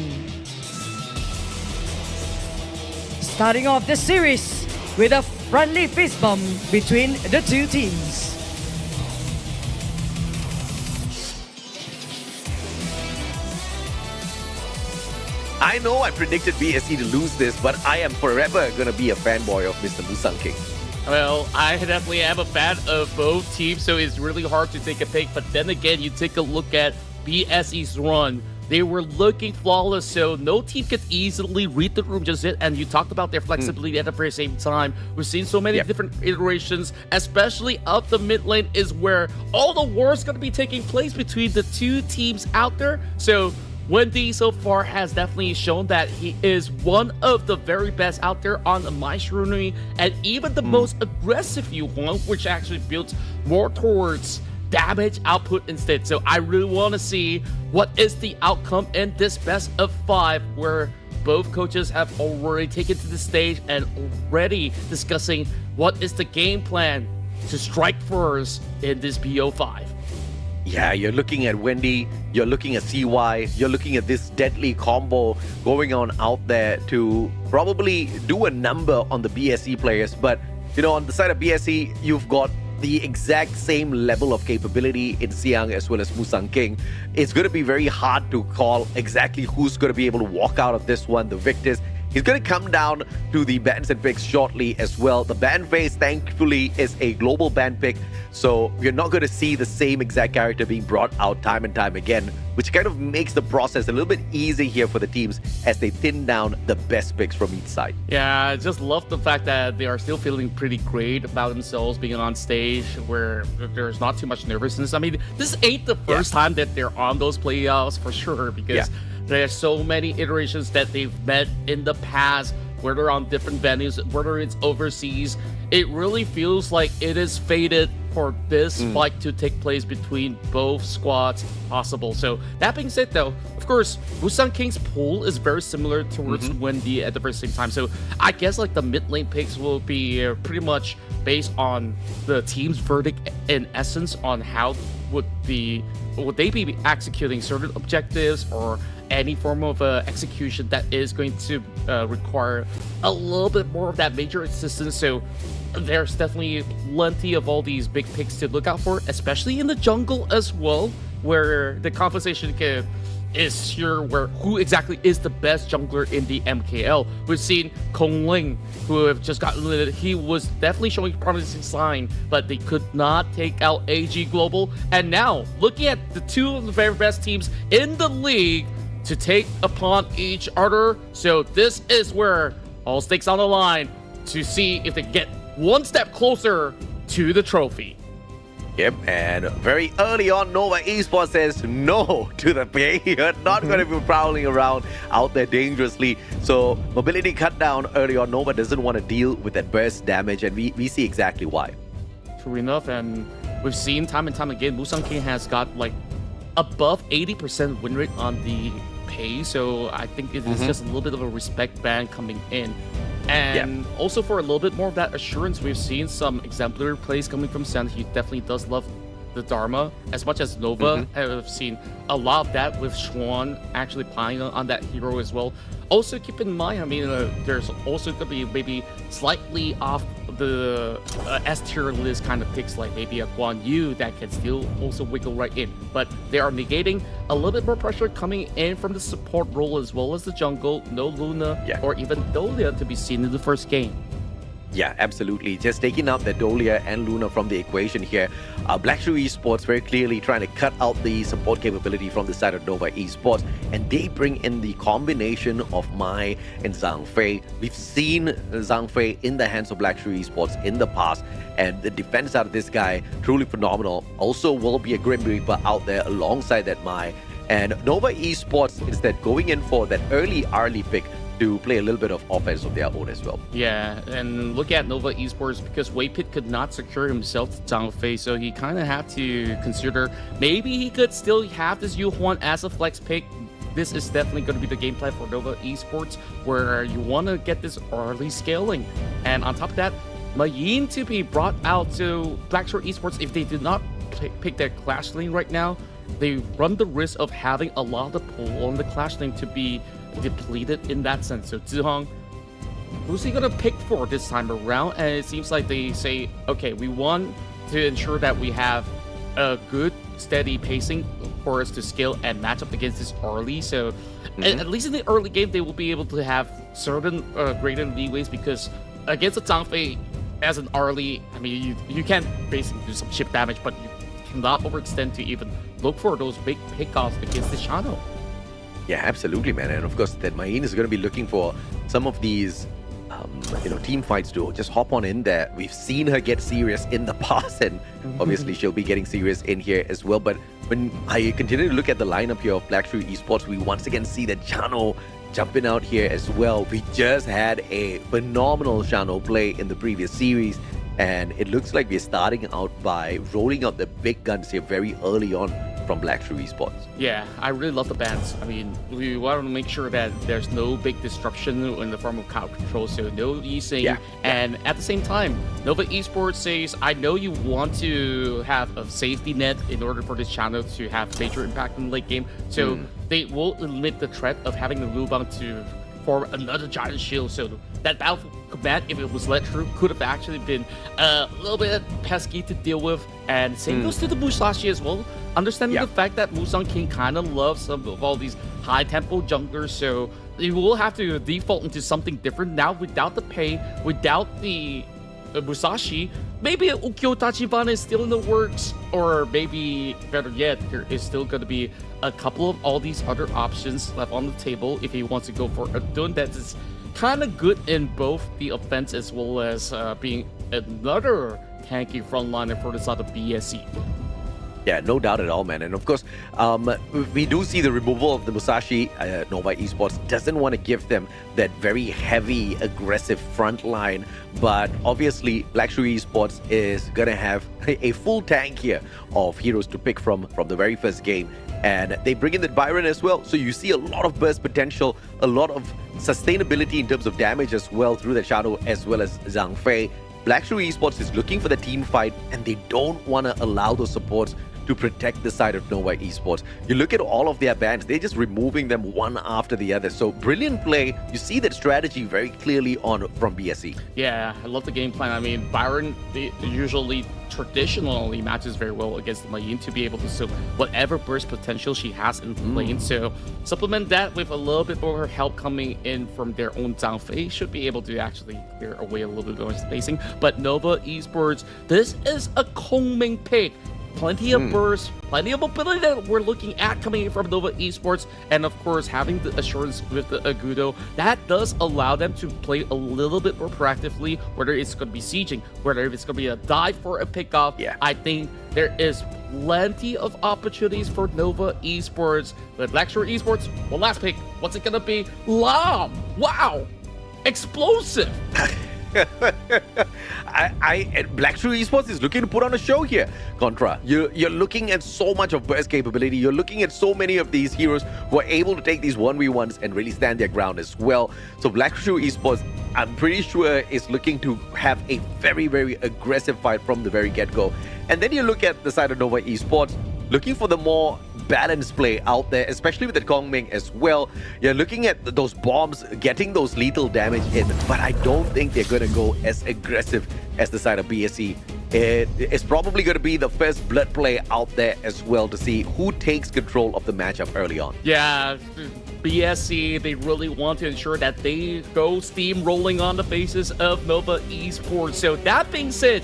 Starting off the series with a friendly fist bump between the two teams. I know I predicted BSC to lose this, but I am forever going to be a fanboy of Mr. Musang King. Well, I definitely am a fan of both teams, so it's really hard to take a pick. But then again, you take a look at BSC's run. They were looking flawless, so no team could easily read the room just yet. And you talked about their flexibility at the very same time. We've seen so many different iterations, especially up the mid lane is where all the war is going to be taking place between the two teams out there. So Wendy so far has definitely shown that he is one of the very best out there on the Maestro and even the most aggressive Yuan, which actually builds more towards damage output instead. So I really want to see what is the outcome in this best of 5, where both coaches have already taken to the stage and already discussing what is the game plan to strike first in this BO5. Yeah, you're looking at Wendy, you're looking at CY, you're looking at this deadly combo going on out there to probably do a number on the BSE players. But, you know, on the side of BSE, you've got the exact same level of capability in Siang as well as Musang King. It's going to be very hard to call exactly who's going to be able to walk out of this one, the victors. He's going to come down to the bans and picks shortly as well. The ban phase, thankfully, is a global ban pick, so you're not going to see the same exact character being brought out time and time again, which kind of makes the process a little bit easy here for the teams as they thin down the best picks from each side. Yeah, I just love the fact that they are still feeling pretty great about themselves being on stage where there's not too much nervousness. I mean, this ain't the first time that they're on those playoffs for sure, because there's so many iterations that they've met in the past, whether on different venues, whether it's overseas. It really feels like it is fated for this fight to take place between both squads possible. So that being said, though, of course, Musang King's pool is very similar towards Wendy at the very same time. So I guess like the mid lane picks will be pretty much based on the team's verdict in essence on how would they be executing certain objectives or any form of execution that is going to require a little bit more of that major assistance. So there's definitely plenty of all these big picks to look out for, especially in the jungle as well, where the conversation is here where who exactly is the best jungler in the MKL. We've seen Kong Ling, who have just gotten lit. He was definitely showing promising sign, but they could not take out AG Global. And now, looking at the two of the very best teams in the league to take upon each other. So this is where all stakes on the line to see if they get one step closer to the trophy. Yep, and very early on, Nova Esports says no to the pay. You're not going to be prowling around out there dangerously. So mobility cut down early on. Nova doesn't want to deal with that burst damage, and we see exactly why. True enough, and we've seen time and time again, Musang King has got like above 80% win rate on the pay. So I think it is just a little bit of a respect band coming in. And also for a little bit more of that assurance, we've seen some exemplary plays coming from Sen. He definitely does love the Dharma as much as Nova. I've seen a lot of that with Schwan actually piling on that hero as well. Also keep in mind, I mean, there's also going to be maybe slightly off the S tier list kind of picks, like maybe a Guan Yu that can still also wiggle right in. But they are negating a little bit more pressure coming in from the support role as well as the jungle. No Luna or even Dolia to be seen in the first game. Yeah, absolutely. Just taking out the Dolia and Luna from the equation here. Blackstreet Esports very clearly trying to cut out the support capability from the side of Nova Esports, and they bring in the combination of Mai and Zhang Fei. We've seen Zhang Fei in the hands of Blackstreet Esports in the past, and the defense out of this guy, truly phenomenal. Also will be a Grim Reaper out there alongside that Mai. And Nova Esports, instead going in for that early pick to play a little bit of offense of their own as well. Yeah, and look at Nova Esports, because Waypit could not secure himself to Zhang Fei, so he kind of had to consider maybe he could still have this Yu Huan as a flex pick. This is definitely going to be the game plan for Nova Esports, where you want to get this early scaling. And on top of that, Mayin to be brought out to Blackstreet Esports. If they did not pick their Clash lane right now, they run the risk of having a lot of the pull on the Clash lane to be depleted in that sense. So Zihong, who's he gonna pick for this time around? And it seems like they say, okay, we want to ensure that we have a good steady pacing for us to scale and match up against this early. So at least in the early game, they will be able to have certain greater leeways, because against the Zhang Fei as an early, I mean, you can basically do some chip damage, but you cannot overextend to even look for those big pickoffs against the channel. Yeah, absolutely, man. And of course, that Mayin is going to be looking for some of these team fights duo. Just hop on in there. We've seen her get serious in the past, and obviously she'll be getting serious in here as well. But when I continue to look at the lineup here of Black Shrew Esports, we once again see that Chano jumping out here as well. We just had a phenomenal Chano play in the previous series, and it looks like we're starting out by rolling out the big guns here very early on from Black Shrew Esports. Yeah, I really love the bans. I mean, we want to make sure that there's no big disruption in the form of crowd control, so no easing. And at the same time, Nova Esports says, I know you want to have a safety net in order for this channel to have major impact in the late game, so they will limit the threat of having the Lubang to form another giant shield. So that Battle Command, if it was let through, could have actually been a little bit pesky to deal with. And same goes to the Musashi as well. Understanding the fact that Musang King kind of loves some of all these high tempo junglers, so you will have to default into something different now without the pay, without the Musashi. Maybe Ukyo Tachibana is still in the works, or maybe better yet, there is still going to be a couple of all these other options left on the table if he wants to go for a Dun that is kind of good in both the offense as well as being another tanky frontliner for the side of BSC. Yeah, no doubt at all, man. And of course, we do see the removal of the Musashi. Nova Esports doesn't want to give them that very heavy, aggressive front line. But obviously, Black Shrew Esports is going to have a full tank here of heroes to pick from the very first game. And they bring in the Byron as well. So you see a lot of burst potential, a lot of sustainability in terms of damage as well through the Shadow as well as Zhang Fei. Black Shrew Esports is looking for the team fight, and they don't want to allow those supports to protect the side of Nova Esports. You look at all of their bans, they're just removing them one after the other. So brilliant play. You see that strategy very clearly from BSC. Yeah, I love the game plan. I mean, Byron usually traditionally matches very well against Mayin to be able to soak whatever burst potential she has in the lane. So supplement that with a little bit more help coming in from their own Zhang Fei should be able to actually clear away a little bit more spacing. But Nova Esports, this is a Kongming pick. Plenty of burst, plenty of mobility that we're looking at coming in from Nova Esports, and of course having the assurance with the Agudo, that does allow them to play a little bit more proactively, whether it's going to be sieging, whether it's going to be a dive for a pickoff. I think there is plenty of opportunities for Nova Esports. But Black Shrew Esports, one last pick, what's it going to be? Lam! Wow! Explosive! Black Shrew Esports is looking to put on a show here, Contra. You're looking at so much of burst capability. You're looking at so many of these heroes who are able to take these 1v1s and really stand their ground as well. So Black Shrew Esports, I'm pretty sure, is looking to have a very, very aggressive fight from the very get-go. And then you look at the side of Nova Esports, looking for the more balanced play out there, especially with the Kongming as well. You're looking at those bombs, getting those lethal damage in, but I don't think they're going to go as aggressive as the side of BSC. It's probably going to be the first blood play out there as well to see who takes control of the matchup early on. Yeah, BSC, they really want to ensure that they go steamrolling on the faces of Nova Esports. So that being said,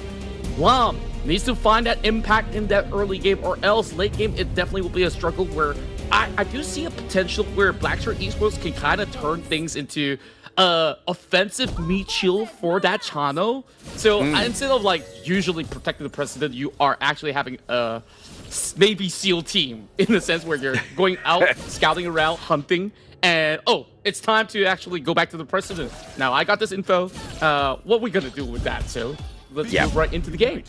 Lam needs to find that impact in that early game, or else late game it definitely will be a struggle where I do see a potential where Black Shrew Esports can kind of turn things into offensive meat shield for that Chano. So instead of like usually protecting the president, you are actually having a Navy SEAL team in the sense where you're going out scouting around, hunting, and it's time to actually go back to the president. Now I got this info. What are we gonna do with that? So let's move right into the game.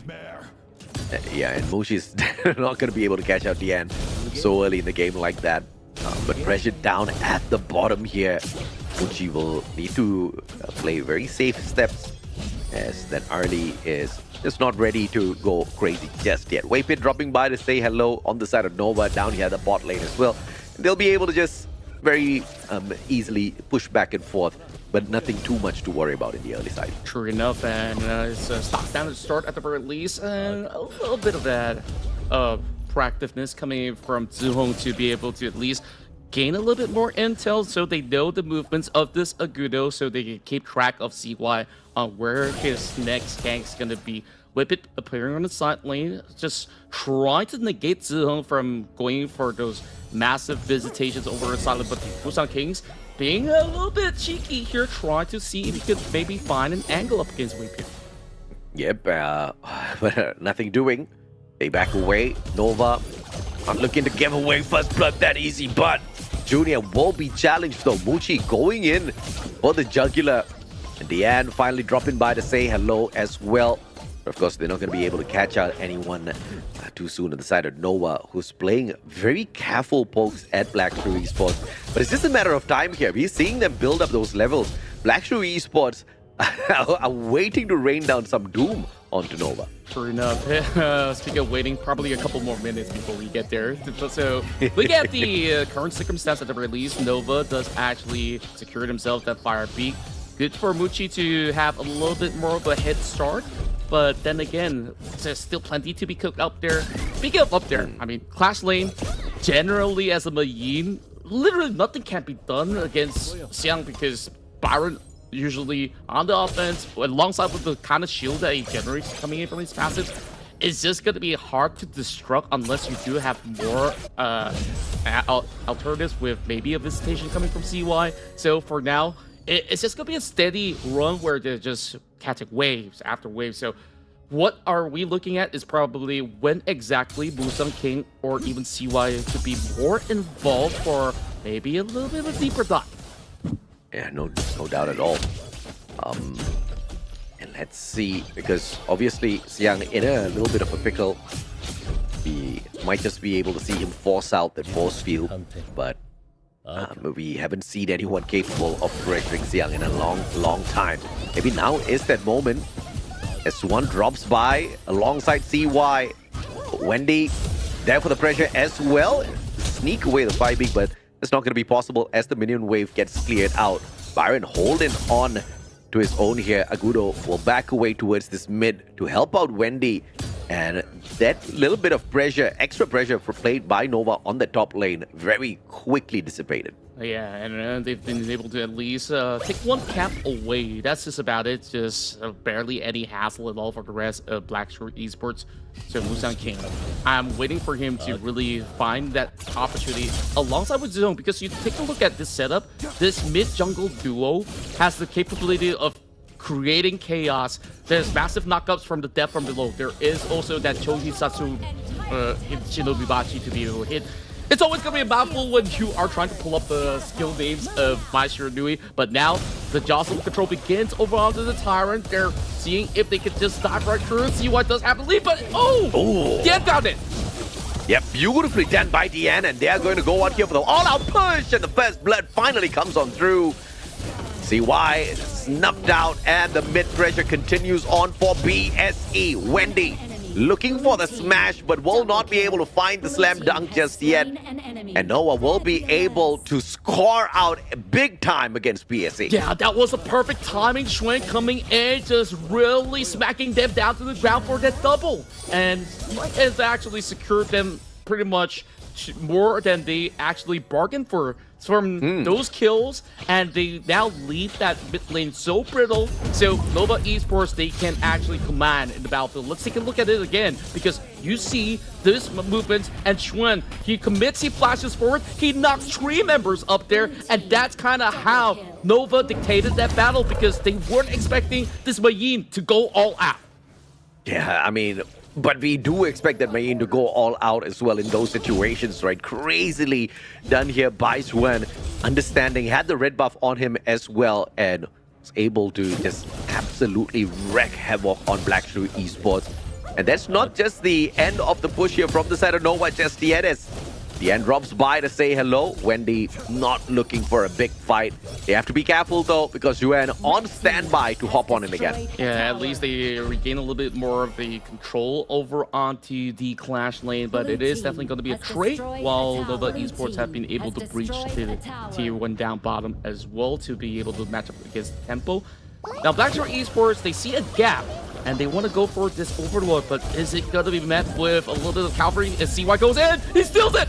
Yeah, and Mushi's not going to be able to catch out Dian so early in the game like that. But pressured down at the bottom here. Mushi will need to play very safe steps, as that Arlie is just not ready to go crazy just yet. Waypit dropping by to say hello on the side of Nova down here at the bot lane as well. They'll be able to just very easily push back and forth, but nothing too much to worry about in the early side. True enough, and it's a stock down to start at the very least, and a little bit of that proactiveness coming from Zuhong to be able to at least gain a little bit more intel so they know the movements of this Agudo, so they can keep track of CY on where his next gank's gonna be. Whippet appearing on the side lane, just trying to negate Zuhong from going for those massive visitations over the side, but the Busan Kings being a little bit cheeky here, trying to see if he could maybe find an angle up against Weepian. Yep, but nothing doing. They back away. Nova not looking to give away first blood that easy, but Junior will be challenged though. Muchi going in for the jugular. And Deanne finally dropping by to say hello as well. But of course, they're not going to be able to catch out anyone too soon on the side of Nova, who's playing very careful pokes at Black Shrew Esports. But it's just a matter of time here. We're seeing them build up those levels. Black Shrew Esports are waiting to rain down some doom onto Nova. Sure enough. Speaking of waiting, probably a couple more minutes before we get there. So, look at the current circumstance at the very least. Nova does actually secure himself that fire peak. Good for Muchi to have a little bit more of a head start. But then again, there's still plenty to be cooked up there. Speaking of up there, I mean, Clash Lane, generally as a Mayin, literally nothing can be done against Xiang because Byron usually on the offense, alongside with the kind of shield that he generates coming in from his passives, it's just going to be hard to destruct unless you do have more alternatives with maybe a visitation coming from CY. So for now, it's just going to be a steady run where they're just catching waves after waves. So what are we looking at is probably when exactly Musang King or even CY to be more involved for maybe a little bit of a deeper dive. Yeah, no doubt at all. And let's see, because obviously Xiang in a little bit of a pickle. We might just be able to see him force out that force field, but we haven't seen anyone capable of pressuring Xiang in a long time. Maybe now is that moment as one drops by alongside CY. Wendy there for the pressure as well. Sneak away the 5-beak, but it's not going to be possible as the minion wave gets cleared out. Byron holding on to his own here. Agudo will back away towards this mid to help out Wendy. And that little bit of pressure, extra pressure played by Nova on the top lane, very quickly dissipated. Yeah, and they've been able to at least take one cap away. That's just about it. Just barely any hassle at all for the rest of Black Shrew Esports. So Musang King, I'm waiting for him to really find that opportunity alongside with Zone, because you take a look at this setup, this mid-jungle duo has the capability of creating chaos. There's massive knockups from the depth from below. There is also that Choji Satsu Shinobi Bachi to be able to hit. It's always going to be a mouthful when you are trying to pull up the skill names of Maestro Nui, but now the jostle control begins over onto the Tyrant. They're seeing if they can just dive right through. CY does have the lead, but Dian found it. Yep, beautifully done by Deanne, and they are going to go out here for the all-out push, and the first blood finally comes on through. CY snuffed out, and the mid-pressure continues on for BSE. Wendy looking for the smash, but will not be able to find the slam dunk just yet. And Noah will be able to score out big time against BSE. Yeah, that was a perfect timing. Schwen coming in, just really smacking them down to the ground for that double. And has actually secured them pretty much more than they actually bargained for from those kills, and they now leave that mid lane so brittle, so Nova Esports, they can actually command in the battlefield. Let's take a look at it again, because you see this movement, and Schwen, he commits, he flashes forward, he knocks 3 members up there, and that's kind of how Nova dictated that battle, because they weren't expecting this Mayin to go all out. Yeah, I mean, but we do expect that Mayin to go all out as well in those situations, right? Crazily done here by Swen. Understanding, had the red buff on him as well, and was able to just absolutely wreak havoc on Black Shrew Esports. And that's not just the end of the push here from the side of Nova just yet, as Deanne drops by to say hello. Wendy not looking for a big fight. They have to be careful though, because Yuan on standby to hop on in again. Yeah, at least they regain a little bit more of the control over onto the Clash lane, but it is definitely going to be a trade, while Nova Esports have been able to breach to tier 1 down bottom as well to be able to match up against Tempo. Now Black Shrew Esports, they see a gap and they want to go for this overload, but is it going to be met with a little bit of cavalry as CY goes in? He steals it!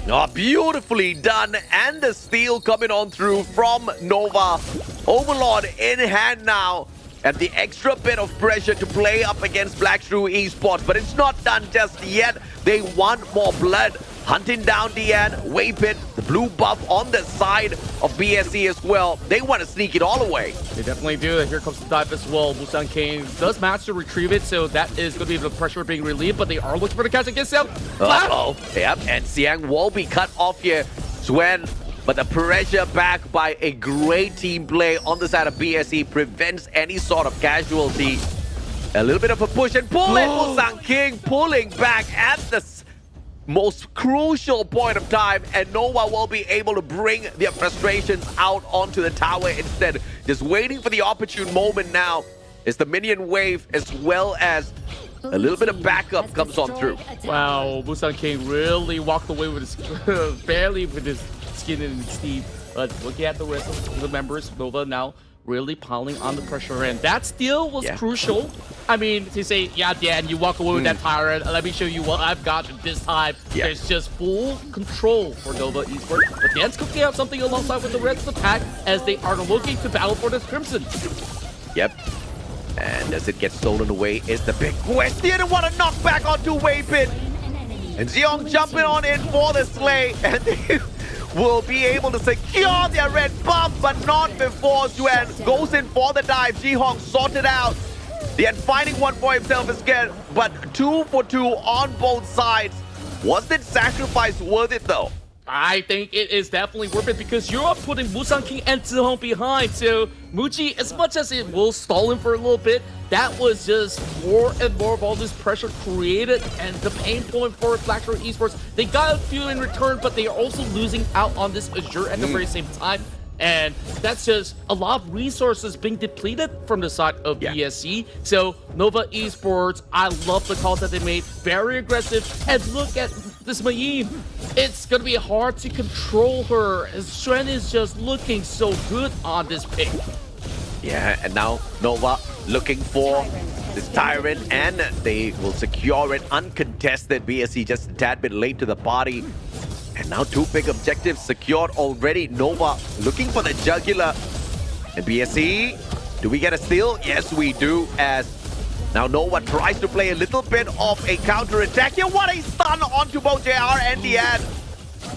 Oh, beautifully done, and the steal coming on through from Nova. Overlord in hand now, and the extra bit of pressure to play up against Black Shrew Esports, but it's not done just yet. They want more blood. hunting down DN, Waypit, the blue buff on the side of BSC as well. They want to sneak it all away. They definitely do. Here comes the dive as well. Busan King does manage to retrieve it, so that is going to be the pressure being relieved, but they are looking for the catch against him. Uh-oh. Yep, and Siang will be cut off here. Swen, but the pressure back by a great team play on the side of BSC prevents any sort of casualty. A little bit of a push and pull in. Busan King pulling back at the most crucial point of time, and Nova will be able to bring their frustrations out onto the tower instead. Just waiting for the opportune moment now as the minion wave as well as a little bit of backup comes on through. Wow, Busan King really walked away with his barely with his skin in his teeth. But looking at the rest of the members, Nova now really piling on the pressure, and that steal was crucial. I mean, to say, yeah, Dan, you walk away with that tyrant. Let me show you what I've got this time. There's just full control for Nova Esports. But Dan's cooking up something alongside with the rest of the pack as they are looking to battle for this Crimson. Yep. And does it get stolen away is the big question. And what a knockback onto Waypit. And Zeong jumping on in for the slay. And they will be able to secure their red buff, but not before Xuan goes in for the dive. Jihong sorted out. Then finding one for himself is good, but 2 for 2 on both sides. Was that sacrifice worth it though? I think it is definitely worth it because you're putting Busan King and Zihong behind. So Muji, as much as it will stall him for a little bit, that was just more and more of all this pressure created and the pain point for Blackshore Esports. They got a few in return, but they are also losing out on this Azure at the very same time. And that's just a lot of resources being depleted from the side of BSC. So Nova Esports, I love the call that they made. Very aggressive. And look at this Mayim. It's going to be hard to control her. Shen is just looking so good on this pick. Yeah, and now Nova looking for this Tyrant, and they will secure it uncontested. BSC just a tad bit late to the party. And now 2 big objectives secured already. Nova looking for the jugular. And BSC, do we get a steal? Yes, we do, as now Nova tries to play a little bit of a counter-attack here. What a stun onto both JR and DN.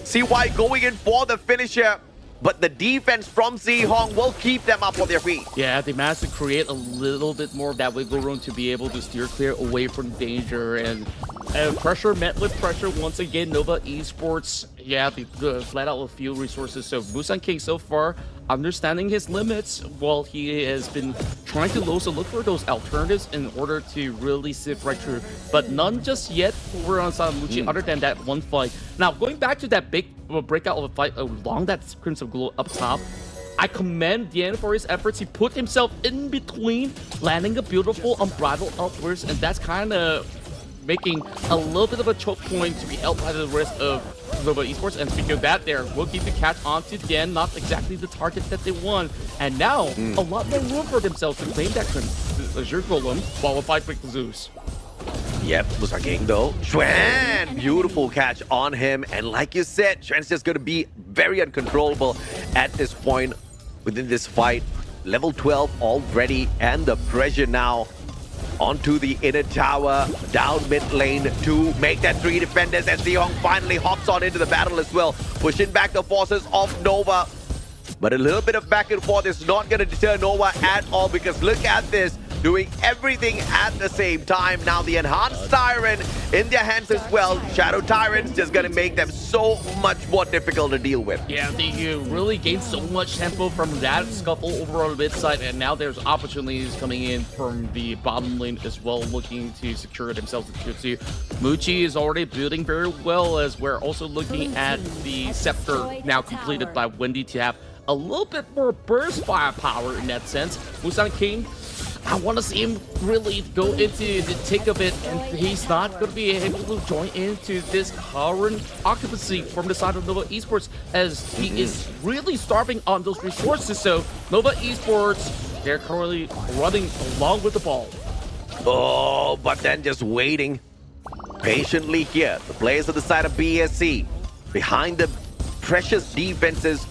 CY going in for the finisher. But the defense from Zihong will keep them up on their feet. Yeah, they managed to create a little bit more of that wiggle room to be able to steer clear away from danger. And pressure met with pressure once again. Nova Esports, yeah, they flat out a few resources. So Busan King so far understanding his limits while he has been trying to also look for those alternatives in order to really sift right through. But none just yet over on Muji other than that one fight. Now, going back to that big breakout of a fight along that Crimson Glow up top, I commend Dian for his efforts. He put himself in between, landing a beautiful unbridled outburst, and that's kind of making a little bit of a choke point to be held by the rest of Nova Esports. And speaking of that, they're looking to catch on to Dian, not exactly the target that they want. And now, a lot more room for themselves to claim that Azure Golem while a fight with Zeus. Yep, Busan King though. Xuan, beautiful catch on him. And like you said, Xuan's just going to be very uncontrollable at this point within this fight. Level 12 already, and the pressure now onto the inner tower, down mid lane to make that 3 defenders, as Zihong finally hops on into the battle as well, pushing back the forces of Nova. But a little bit of back and forth is not going to deter Nova at all, because look at this, doing everything at the same time. Now the enhanced Tyrant in their hands as well. Shadow Tyrant's just going to make them so much more difficult to deal with. Yeah, they really gained so much tempo from that scuffle over on the mid side, and now there's opportunities coming in from the bottom lane as well, looking to secure themselves the tier 2. Muji is already building very well, as we're also looking at the Scepter now completed by Wendy to have a little bit more burst firepower in that sense. Busan King, I want to see him really go into the thick of it, and he's not going to be able to join into this current occupancy from the side of Nova Esports, as he is really starving on those resources. So Nova Esports, they're currently running along with the ball. Oh, but then just waiting patiently here. The players on the side of BSC behind the precious defenses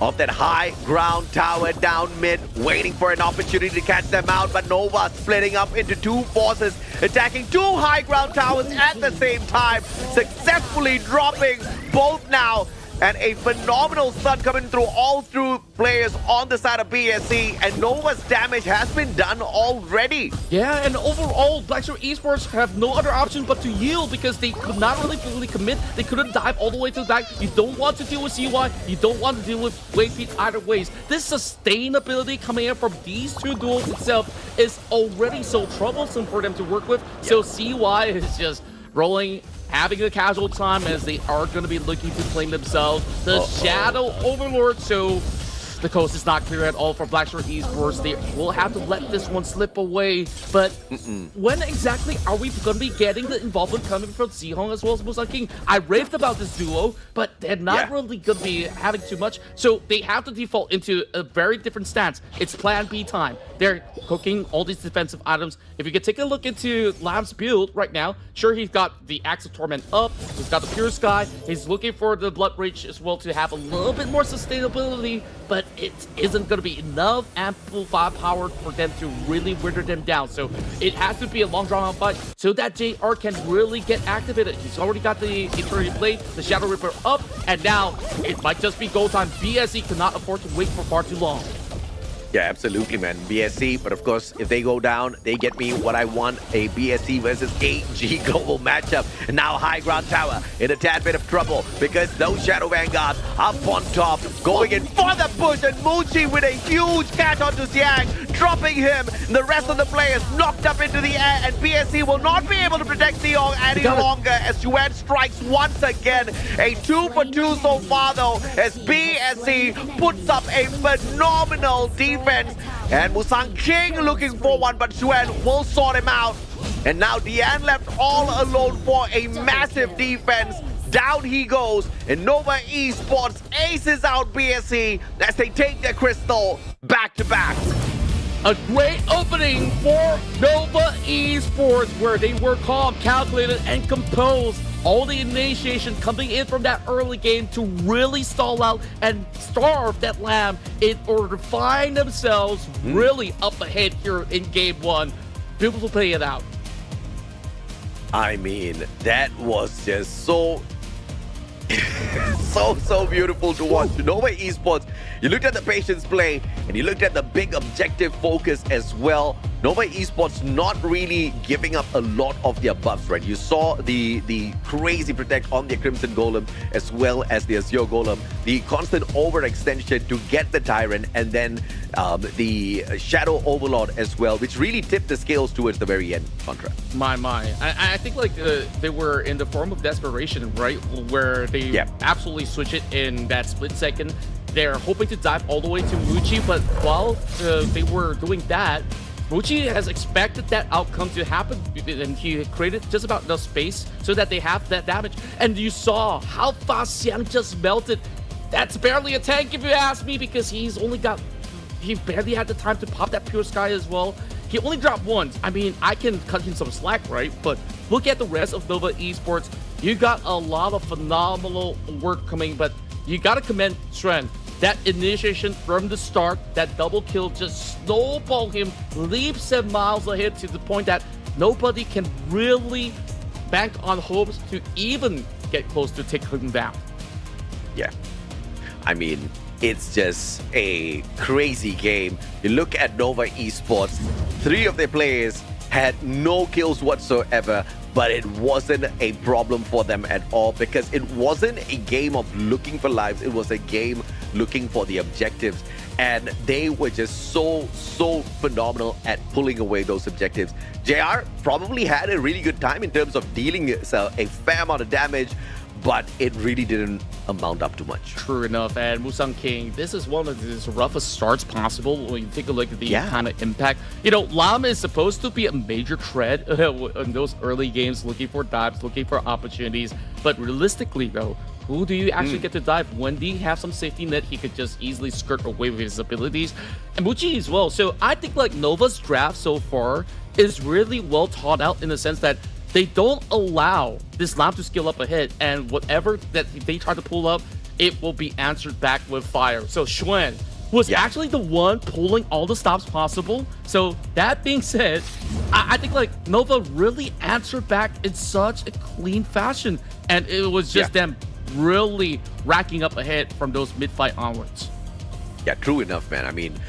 of that high ground tower down mid, waiting for an opportunity to catch them out, but Nova splitting up into two forces, attacking two high ground towers at the same time, successfully dropping both now. And a phenomenal stun coming through all through players on the side of BSC, and Nova's damage has been done already. Yeah, and overall, Blackstar Esports have no other option but to yield because they could not really fully commit. They couldn't dive all the way to the back. You don't want to deal with CY. You don't want to deal with Wayfeet either ways. This sustainability coming in from these two duels itself is already so troublesome for them to work with. Yep. So CY is just rolling, having a casual time as they are going to be looking to claim themselves the Shadow Overlord. So the coast is not clear at all for Blackstar Esports. They will have to let this one slip away. But when exactly are we going to be getting the involvement coming from Zihong as well as Musang King? I raved about this duo, but they're not really going to be having too much. So they have to default into a very different stance. It's plan B time. They're cooking all these defensive items. If you could take a look into Lam's build right now, sure, he's got the Axe of Torment up, he's got the Pure Sky, he's looking for the Blood Rage as well to have a little bit more sustainability, but it isn't going to be enough amplified power for them to really wither them down. So it has to be a long drawn out fight so that JR can really get activated. He's already got the Eternity Blade, the Shadow Ripper up, and now it might just be go time. BSE cannot afford to wait for far too long. Yeah, absolutely, man. BSC, but of course, if they go down, they get me what I want, a BSC versus ENG global matchup. And now High Ground Tower in a tad bit of trouble because those Shadow Vanguards up on top, going in for the push, and Muji with a huge catch onto Xiang, dropping him. The rest of the players knocked up into the air, and BSC will not be able to protect Xiong any longer as Yuan strikes once again. A 2-for-2 so far, though, as BSC puts up a phenomenal defense. And Musang King looking for one, but Xuan will sort him out. And now Dian left all alone for a massive defense. Down he goes, and Nova Esports aces out BSC as they take their crystal back to back. A great opening for Nova Esports, where they were calm, calculated, and composed. All the initiation coming in from that early game to really stall out and starve that Lamb in order to find themselves really up ahead here in game one. Beautiful play it out. I mean, that was just so so beautiful to watch. Nova Esports, you looked at the patience play and you looked at the big objective focus as well. Nova Esports not really giving up a lot of their buffs, right? You saw the crazy protect on their Crimson Golem as well as the Azure Golem, the constant overextension to get the Tyrant, and then the Shadow Overlord as well, which really tipped the scales towards the very end. Contra. I think like they were in the form of desperation, right? Where they absolutely switch it in that split second. They're hoping to dive all the way to Muji, but while they were doing that, Muji has expected that outcome to happen, and he created just about enough space so that they have that damage. And you saw how fast Xiang just melted. That's barely a tank if you ask me, because he barely had the time to pop that Pure Sky as well. He only dropped once. I mean, I can cut him some slack, right? But look at the rest of Nova Esports. You got a lot of phenomenal work coming, but you got to commend Shren. That initiation from the start, that double kill just snowballed him leaps and miles ahead to the point that nobody can really bank on hopes to even get close to taking him down. Yeah. I mean, it's just a crazy game. You look at Nova Esports, 3 of their players had no kills whatsoever, but it wasn't a problem for them at all, because it wasn't a game of looking for lives. It was a game looking for the objectives, and they were just so phenomenal at pulling away those objectives. JR probably had a really good time in terms of dealing a fair amount of damage, but it really didn't amount up to much. True enough, and Musang King, this is one of the roughest starts possible when you take a look at the kind of impact. You know, Lam is supposed to be a major threat in those early games, looking for dives, looking for opportunities, but realistically though, who do you actually get to dive? When do you have some safety net, he could just easily skirt away with his abilities. And Muji as well. So I think like Nova's draft so far is really well thought out in the sense that they don't allow this Lamb to scale up ahead, and whatever that they try to pull up, it will be answered back with fire. So Xuan was actually the one pulling all the stops possible. So that being said, I think like Nova really answered back in such a clean fashion, and it was just them really racking up ahead from those mid-fight onwards. Yeah, true enough, man. I mean,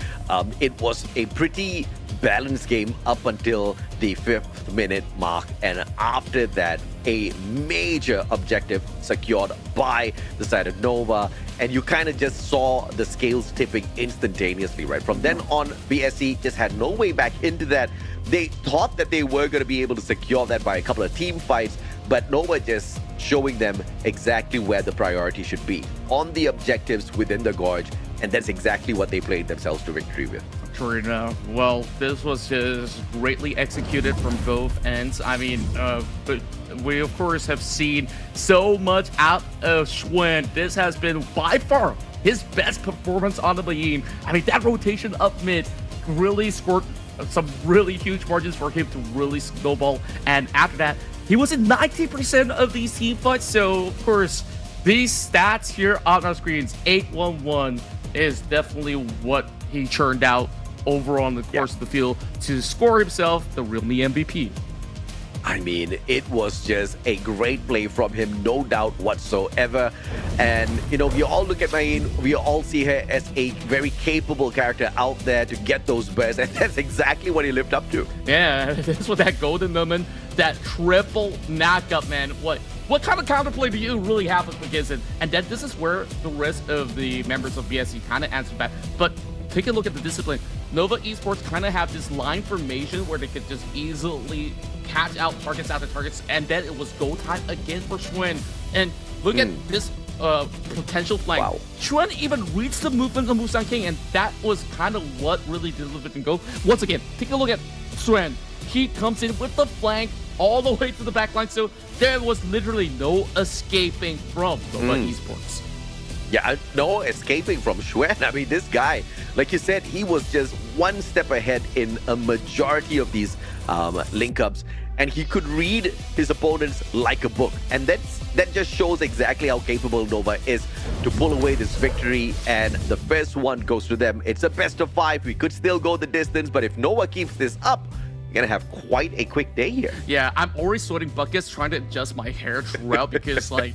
it was a pretty balanced game up until the 5th minute mark, and after that, a major objective secured by the side of Nova, and you kind of just saw the scales tipping instantaneously, right? From then on, BSC just had no way back into that. They thought that they were going to be able to secure that by a couple of team fights, but Nova just showing them exactly where the priority should be, on the objectives within the gorge, and that's exactly what they played themselves to victory with. True enough. Well, this was just greatly executed from both ends. I mean, but we of course have seen so much out of Xuan. This has been by far his best performance on the lane. I mean, that rotation up mid really scored some really huge margins for him to really snowball. And after that, he was in 90% of these team fights. So, of course, these stats here on our screens, 8-1-1, is definitely what he churned out over on the course of the field to score himself the Realme MVP. I mean, it was just a great play from him, no doubt whatsoever. And, you know, we all look at Mayin, we all see her as a very capable character out there to get those bursts, and that's exactly what he lived up to. Yeah, this was that golden moment, that triple knockup, man. What kind of counterplay do you really have against it? And then this is where the rest of the members of BSC kind of answered back. But take a look at the discipline. Nova Esports kind of have this line formation where they could just easily catch out targets after targets, and then it was go time again for Xuan. And look at this potential flank. Wow. Xuan even reads the movement of Musang King, and that was kind of what really delivered the goal. Once again, take a look at Xuan. He comes in with the flank all the way to the back line, so there was literally no escaping from Nova Esports. Yeah, no escaping from Xuan. I mean, this guy, like you said, he was just one step ahead in a majority of these link-ups, and he could read his opponents like a book. And that just shows exactly how capable Nova is to pull away this victory, and the first one goes to them. It's a best of 5. We could still go the distance, but if Nova keeps this up, we're gonna have quite a quick day here. Yeah, I'm already sweating buckets trying to adjust my hair throughout because like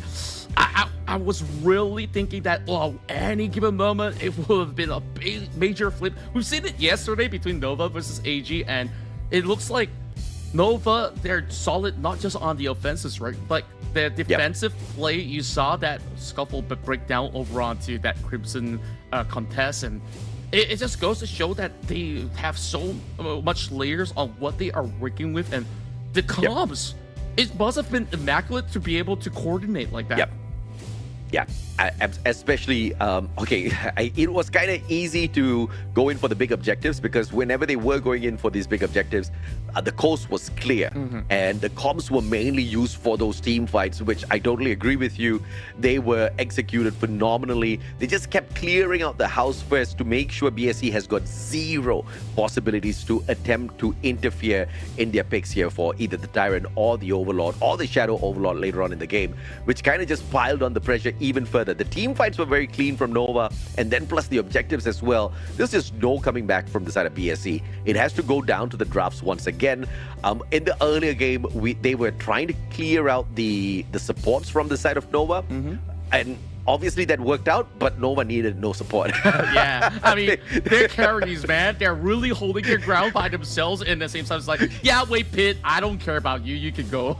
I was really thinking that any given moment it would have been a big major flip. We've seen it yesterday between Nova versus AG, and it looks like Nova, they're solid not just on the offenses, right? Like the defensive play, you saw that scuffle breakdown over onto that Crimson contest, and it just goes to show that they have so much layers on what they are working with, and the comms, it must have been immaculate to be able to coordinate like that. Yeah, especially, it was kind of easy to go in for the big objectives, because whenever they were going in for these big objectives, the coast was clear, and the comms were mainly used for those team fights, which I totally agree with you. They were executed phenomenally. They just kept clearing out the house first to make sure BSC has got zero possibilities to attempt to interfere in their picks here for either the Tyrant or the Overlord or the Shadow Overlord later on in the game, which kind of just piled on the pressure even further. The team fights were very clean from Nova, and then plus the objectives as well. There's just no coming back from the side of BSC. It has to go down to the drafts once again. In the earlier game, they were trying to clear out the supports from the side of Nova, and obviously that worked out, but Nova needed no support. Yeah, I mean, they're carries, man. They're really holding their ground by themselves, and at the same time, it's like, yeah, wait, Pit, I don't care about you. You can go.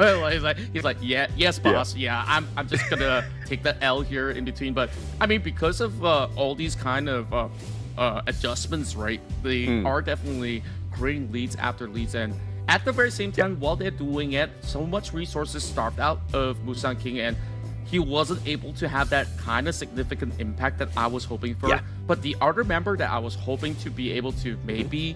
he's like, yeah, yes, boss. Yeah, I'm just gonna take the L here in between. But I mean, because of all these kind of adjustments, right? They are definitely creating leads after leads, and at the very same time, while they're doing it, so much resources starved out of Musang King, and he wasn't able to have that kind of significant impact that I was hoping for. But the other member that I was hoping to be able to maybe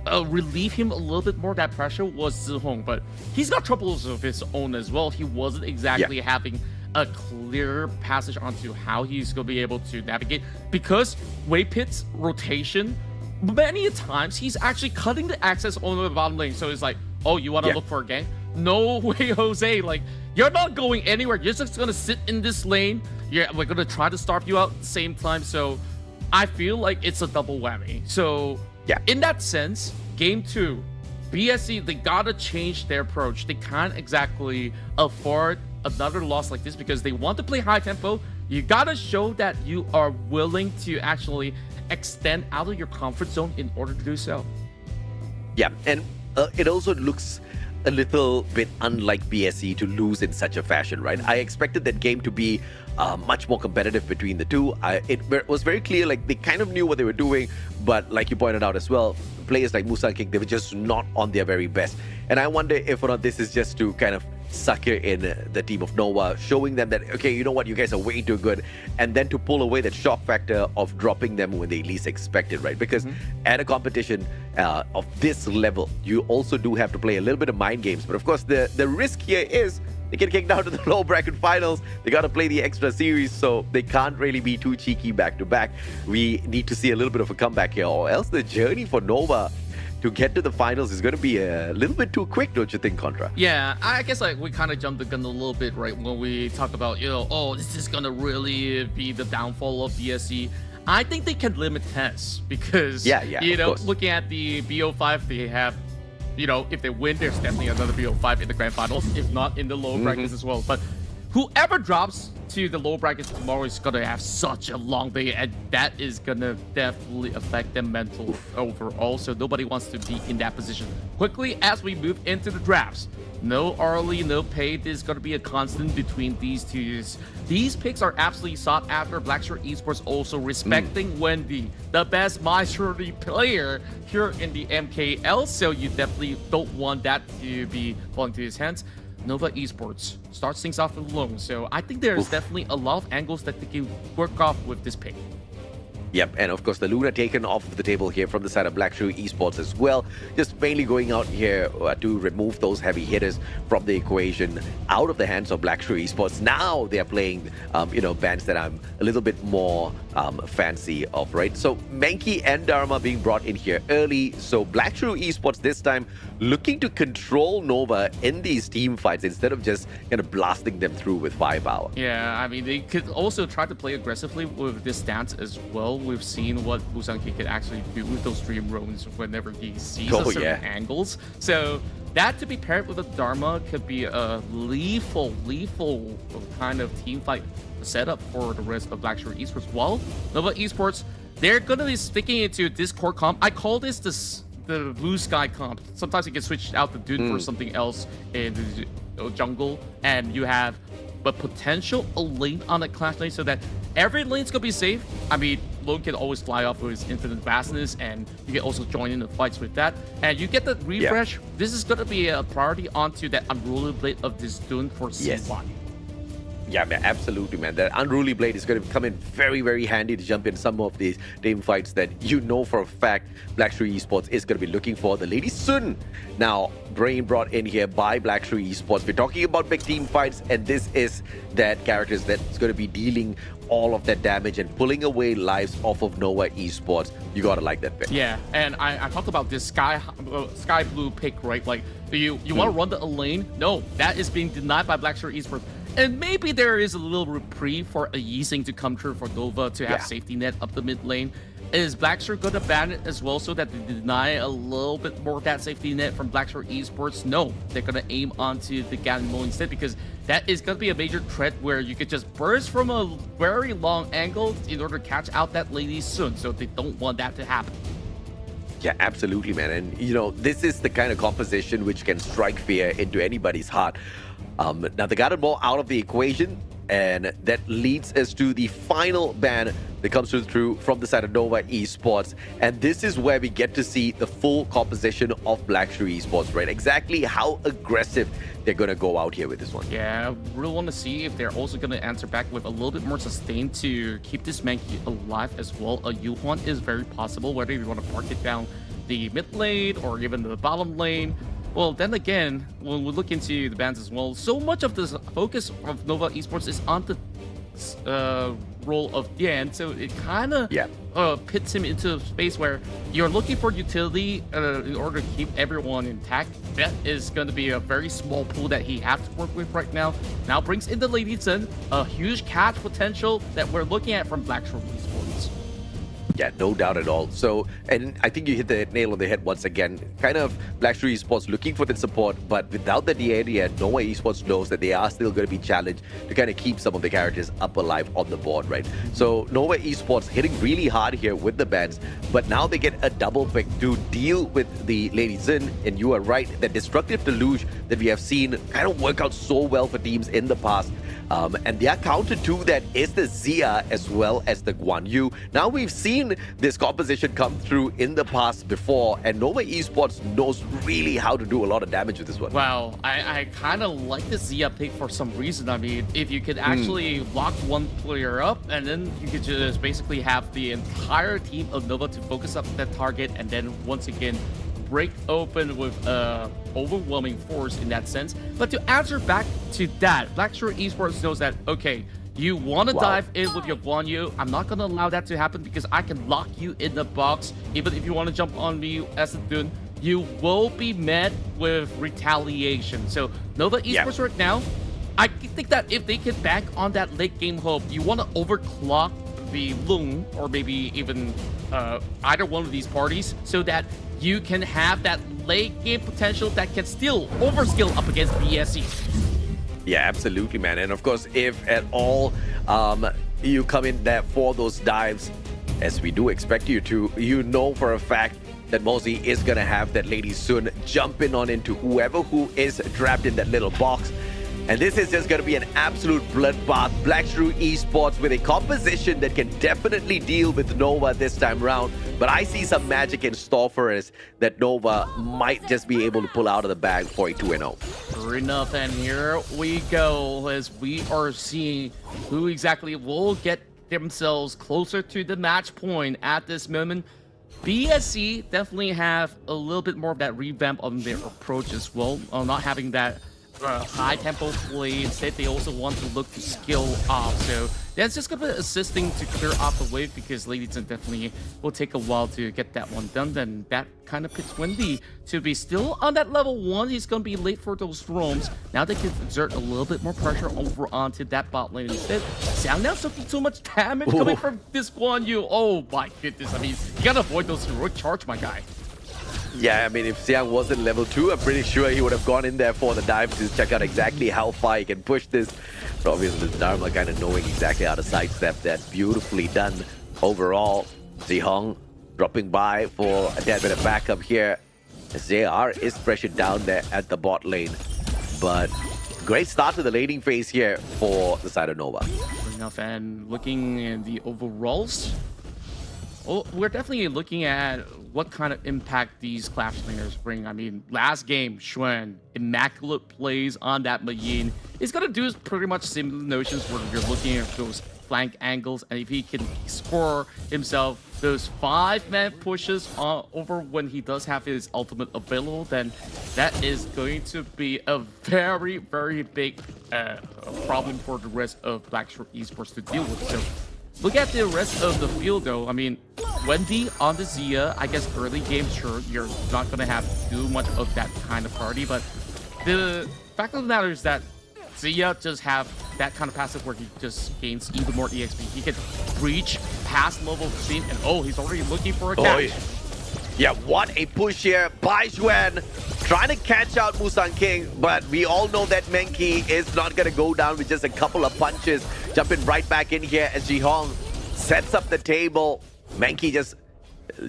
relieve him a little bit more of that pressure was Zihong, but he's got troubles of his own as well. He wasn't exactly having a clear passage onto how he's going to be able to navigate, because Waypit's rotation, many times he's actually cutting the access on the bottom lane. So it's like, oh, you want to look for a gank? no way, Jose. Like, you're not going anywhere. You're just gonna sit in this lane. Yeah, we're gonna try to starve you out at the same time. So I feel like it's a double whammy. So yeah, in that sense, game 2, BSC, they gotta change their approach. They can't exactly afford another loss like this because they want to play high tempo. You gotta show that you are willing to actually extend out of your comfort zone in order to do so. Yeah, and it also looks a little bit unlike BSC to lose in such a fashion, right? I expected that game to be much more competitive between the two. It was very clear, like, they kind of knew what they were doing, but like you pointed out as well, players like Musang King, they were just not on their very best. And I wonder if or not this is just to kind of sucker in the team of Nova, showing them that, okay, you know what, you guys are way too good, and then to pull away that shock factor of dropping them when they least expect it, right? Because at a competition of this level, you also do have to play a little bit of mind games. But of course, the risk here is they get kicked out to the low bracket finals. They got to play the extra series, so they can't really be too cheeky back to back. We need to see a little bit of a comeback here, or else the journey for Nova to get to the finals is going to be a little bit too quick, don't you think, Contra? Yeah, I guess like we kind of jumped the gun a little bit, right, when we talk about, you know, oh, this is going to really be the downfall of BSC. I think they can limit tests because, you know, looking at the BO5, they have, you know, if they win, there's definitely another BO5 in the grand finals, if not in the low brackets as well. But whoever drops to the low brackets tomorrow is going to have such a long day, and that is going to definitely affect them mental overall. So nobody wants to be in that position. Quickly, as we move into the drafts, no early, no pay. This is going to be a constant between these two. These picks are absolutely sought after. Blackshore Esports also respecting Wendy, the best majority player here in the MKL. So you definitely don't want that to be falling to his hands. Nova Esports starts things off alone. So I think there's definitely a lot of angles that they can work off with this pick. Yep, and of course the Luna taken off of the table here from the side of Blackshore Esports as well. Just mainly going out here to remove those heavy hitters from the equation out of the hands of Blackshore Esports. Now they are playing, you know, bands that I'm a little bit more fancy of, right? So Menki and Dharma being brought in here early. So Blackshore Esports this time looking to control Nova in these team fights instead of just kind of blasting them through with firepower. Yeah, I mean, they could also try to play aggressively with this stance as well. We've seen what Musang could actually do with those dream runes whenever he sees certain angles. So that to be paired with a Dharma could be a lethal kind of team fight setup for the rest of Blackshore Esports. While Nova Esports, they're going to be sticking into this core comp. I call this the blue sky comp. Sometimes you can switch out the dude for something else in the jungle, and you have a potential lane on a clash lane so that every lane's gonna be safe. I mean, Lone can always fly off with his infinite vastness, and you can also join in the fights with that. And you get the refresh. This is gonna be a priority onto that unruly blade of this Dune for C1. Yeah, man, absolutely, man. That Unruly Blade is going to come in very, very handy to jump in some of these team fights that you know for a fact Blackshore Esports is going to be looking for. The Lady Sun now being brought in here by Blackshore Esports. We're talking about big team fights, and this is that character that's going to be dealing all of that damage and pulling away lives off of Nova Esports. You gotta like that pick. Yeah, and I talked about this sky blue pick, right? Like, you want to run the lane? No, that is being denied by Blackshore Esports. And maybe there is a little reprieve for a Yixing to come true for Nova to have safety net up the mid lane. Is Blackshore going to ban it as well so that they deny a little bit more of that safety net from Blackshore Esports? No, they're going to aim onto the Ganmo instead, because that is going to be a major threat where you could just burst from a very long angle in order to catch out that Lady Sun. So they don't want that to happen. Yeah, absolutely, man. And, you know, this is the kind of composition which can strike fear into anybody's heart. Now, they got it more out of the equation, and that leads us to the final ban that comes through from the side of Nova Esports. And this is where we get to see the full composition of Blackshore Esports, right? Exactly how aggressive they're going to go out here with this one. Yeah, I really want to see if they're also going to answer back with a little bit more sustain to keep this Menki alive as well. A Yuhuan is very possible, whether you want to park it down the mid lane or even the bottom lane. Well, then again, when we look into the bans as well, so much of the focus of Nova Esports is on the role of Yan, so it kind of pits him into a space where you're looking for utility in order to keep everyone intact. That is going to be a very small pool that he has to work with right now. Now brings in the Lady Zhen, a huge catch potential that we're looking at from Blackshore Esports. Yeah, no doubt at all. So, and I think you hit the nail on the head once again. Kind of Blackshore Esports looking for the support, but without the DA, Nova Esports knows that they are still going to be challenged to kind of keep some of the characters up alive on the board, right? So Nova Esports hitting really hard here with the bans, but now they get a double pick to deal with the Lady Zhen. And you are right, that destructive deluge that we have seen kind of work out so well for teams in the past. And their counter to that is the Zia as well as the Guan Yu. Now we've seen this composition come through in the past before, and Nova Esports knows really how to do a lot of damage with this one. Wow, I kind of like the Zia pick for some reason. I mean, if you could actually lock one player up, and then you could just basically have the entire team of Nova to focus up that target, and then once again break open with overwhelming force in that sense. But to answer back to that, Blackshore Esports knows that, okay, you want to dive in with your Guan Yu. I'm not going to allow that to happen because I can lock you in the box. Even if you want to jump on me as a Dun, you will be met with retaliation. So Nova Esports right now, I think that if they can bank on that late game hope, you want to overclock the Lung or maybe even either one of these parties so that you can have that late game potential that can still overskill up against BSE. Yeah, absolutely, man. And of course, if at all you come in there for those dives, as we do expect you to, you know for a fact that Mozi is going to have that Lady soon jumping on into whoever who is trapped in that little box. And this is just going to be an absolute bloodbath. Blackshore Esports with a composition that can definitely deal with Nova this time around. But I see some magic in store for us that Nova might just be able to pull out of the bag for a 2-0. Fair enough, and here we go as we are seeing who exactly will get themselves closer to the match point at this moment. BSC definitely have a little bit more of that revamp on their approach as well, not having that high tempo play. Instead, they also want to look to skill off. So that's just gonna be assisting to clear off the wave because Lady Zhen definitely will take a while to get that one done. Then that kind of pits Wendy to be still on that level 1. He's gonna be late for those roams. Now they can exert a little bit more pressure over onto that bot lane instead. Xiang now taking so much damage coming from this Guan Yu. Oh my goodness! I mean, you gotta avoid those heroic charge, my guy. Yeah, I mean, if Xiang wasn't level 2, I'm pretty sure he would have gone in there for the dive to check out exactly how far he can push this. But obviously, the Dharma kind of knowing exactly how to sidestep that. Beautifully done overall. Zihong dropping by for a tad bit of backup here. JR is pressured down there at the bot lane. But great start to the laning phase here for the side of Nova. Fair enough, and looking at the overalls, well, we're definitely looking at what kind of impact these Clash Slingers bring. I mean, last game, Xuan, immaculate plays on that Mayin. He's going to do pretty much similar notions where you're looking at those flank angles, and if he can score himself those 5-man pushes over when he does have his ultimate available, then that is going to be a very, very big problem for the rest of Blackshore Esports to deal with. So look at the rest of the field, though. I mean, Wendy on the Zia, I guess early game, sure, you're not going to have too much of that kind of party, but the fact of the matter is that Zia just have that kind of passive where he just gains even more EXP. He can reach past level 15, and oh, he's already looking for a catch. Yeah, what a push here by Xuan. Trying to catch out Musang King, but we all know that Menki is not going to go down with just a couple of punches. Jumping right back in here as Jihong sets up the table. Menki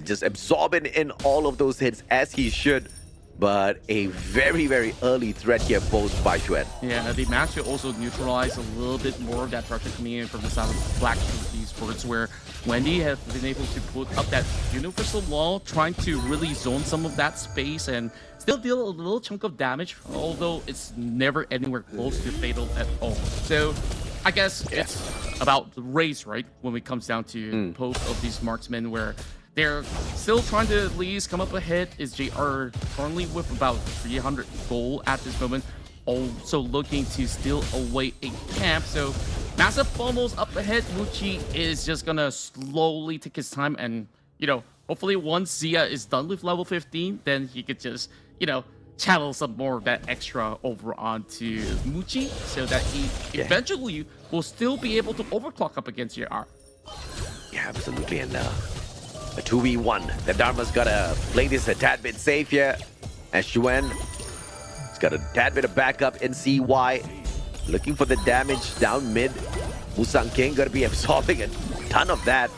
just absorbing in all of those hits as he should. But a very, very early threat here posed by Xuan. Yeah, the match should also neutralize a little bit more of that pressure coming in from the side of Blackshore Esports, where Wendy has been able to put up that universal wall, trying to really zone some of that space and still deal a little chunk of damage, although it's never anywhere close to fatal at all. So I guess it's about the race, right? When it comes down to both of these marksmen, where they're still trying to at least come up ahead. Is JR currently with about 300 gold at this moment, also looking to steal away a camp. So Massive fumbles up ahead. Muchi is just gonna slowly take his time and, you know, hopefully once Zia is done with level 15, then he could just, you know, channel some more of that extra over onto Muchi so that he eventually will still be able to overclock up against JR. Yeah, absolutely. And a 2v1. The Dharma's gotta play this a tad bit safe here. As Xuan has got a tad bit of backup in CY. Looking for the damage down mid. Musang King gonna be absorbing a ton of that.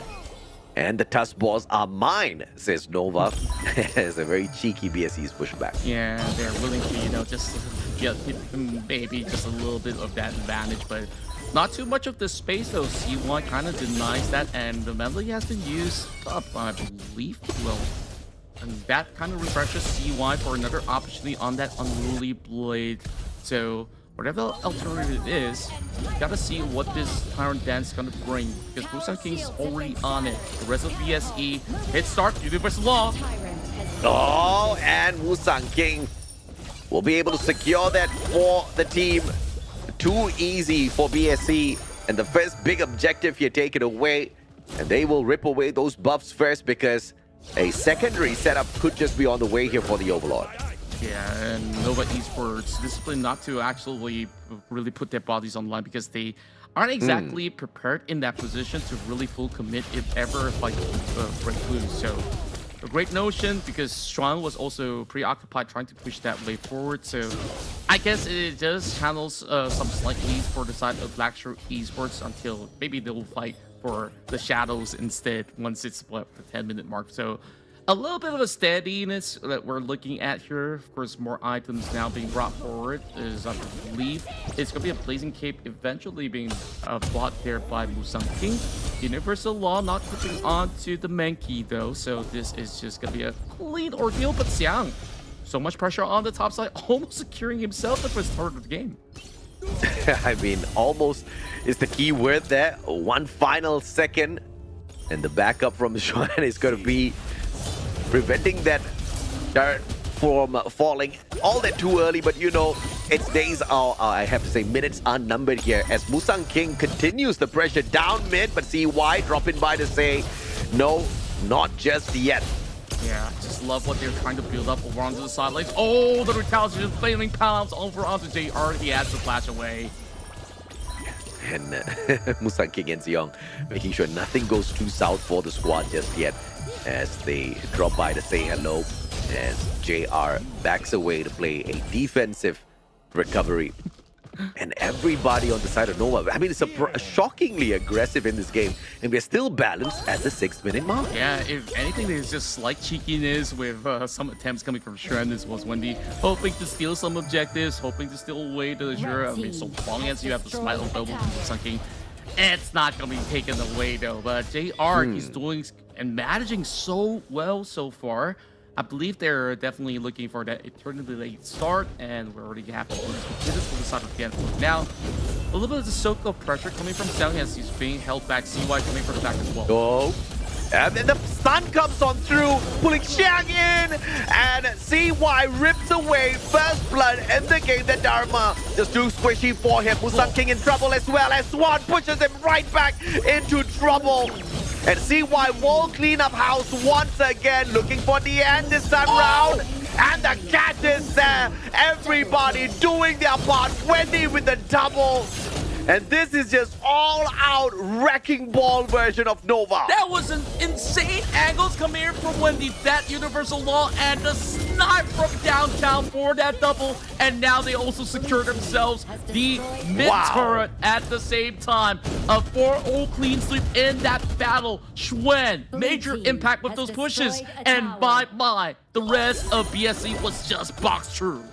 And the tusk balls are mine, says Nova. It's a very cheeky BSE's pushback. Yeah, they're willing to, you know, just get maybe just a little bit of that advantage, but not too much of the space though. C1 kind of denies that, and the melee has been used up, I believe. Well, and that kind of refreshes CY for another opportunity on that Unruly Blade. So whatever alternative it is, gotta see what this Tyrant Dance is gonna bring, because Musang King's already on it. The rest of BSE, hit start, Universal Law. Oh, and Musang King will be able to secure that for the team. Too easy for BSE, and the first big objective here taken away, and they will rip away those buffs first because a secondary setup could just be on the way here for the Overlord. Yeah, and Nova Esports disciplined not to actually really put their bodies online because they aren't exactly prepared in that position to really full commit if ever like break loose. So a great notion, because Xuan was also preoccupied trying to push that way forward. So I guess it just handles some slight leads for the side of Blackstroke Esports until maybe they'll fight for the shadows instead once it's the 10-minute mark. So a little bit of a steadiness that we're looking at here. Of course, more items now being brought forward is, I believe, it's going to be a Blazing Cape eventually being bought there by Musang King. Universal Law not clipping onto the Mankey though, so this is just going to be a clean ordeal. But Xiang, so much pressure on the top side, almost securing himself the first start of the game. I mean, almost is the key word there. One final second, and the backup from Xuan is going to be preventing that dart from falling all that too early. But you know, its days are, I have to say, minutes are numbered here as Musang King continues the pressure down mid, but CY dropping by to say, no, not just yet. Yeah, just love what they're trying to build up over onto the sidelines. Oh, the retaliation, flaming pounds over onto JR. He has to flash away. And Musang King and Zeong making sure nothing goes too south for the squad just yet, as they drop by to say hello, as JR backs away to play a defensive recovery. And everybody on the side of Nova, I mean, it's shockingly aggressive in this game, and we're still balanced at the 6-minute mark. Yeah, if anything, there's just slight cheekiness with some attempts coming from Xuan. This was Wendy hoping to steal some objectives, hoping to steal away the Azure. I mean, so long as you have the smile double from Musang King, it's not going to be taken away though. But JR, he's doing and managing so well so far. I believe they're definitely looking for that eternally late start, and we're already having to do this for the side of the end. Now, a little bit of the soak of pressure coming from Xiang as he's being held back. CY coming for the back as well. Oh, and then the stun comes on through, pulling Xiang in, and CY rips away first blood in the game. The Dharma just too squishy for him. Musang King in trouble as well, as Swan pushes him right back into trouble. And CY will clean up house once again, looking for the end this time round. And the cat is there. Everybody doing their part. Wendy with the double. And this is just all-out wrecking ball version of Nova. That was an insane angles coming in from Wendy. That Universal Law and the snipe from downtown for that double. And now they also secure themselves the mid-turret at the same time. A 4-0 clean sweep in that battle. Xuan, major impact with those pushes. And bye-bye. The rest of BSE was just boxed through.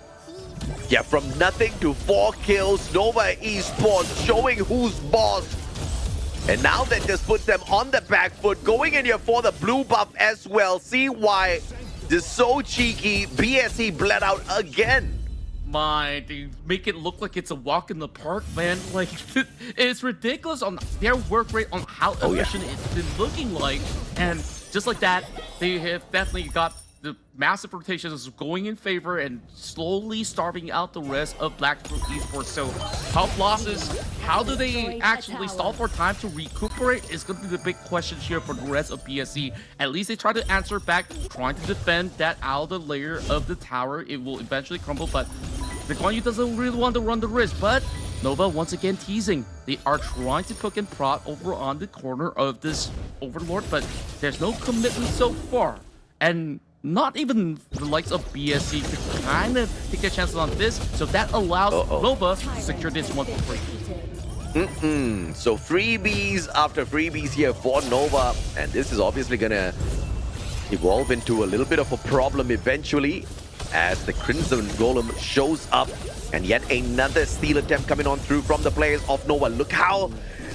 Yeah, from nothing to 4 kills, Nova Esports showing who's boss. And now that just puts them on the back foot, going in here for the blue buff as well. CY just so cheeky. BSE bled out again. They make it look like it's a walk in the park, man. Like, it's ridiculous on their work rate, on how efficient it's been looking like. And just like that, they have definitely got the massive rotation is going in favor and slowly starving out the rest of Blackstone Esports. So tough losses. How do they actually stall for time to recuperate is going to be the big question here for the rest of BSC. At least they try to answer back, trying to defend that outer layer of the tower. It will eventually crumble, but the Guan Yu doesn't really want to run the risk. But Nova once again teasing. They are trying to poke and prod over on the corner of this Overlord, but there's no commitment so far. And not even the likes of BSC could kind of take their chances on this, so that allows Nova to secure this one for free. So freebies after freebies here for Nova, and this is obviously gonna evolve into a little bit of a problem eventually as the Crimson Golem shows up, and yet another steal attempt coming on through from the players of Nova. Look how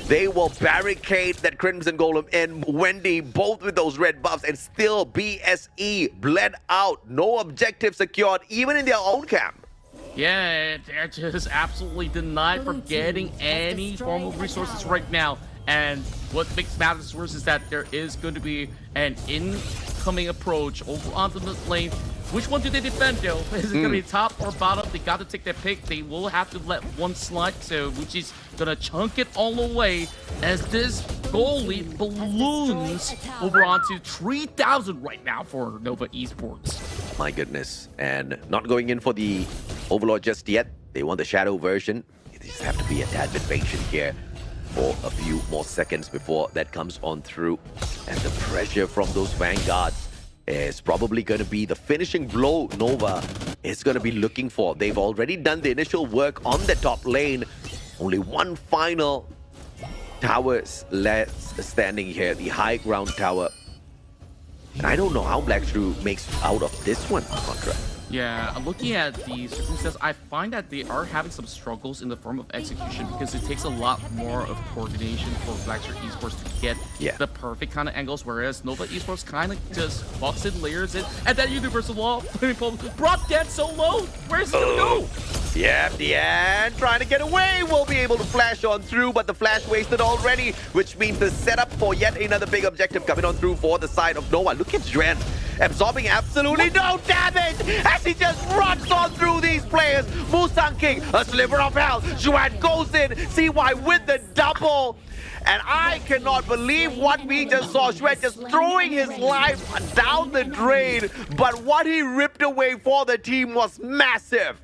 they will barricade that Crimson Golem in. Wendy, both with those red buffs, and still BSE bled out. No objective secured, even in their own camp. Yeah, they're just absolutely denied from getting any form of resources right now. And what makes matters worse is that there is going to be an incoming approach over onto the lane. Which one do they defend, though? Is it going to be top or bottom? They got to take their pick. They will have to let one slide, so Wuchi's going to chunk it all away as this goal lead balloons over onto 3,000 right now for Nova Esports. My goodness. And not going in for the Overlord just yet. They want the Shadow version. They just have to be a tad bit patient here for a few more seconds before that comes on through. And the pressure from those Vanguards is probably going to be the finishing blow Nova is going to be looking for. They've already done the initial work on the top lane. Only one final tower left standing here, the high ground tower. And I don't know how Black Shrew makes out of this one, Contra. Yeah, looking at the circumstances, I find that they are having some struggles in the form of execution because it takes a lot more of coordination for Blackstone Esports to get the perfect kind of angles, whereas Nova Esports kind of just walks in, layers it, and that Universal Law brought that so low. Where's it gonna go? Yep, the end trying to get away. Will be able to flash on through, but the flash wasted already, which means the setup for yet another big objective coming on through for the side of Nova. Look at Dren absorbing absolutely no damage as he just runs on through these players. Musang King, a sliver of hell. Juan goes in, CY with the double. And I cannot believe what we just saw. Shred just throwing his life down the drain. But what he ripped away for the team was massive.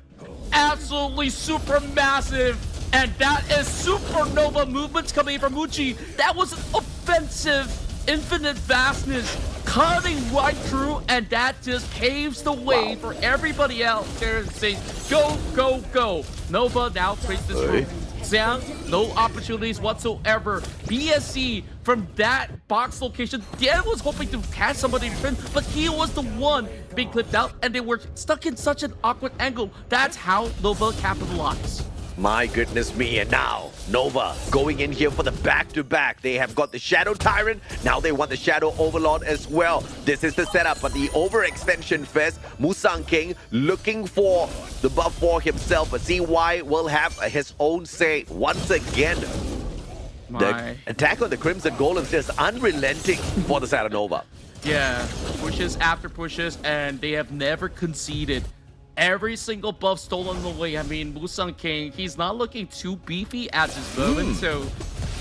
Absolutely super massive. And that is supernova movements coming from Uchi. That was an offensive, infinite vastness cutting right through, and that just paves the way for everybody out there to say, go, go, go. Nova now trades this room. Xiang, no opportunities whatsoever. BSC from that box location, Dan was hoping to catch somebody different, but he was the one being clipped out, and they were stuck in such an awkward angle. That's how Nova capitalized. My goodness me, and now Nova going in here for the back-to-back. They have got the Shadow Tyrant, now they want the Shadow Overlord as well. This is the setup, but the overextension fest, Musang King looking for the buff for himself, but CY will have his own say once again. The attack on the Crimson Golem is just unrelenting for the side of Nova. Yeah, pushes after pushes, and they have never conceded. Every single buff stolen away. I mean, Musang King, he's not looking too beefy at this moment, so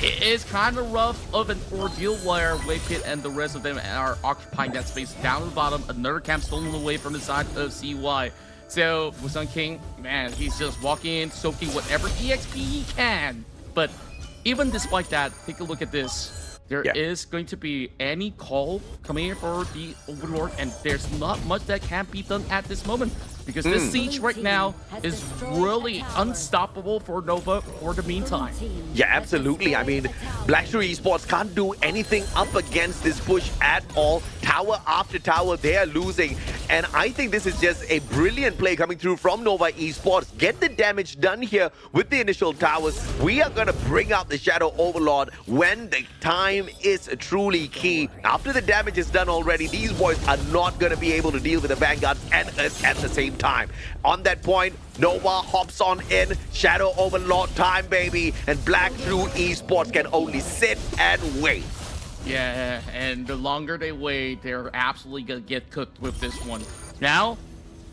it is kind of rough of an ordeal where Waypit and the rest of them are occupying that space down at the bottom. Another camp stolen away from the side of CY. So Musang King, man, he's just walking in, soaking whatever EXP he can. But even despite that, take a look at this. There is going to be any call coming in for the Overlord, and there's not much that can be done at this moment because this siege right now is really unstoppable for Nova for the meantime. Yeah, absolutely. I mean, Blackstone Esports can't do anything up against this push at all. Tower after tower, they are losing. And I think this is just a brilliant play coming through from Nova Esports. Get the damage done here with the initial towers. We are going to bring out the Shadow Overlord when the time is truly key. After the damage is done already, these boys are not going to be able to deal with the Vanguards and us at the same time. On that point, Nova hops on in. Shadow Overlord time, baby. And Blackstone Esports can only sit and wait. Yeah, and the longer they wait, they're absolutely gonna get cooked with this one. Now,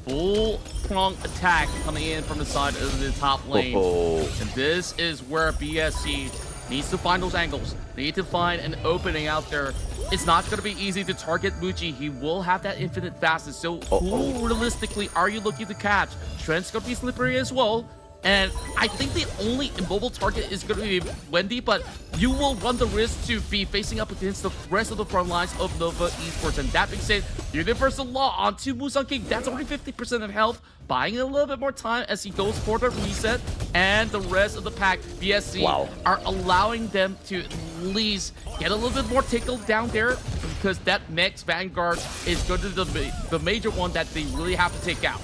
full prong attack coming in from the side of the top lane. And this is where BSC needs to find those angles. They need to find an opening out there. It's not going to be easy to target Muji. He will have that infinite fastness. So who realistically are you looking to catch? Trent's going to be slippery as well. And I think the only immobile target is going to be Wendy, but you will run the risk to be facing up against the rest of the front lines of Nova Esports. And that being said, Universal Law onto Musang King. That's only 50% of health, buying a little bit more time as he goes for the reset. And the rest of the pack, BSC, are allowing them to at least get a little bit more tickled down there, because that next Vanguard is going to be the major one that they really have to take out.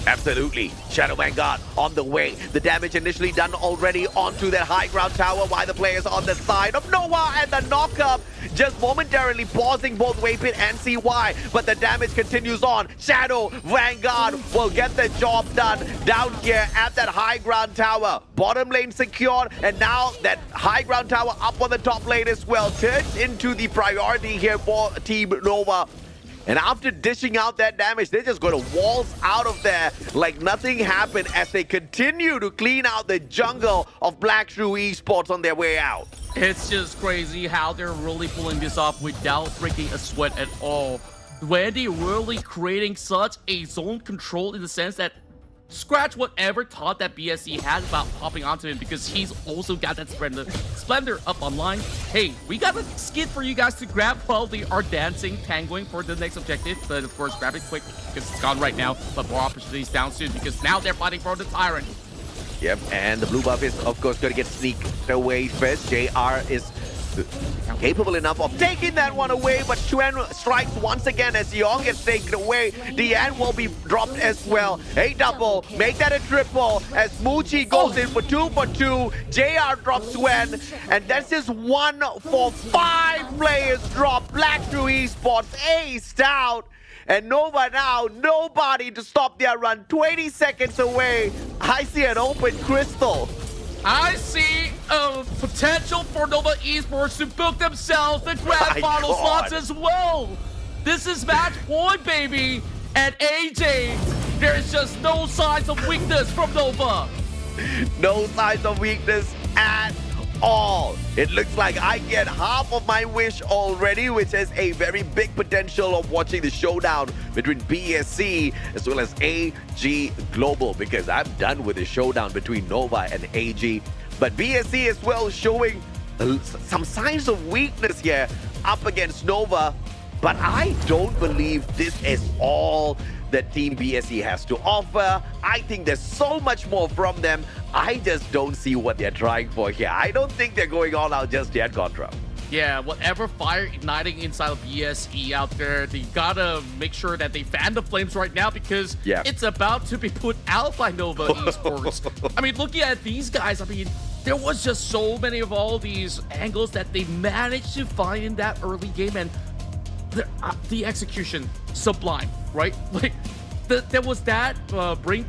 Absolutely. Shadow Vanguard on the way. The damage initially done already onto that high ground tower, while the players on the side of Nova, and the knockup just momentarily pausing both Waypit and CY, but the damage continues on. Shadow Vanguard will get the job done down here at that high ground tower. Bottom lane secured, and now that high ground tower up on the top lane as well turns into the priority here for Team Nova. And after dishing out that damage, they're just going to waltz out of there like nothing happened as they continue to clean out the jungle of Black Shrew Esports on their way out. It's just crazy how they're really pulling this off without breaking a sweat at all. Wendy really creating such a zone control in the sense that scratch whatever thought that BSC had about popping onto him, because he's also got that Splendor up online. Hey, we got a skid for you guys to grab while they are dancing, tangoing for the next objective. But of course, grab it quick because it's gone right now. But more opportunities down soon because now they're fighting for the Tyrant. Yep, and the blue buff is, of course, going to get sneaked away first. JR is capable enough of taking that one away, but Xuan strikes once again as Yong gets taken away. Diane will be dropped as well. A double, make that a triple as Muji goes in for 2 for 2. JR drops Xuan, and that's just 1 for 5 players drop. Black Shrew Esports aced out. And Nova now, nobody to stop their run. 20 seconds away. I see an open crystal. I see a potential for Nova Esports to book themselves the grand final slots as well. This is match point, baby. And AJ, there's just no signs of weakness from Nova. No signs of weakness at all. It looks like I get half of my wish already, which is a very big potential of watching the showdown between BSC as well as AG Global, because I'm done with the showdown between Nova and AG. But BSC as well showing some signs of weakness here up against Nova. But I don't believe this is all that Team BSC has to offer. I think there's so much more from them. I just don't see what they're trying for here. I don't think they're going all out just yet, Contra. Yeah, whatever fire igniting inside of BSE out there, they gotta make sure that they fan the flames right now, because it's about to be put out by Nova Esports. I mean, looking at these guys, I mean, there was just so many of all these angles that they managed to find in that early game, and the execution, sublime, right? Like, there was that brink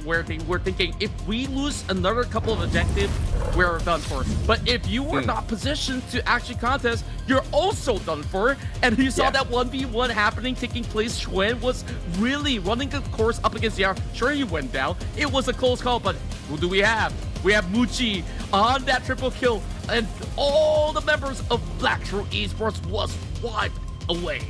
where they were thinking, if we lose another couple of objectives, we're done for. But if you were not positioned to actually contest, you're also done for. And you saw that 1v1 happening, taking place. Xuan was really running the course up against Yar. Sure, he went down. It was a close call, but who do we have? We have Muji on that triple kill, and all the members of Black Shrew Esports was wiped away.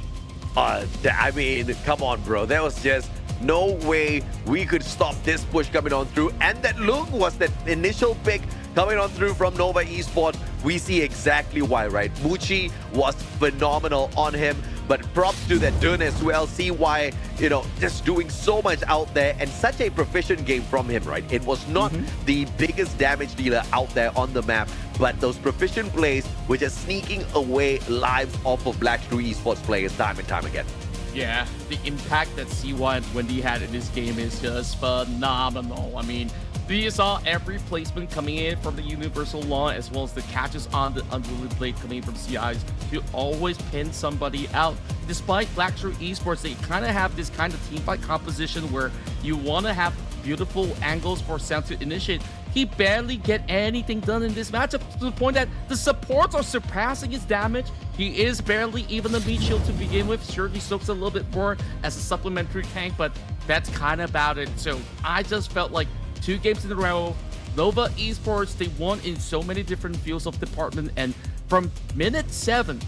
I mean, come on, bro. There was just no way we could stop this push coming on through. And that look was that initial pick coming on through from Nova Esports. We see exactly why, right? Muji was phenomenal on him. But props to that Dun as well. See why, you know, just doing so much out there, and such a proficient game from him, right? It was not the biggest damage dealer out there on the map, but those proficient plays were just sneaking away lives off of Black Shrew Esports players time and time again. Yeah, the impact that CY and Wendy had in this game is just phenomenal. I mean, we saw every placement coming in from the Universal Law, as well as the catches on the Unruly Blade coming in from CIs to always pin somebody out. Despite Black Shrew Esports, they kind of have this kind of team fight composition where you want to have beautiful angles for Sound to initiate. He barely get anything done in this matchup, to the point that the supports are surpassing his damage. He is barely even a meat shield to begin with. Sure, he soaks a little bit more as a supplementary tank, but that's kind of about it. So I just felt like 2 games in a row, Nova Esports, they won in so many different fields of department, and from minute 7,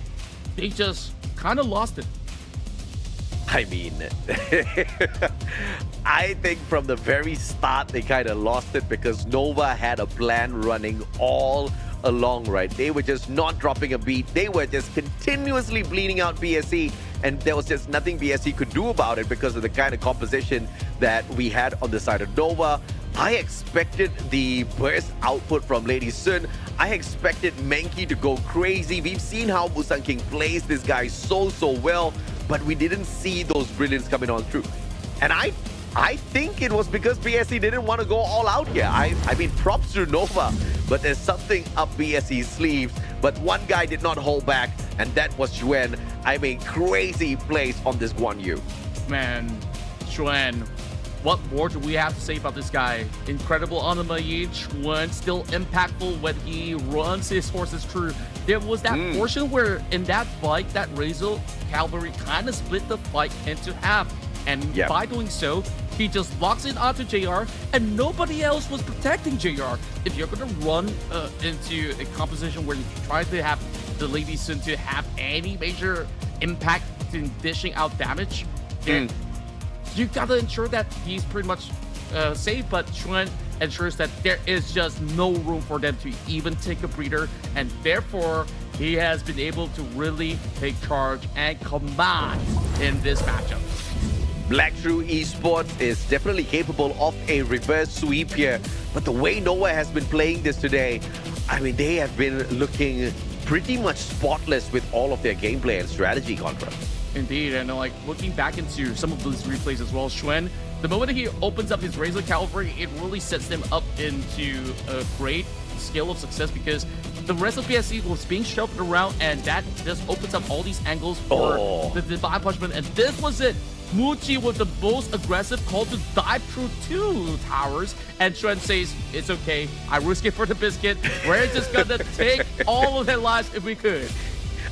they just kind of lost it. I mean, I think from the very start, they kind of lost it because Nova had a plan running all along, right? They were just not dropping a beat. They were just continuously bleeding out BSE, and there was just nothing BSE could do about it because of the kind of composition that we had on the side of Nova. I expected the burst output from Lady Sun. I expected Menki to go crazy. We've seen how Musang King plays this guy so well, but we didn't see those brilliance coming on through. And I think it was because BSE didn't want to go all out here. I mean, props to Nova, but there's something up BSE's sleeves. But one guy did not hold back, and that was Xuan. I mean, crazy plays on this Guan Yu. Man, Xuan, what more do we have to say about this guy? Incredible on the Mayin, Xuan, still impactful when he runs his horses through. There was that portion where in that fight, that Razor Cavalry kind of split the fight into half. And by doing so, he just locks it onto JR, and nobody else was protecting JR. If you're going to run into a composition where you try to have the Lady Sun to have any major impact in dishing out damage, then you got to ensure that he's pretty much safe, but Xuan ensures that there is just no room for them to even take a breather, and therefore he has been able to really take charge and command in this matchup. Black True Esports is definitely capable of a reverse sweep here, but the way Nova has been playing this today, I mean, they have been looking pretty much spotless with all of their gameplay and strategy, Contra. Indeed, and like looking back into some of those replays as well, Xuan, the moment he opens up his Razor Cavalry, it really sets them up into a great scale of success because the rest of BSE was being shoved around, and that just opens up all these angles for the Divine Punishment, and this was it. Muji with the most aggressive call to dive through 2 towers, and Xuan says, it's okay, I risk it for the biscuit. We're just gonna take all of their lives if we could.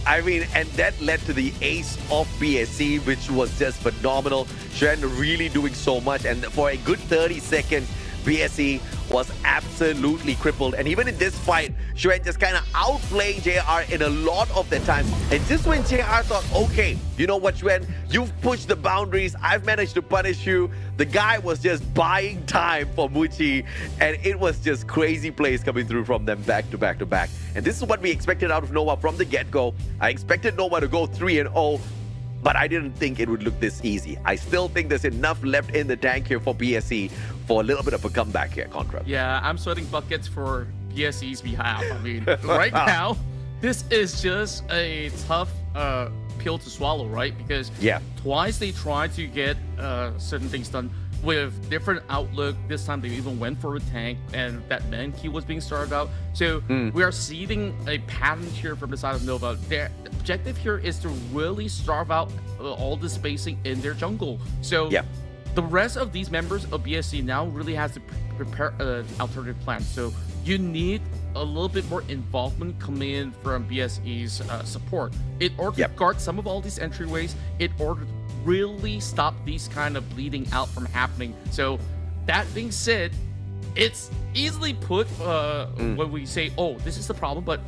I mean, and that led to the ace of BSE, which was just phenomenal. Xuan really doing so much, and for a good 30 seconds, BSE was absolutely crippled. And even in this fight, Xuan just kind of outplaying JR in a lot of the time. And just when JR thought, okay, you know what, Xuan, you've pushed the boundaries, I've managed to punish you, the guy was just buying time for Muji, and it was just crazy plays coming through from them back to back to back. And this is what we expected out of Nova from the get-go. I expected Nova to go 3-0, but I didn't think it would look this easy. I still think there's enough left in the tank here for BSE for a little bit of a comeback here, Contra. Yeah, I'm sweating buckets for BSE's behalf. I mean, right now, this is just a tough pill to swallow, right? Because twice they tried to get certain things done with different outlook. This time they even went for a tank, and that Menki was being started out. So we are seeing a pattern here from the side of Nova. Their objective here is to really starve out all the spacing in their jungle. So the rest of these members of BSE now really has to prepare an alternative plan. So you need a little bit more involvement coming in from BSE's support in order to guard some of all these entryways, in order to really stop these kind of bleeding out from happening. So that being said, it's easily put when we say, oh, this is the problem, but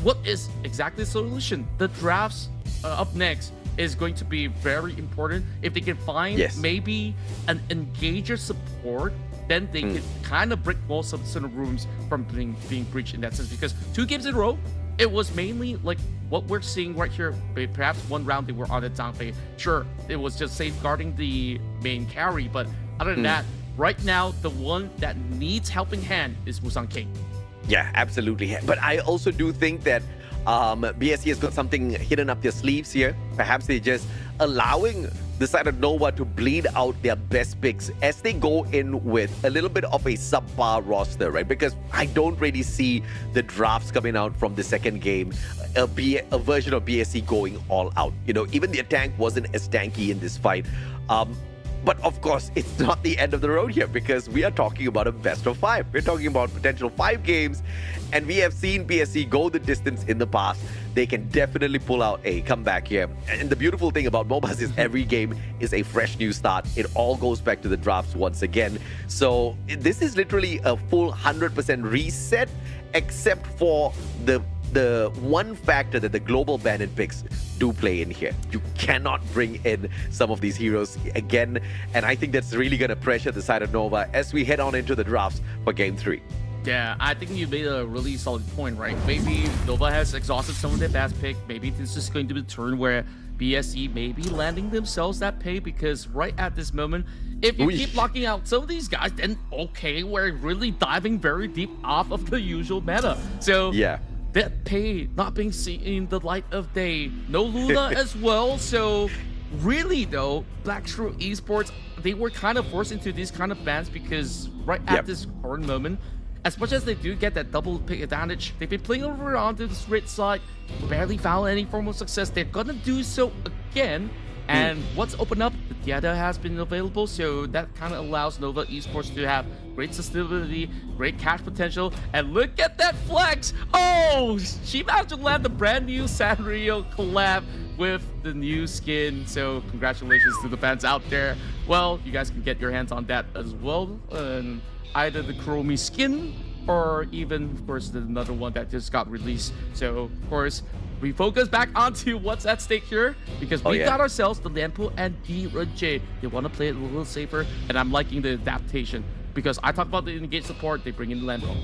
what is exactly the solution? The drafts up next is going to be very important. If they can find maybe an engager support, then they can kind of break most of the rooms from being breached in that sense. Because 2 games in a row, it was mainly like what we're seeing right here. Perhaps one round they were on the Zhangfei. Sure, it was just safeguarding the main carry, but other than that, right now, the one that needs helping hand is Musang King. Yeah, absolutely. But I also do think that BSE has got something hidden up their sleeves here. Perhaps they're just allowing the side of Nova to bleed out their best picks as they go in with a little bit of a subpar roster, right? Because I don't really see the drafts coming out from the second game, a version of BSE going all out. You know, even their tank wasn't as tanky in this fight. But of course, it's not the end of the road here, because we are talking about a best of 5. We're talking about potential 5 games, and we have seen BSE go the distance in the past. they can definitely pull out a comeback here. And the beautiful thing about MOBAs is every game is a fresh new start. It all goes back to the drafts once again. So this is literally a full 100% reset, except for the one factor that the global bandit picks do play in here. You cannot bring in some of these heroes again, and I think that's really going to pressure the side of Nova as we head on into the drafts for Game 3. Yeah, I think you made a really solid point, right? Maybe Nova has exhausted some of their best pick. Maybe this is going to be the turn where BSE may be landing themselves that pay, because right at this moment, if you keep locking out some of these guys, then okay, we're really diving very deep off of the usual meta. So yeah, that pay not being seen in the light of day. No Luna as well. So really though, Black Shrew Esports, they were kind of forced into these kind of bans because right at this current moment, as much as they do get that double pick advantage, they've been playing over onto the straight side, barely found any form of success. They're gonna do so again. And what's opened up, the data has been available, so that kind of allows Nova Esports to have great sustainability, great cash potential, and look at that flex! Oh, she managed to land the brand new Sanrio collab with the new skin, so congratulations to the fans out there. Well, you guys can get your hands on that as well, either the Chromie skin, or even, of course, another one that just got released. So, of course, we focus back onto what's at stake here, because we got ourselves the Lampo and J. They want to play it a little safer, and I'm liking the adaptation, because I talk about the engage support, they bring in the Lampo.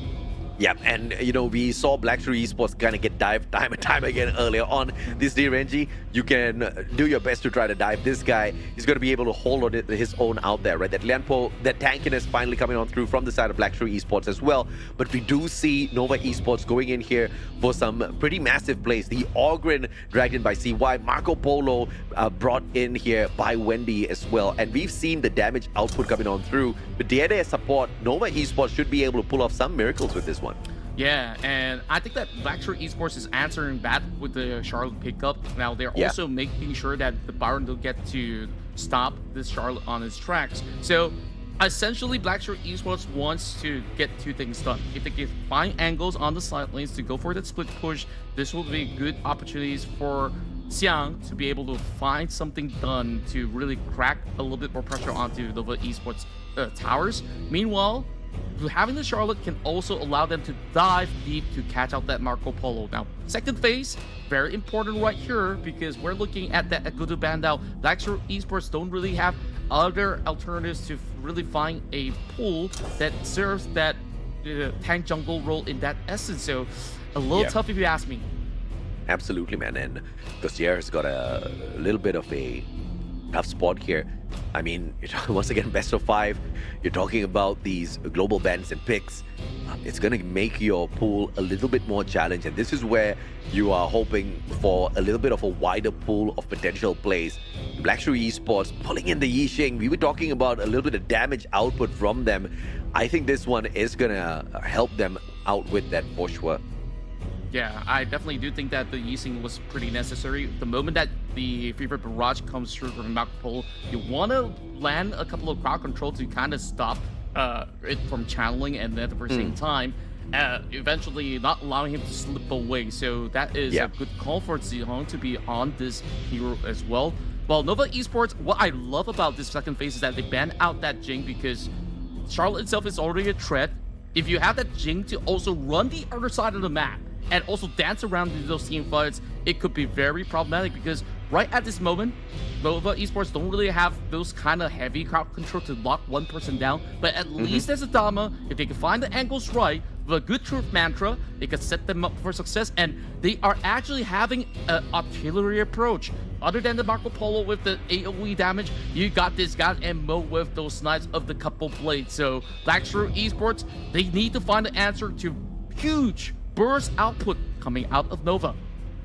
Yeah, and you know, we saw Black Shrew Esports kind of get dived time and time again earlier on this ENG. You can do your best to try to dive this guy. He's going to be able to hold on his own out there, right? That Lampo, that tankiness finally coming on through from the side of Black Shrew Esports as well. But we do see Nova Esports going in here for some pretty massive plays. The Ogren dragged in by CY, Marco Polo brought in here by Wendy as well. And we've seen the damage output coming on through. With the support, Nova Esports should be able to pull off some miracles with this one. Yeah, and I think that Black Shrew Esports is answering that with the Charlotte pickup. Now they're also making sure that the Baron will get to stop this Charlotte on its tracks. So essentially, Black Shrew Esports wants to get two things done. If they can find angles on the side lanes to go for that split push, this will be good opportunities for Xiang to be able to find something done to really crack a little bit more pressure onto Nova Esports towers. Meanwhile, having the Charlotte can also allow them to dive deep to catch out that Marco Polo. Now, second phase, very important right here, because we're looking at that Agudu Bandao. Black Shrew Esports don't really have other alternatives to really find a pool that serves that tank jungle role in that essence. So a little tough if you ask me. Absolutely, man. And Gosier's got a little bit of a tough spot here. I mean, once again, best of 5. You're talking about these global bans and picks. It's going to make your pool a little bit more challenging. And this is where you are hoping for a little bit of a wider pool of potential plays. Black Shrew Esports pulling in the Yixing. We were talking about a little bit of damage output from them. I think this one is going to help them out with that for sure. Yeah, I definitely do think that the Yixing was pretty necessary. The moment that the Fever Barrage comes through from Marco Polo, you want to land a couple of crowd control to kind of stop it from channeling, and at the same time, eventually not allowing him to slip away. So that is a good call for Zihong to be on this hero as well. Well, Nova Esports, what I love about this second phase is that they banned out that Jing, because Charlotte itself is already a threat. If you have that Jing to also run the other side of the map, and also dance around in those team fights, it could be very problematic, because right at this moment, Nova Esports don't really have those kind of heavy crowd control to lock one person down, but at least as a Dama, if they can find the angles right, with a good truth mantra, they can set them up for success, and they are actually having an artillery approach. Other than the Marco Polo with the AoE damage, you got this guy and Mo with those snipes of the couple blades. So Black Shrew Esports, they need to find the answer to huge burst output coming out of Nova.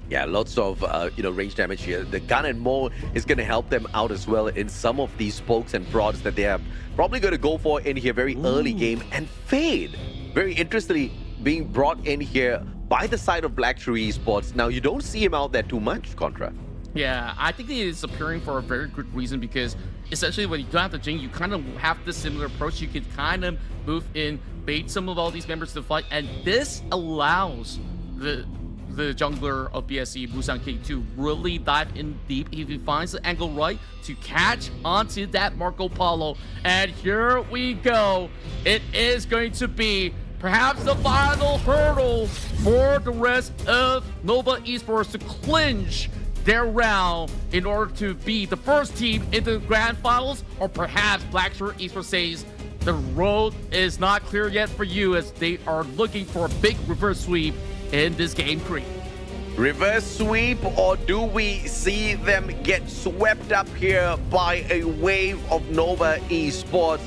Yeah, lots of range damage here. The gun and more is going to help them out as well in some of these spokes and prods that they are probably going to go for in here very early game. And Fade, very interestingly, being brought in here by the side of Black Shrew Esports. Now, you don't see him out there too much, Contra. Yeah, I think he is appearing for a very good reason, because essentially when you don't have the Jing, you kind of have this similar approach. You can kind of move in, bait some of all these members to fight, and this allows the the jungler of BSC, Busan King, to really dive in deep if he finds the angle right to catch onto that Marco Polo. And here we go. It is going to be perhaps the final hurdle for the rest of Nova Esports to clinch their round in order to be the first team in the grand finals, or perhaps Blackshirt Esports says the road is not clear yet for you as they are looking for a big reverse sweep in this game 3. Reverse sweep, or do we see them get swept up here by a wave of Nova Esports?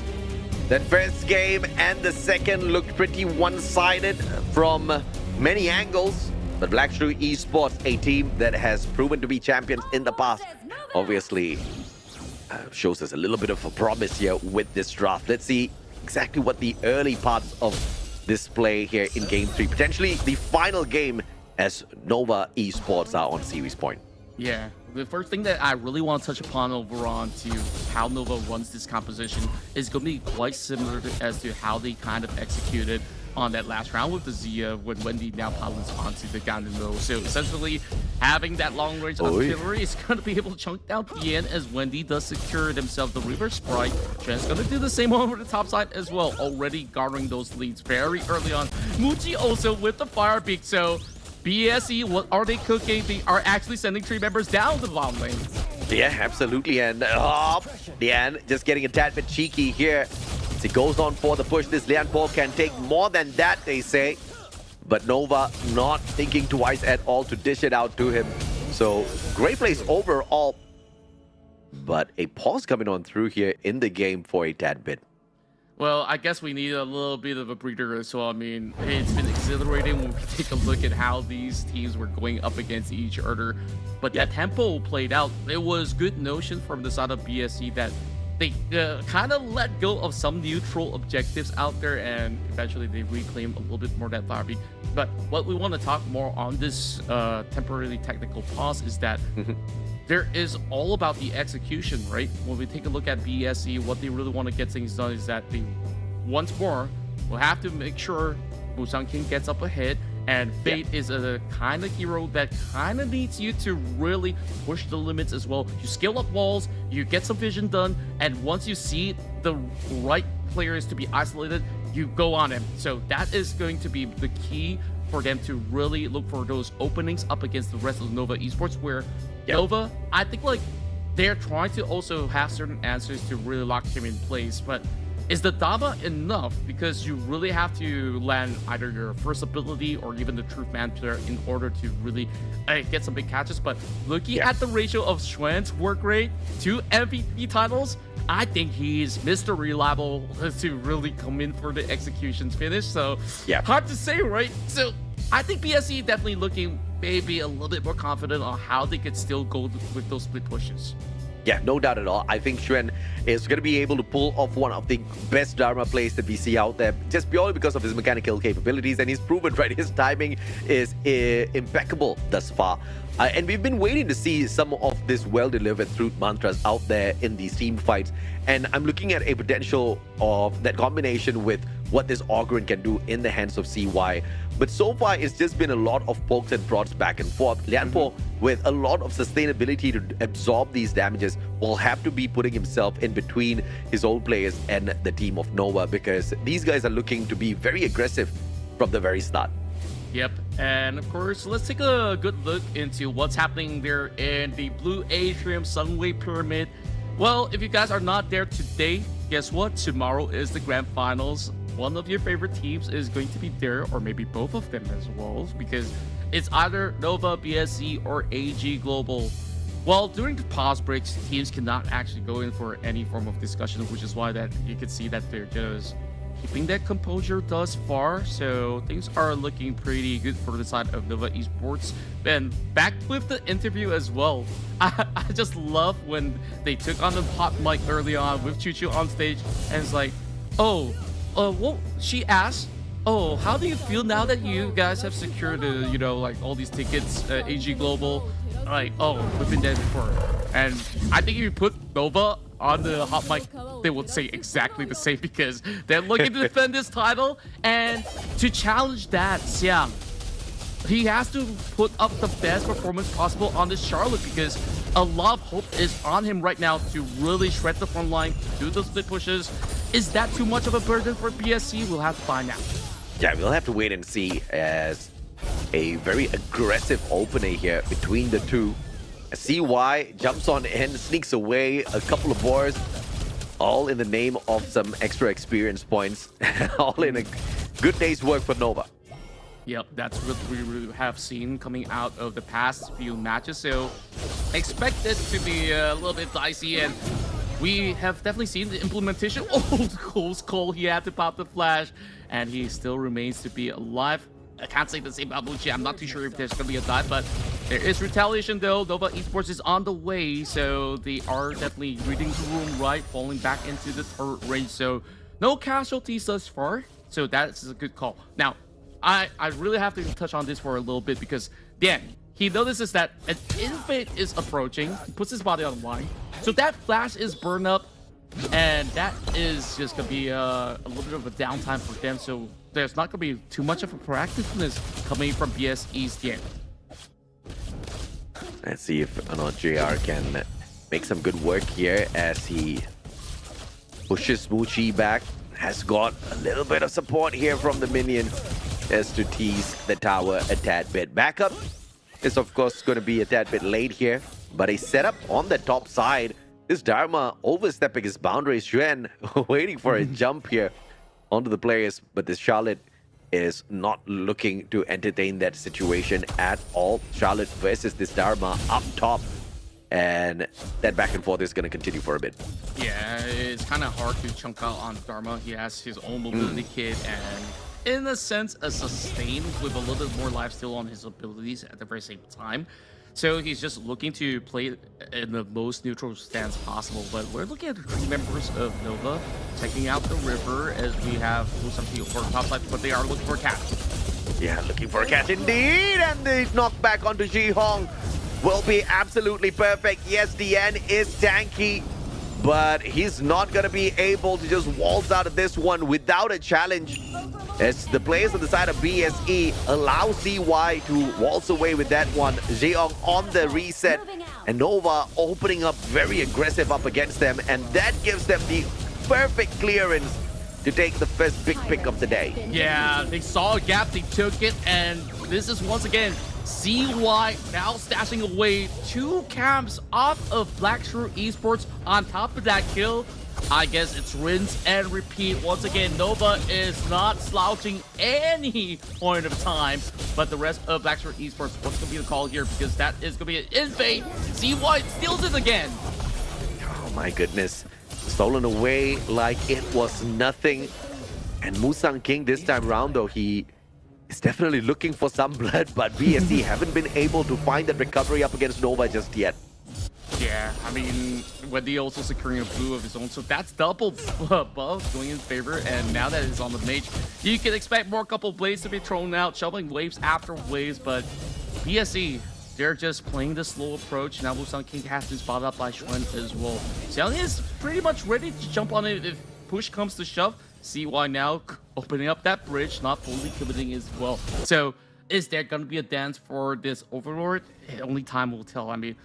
That first game and the second looked pretty one-sided from many angles. But Blackshirt Esports, a team that has proven to be champions in the past, obviously shows us a little bit of a promise here with this draft. Let's see exactly what the early parts of this play here in Game 3, potentially the final game as Nova Esports are on series point. Yeah, the first thing that I really want to touch upon over on to how Nova runs this composition is going to be quite similar as to how they kind of executed on that last round with the Zia when Wendy now pilots onto the Ganondorf. So essentially, having that long-range artillery is going to be able to chunk down PN as Wendy does secure themselves the reverse sprite. Shen's going to do the same over the top side as well, already garnering those leads very early on. Muji also with the fire beak. So BSE, what are they cooking? They are actually sending 3 members down the bottom lane. Yeah, absolutely. And Lian just getting a tad bit cheeky here. He goes on for the push. This Lian Paul can take more than that, they say. But Nova not thinking twice at all to dish it out to him. So great plays overall. But a pause coming on through here in the game for a tad bit. Well, I guess we need a little bit of a breather as well. I mean, it's been exhilarating when we take a look at how these teams were going up against each other. But that tempo played out. It was good notion from the side of BSC that they kind of let go of some neutral objectives out there, and eventually they reclaim a little bit more that fire beat. But what we want to talk more on this temporarily technical pause is that there is all about the execution, right? When we take a look at BSC, what they really want to get things done is that they, once more, will have to make sure Busan King gets up ahead. And Fate is a kind of hero that kind of needs you to really push the limits as well. You scale up walls, you get some vision done, and once you see the right players to be isolated, you go on him. So that is going to be the key for them to really look for those openings up against the rest of Nova Esports, where Nova, I think like they're trying to also have certain answers to really lock him in place, but is the Dama enough? Because you really have to land either your first ability or even the Truth Man player in order to really get some big catches. But looking at the ratio of Xuan's work rate to MVP titles, I think he's Mr. Reliable to really come in for the executions finish. So hard to say, right? So I think BSC definitely looking maybe a little bit more confident on how they could still go with those split pushes. Yeah, no doubt at all. I think Xuan is going to be able to pull off one of the best Dharma plays that we see out there, just purely because of his mechanical capabilities, and he's proven, right? His timing is impeccable thus far. And we've been waiting to see some of this well-delivered truth mantras out there in these team fights. And I'm looking at a potential of that combination with what this Ogryn can do in the hands of CY. But so far, it's just been a lot of pokes and prods back and forth. Lianpo, with a lot of sustainability to absorb these damages, will have to be putting himself in between his old players and the team of Nova, because these guys are looking to be very aggressive from the very start. Yep, and of course, let's take a good look into what's happening there in the Blue Atrium Sunway Pyramid. Well, if you guys are not there today, guess what? Tomorrow is the grand finals. One of your favorite teams is going to be there, or maybe both of them as well, because it's either Nova, BSC, or AG Global. Well, during the pause breaks, teams cannot actually go in for any form of discussion, which is why that you can see that they're just keeping that composure thus far. So things are looking pretty good for the side of Nova Esports. And back with the interview as well, I just love when they took on the hot mic early on with Chuchu on stage, and it's like, well, she asked, oh, how do you feel now that you guys have secured, you know, like all these tickets, AG Global? Like, oh, we've been there before. And I think if you put Nova on the hot mic, they would say exactly the same, because they're looking to defend this title. And to challenge that, Xiang, he has to put up the best performance possible on this Charlotte because a lot of hope is on him right now to really shred the front line, do those split pushes. Is that too much of a burden for BSC? We'll have to find out. Yeah, we'll have to wait and see, as a very aggressive opener here between the two. CY jumps on in, sneaks away a couple of boards, all in the name of some extra experience points, all in a good day's work for Nova. Yep, that's what we have seen coming out of the past few matches, so expect this to be a little bit dicey, and we have definitely seen the implementation. Oh, close call, he had to pop the flash, and he still remains to be alive. I can't say the same about Luchi. I'm not too sure if there's going to be a dive, but there is retaliation though. Nova Esports is on the way, so they are definitely reading the room right, falling back into the turret range. So no casualties thus far, so that's a good call. Now, I really have to touch on this for a little bit because, Dan, he notices that an invade is approaching. He puts his body on the line. So that flash is burned up, and that is just going to be a little bit of a downtime for them. So there's not going to be too much of a proactiveness coming from BSE's game. Let's see if JR can make some good work here as he pushes Muchi back. Has got a little bit of support here from the minion as to tease the tower a tad bit. Backup is of course going to be a tad bit late here, but a setup on the top side. This Dharma overstepping his boundaries. Xuan waiting for a jump here onto the players, but this Charlotte is not looking to entertain that situation at all. Charlotte versus this Dharma up top, and that back and forth is going to continue for a bit. Yeah, it's kind of hard to chunk out on Dharma. He has his own mobility kit and, in a sense, a sustain with a little bit more life still on his abilities at the very same time. So he's just looking to play in the most neutral stance possible. But we're looking at the three members of Nova checking out the river as we have something over top side, but they are looking for a catch. Yeah, looking for a catch indeed, and the knockback onto Ji Hong will be absolutely perfect. Yes, DN is tanky, but he's not going to be able to just waltz out of this one without a challenge, as the players on the side of BSE allow CY to waltz away with that one. Jeong on the reset, and Nova opening up very aggressive up against them, and that gives them the perfect clearance to take the first big pick of the day. Yeah, they saw a gap, they took it, and this is once again CY now stashing away 2 camps off of Blackshrew Esports. On top of that kill, I guess it's rinse and repeat. Once again, Nova is not slouching any point of time, but the rest of Blackshrew Esports, what's going to be the call here? Because that is going to be an invade. CY steals it again. Oh my goodness. Stolen away like it was nothing. And Musang King this time around, though, he is definitely looking for some blood, but BSC haven't been able to find that recovery up against Nova just yet. Yeah, I mean, Wendy also securing a blue of his own, so that's double buff going in favor, and now that it's on the mage, you can expect more couple blades to be thrown out, shoveling waves after waves, but BSC, they're just playing the slow approach. Now Musang King has been spotted up by Xuan as well. Xiang is pretty much ready to jump on it if push comes to shove. CY now opening up that bridge, not fully committing as well. So, is there going to be a dance for this Overlord? Only time will tell. I mean,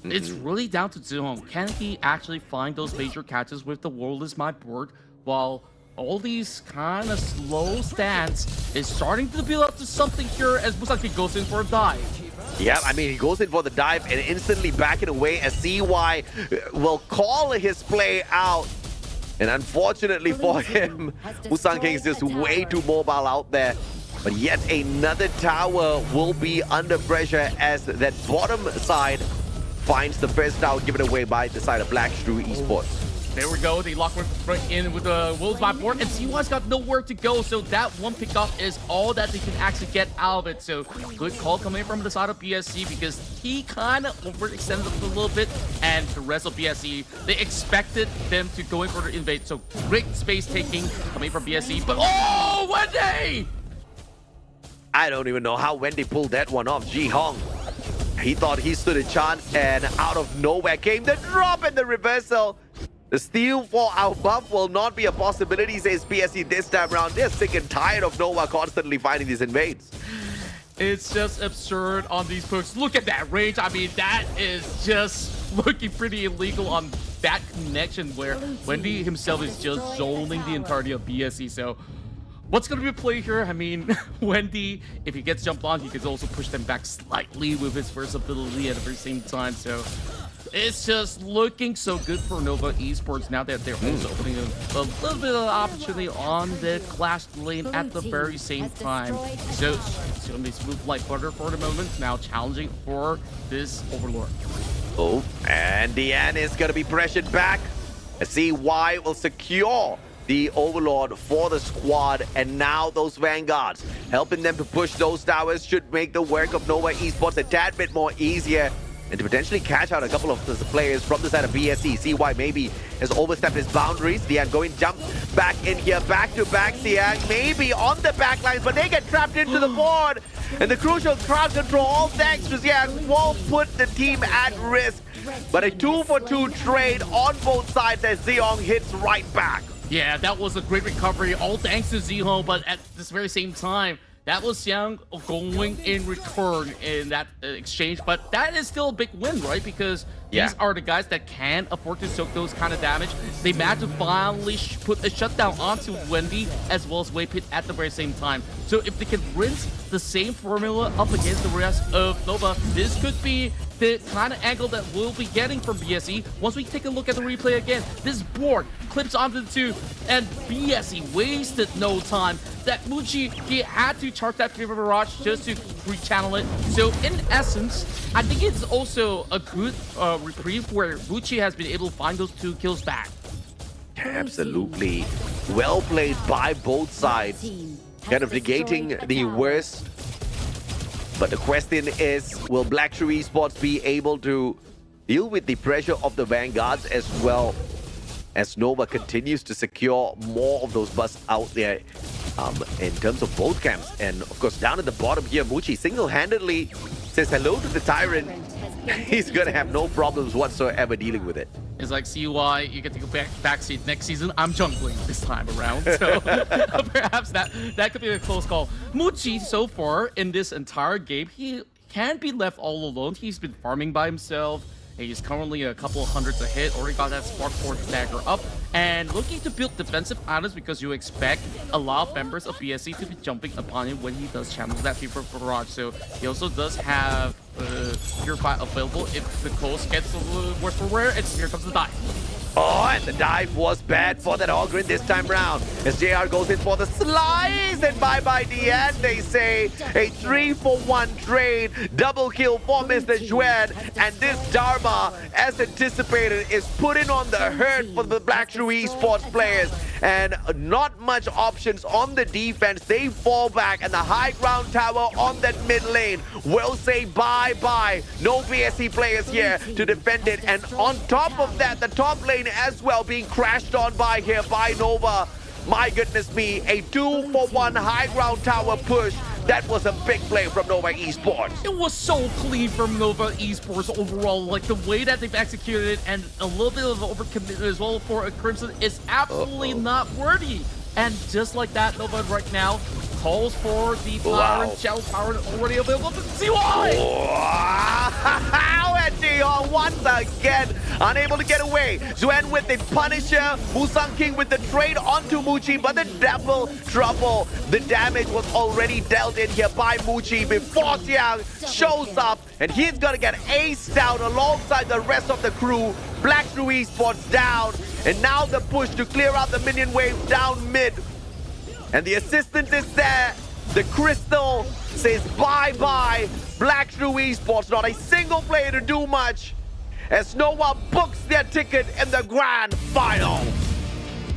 it's really down to Zhong. Can he actually find those major catches with the World is My Board, while all these kind of slow stance is starting to build up to something here as Musaki goes in for a dive. Yeah, I mean, he goes in for the dive and instantly backing away as CY will call his play out. And unfortunately for him, Musang King is just way too mobile out there. But yet another tower will be under pressure as that bottom side finds the first tower given away by the side of Blackshrew Esports. There we go. They lock right in with the World's My Board, and CY's got nowhere to go, so that one pickoff is all that they can actually get out of it. So good call coming from the side of BSC because he kind of overextended a little bit, and the rest of BSC, they expected them to go in for the invade. So great space taking coming from BSC, but oh, Wendy! I don't even know how Wendy pulled that one off. Ji Hong, he thought he stood a chance, and out of nowhere came the drop and the reversal. The steal for our buff will not be a possibility, says BSC this time around. They're sick and tired of Nova constantly finding these invades. It's just absurd on these pokes. Look at that range. I mean, that is just looking pretty illegal on that connection where Wendy himself is just zoning the entirety of BSE. So what's going to be a play here? I mean, Wendy, if he gets jumped on, he can also push them back slightly with his first ability at the very same time. So it's just looking so good for Nova Esports now that they're also opening a little bit of opportunity on the Clash lane at the very same time. So it's going to be smooth like butter for the moment. Now challenging for this Overlord. Oh, and DN is going to be pressured back. CY will secure the Overlord for the squad, and now those Vanguards helping them to push those towers should make the work of Nova Esports a tad bit more easier, and to potentially catch out a couple of the players from the side of BSE. CY maybe has overstepped his boundaries. Dian going jump back in here, back to back. Siang maybe on the back lines, but they get trapped into the board. And the crucial crowd control, all thanks to Siang, will put the team at risk. But a 2-for-2 trade on both sides as Zeong hits right back. Yeah, that was a great recovery, all thanks to Ziho, but at this very same time, that was Xiang going in return in that exchange, but that is still a big win, right? Because these are the guys that can afford to soak those kind of damage. They managed to finally put a shutdown onto Wendy as well as Waypit at the very same time. So if they can rinse the same formula up against the rest of Nova, this could be the kind of angle that we'll be getting from BSE. Once we take a look at the replay again, this board clips onto the two, and BSE wasted no time. That Muchi, he had to charge that Fever Barrage just to rechannel it. So in essence, I think it's also a good reprieve where Muchi has been able to find those 2 kills back. Absolutely. Well played by both sides. Kind of negating the worst. But the question is, will Black True Esports be able to deal with the pressure of the Vanguards as well as Nova continues to secure more of those busts out there in terms of both camps? And of course, down at the bottom here, Muchi single-handedly says hello to the Tyrant. He's gonna have no problems whatsoever dealing with it. It's like, CY, you get to go backseat next season. I'm jungling this time around. So perhaps that could be a close call. Muchi, so far in this entire game, he can't be left all alone. He's been farming by himself. He's currently a couple of hundreds a hit, already got that Spark 4 dagger up, and looking to build defensive items because you expect a lot of members of BSE to be jumping upon him when he does channel that Fever Barrage. So he also does have Purify available if the coast gets a little worse for wear, and here comes the dive. Oh, and the dive was bad for that Ogren this time round. As JR goes in for the slice, and bye-bye DN, they say. A 3-for-1 trade, double kill for Mr. Xuan. And this Dharma, as anticipated, is putting on the hurt for the Black True Esports players. And not much options on the defense. They fall back, and the high ground tower on that mid lane will say bye-bye. No BSE players here to defend it. And on top of that, the top lane as well being crashed on by here by Nova. My goodness me, a 2-for-1 high ground tower push. That was a big play from Nova Esports. It was so clean from Nova Esports overall. Like the way that they've executed it, and a little bit of overcommitment as well for a Crimson is absolutely not worthy. And just like that, Nova right now calls for the Tyrant, Shadow Tyrant already available to CY. Wow, and Dion once again unable to get away. Zuen with the Punisher, Musang King with the trade onto Muchi, but the double trouble. The damage was already dealt in here by Muchi before Xiang shows up, and he's gonna get aced down alongside the rest of the crew. Black True Esports down, and now the push to clear out the minion wave down mid. And the assistant is there. The Crystal says bye-bye. Black True Esports, not a single player to do much, as Nova books their ticket in the grand final.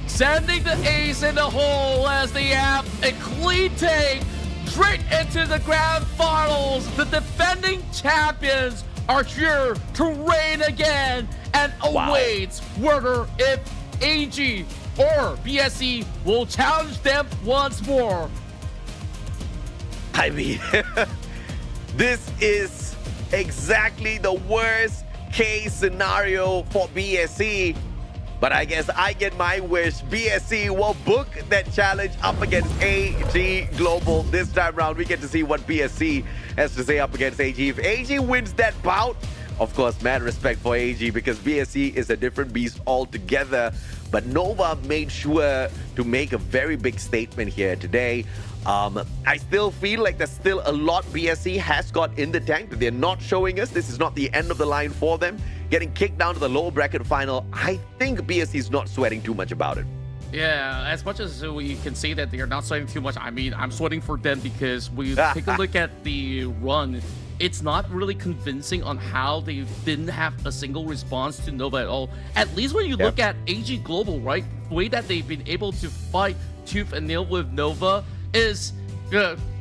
Sending the ace in the hole as they have a clean take straight into the grand finals. The defending champions are here to reign again, and awaits whether if ENG or BSE will challenge them once more. I mean, this is exactly the worst case scenario for BSE. But I guess I get my wish. BSC will book that challenge up against AG Global. This time round, we get to see what BSC has to say up against AG. If AG wins that bout, of course, mad respect for AG because BSC is a different beast altogether. But Nova made sure to make a very big statement here today. I still feel like there's still a lot BSC has got in the tank that they're not showing us. This is not the end of the line for them. Getting kicked down to the lower bracket final, I think BSC is not sweating too much about it. Yeah, as much as we can say that they are not sweating too much, I mean, I'm sweating for them because we take a look at the run. It's not really convincing on how they didn't have a single response to Nova at all. At least when you look at AG Global, right? The way that they've been able to fight tooth and nail with Nova is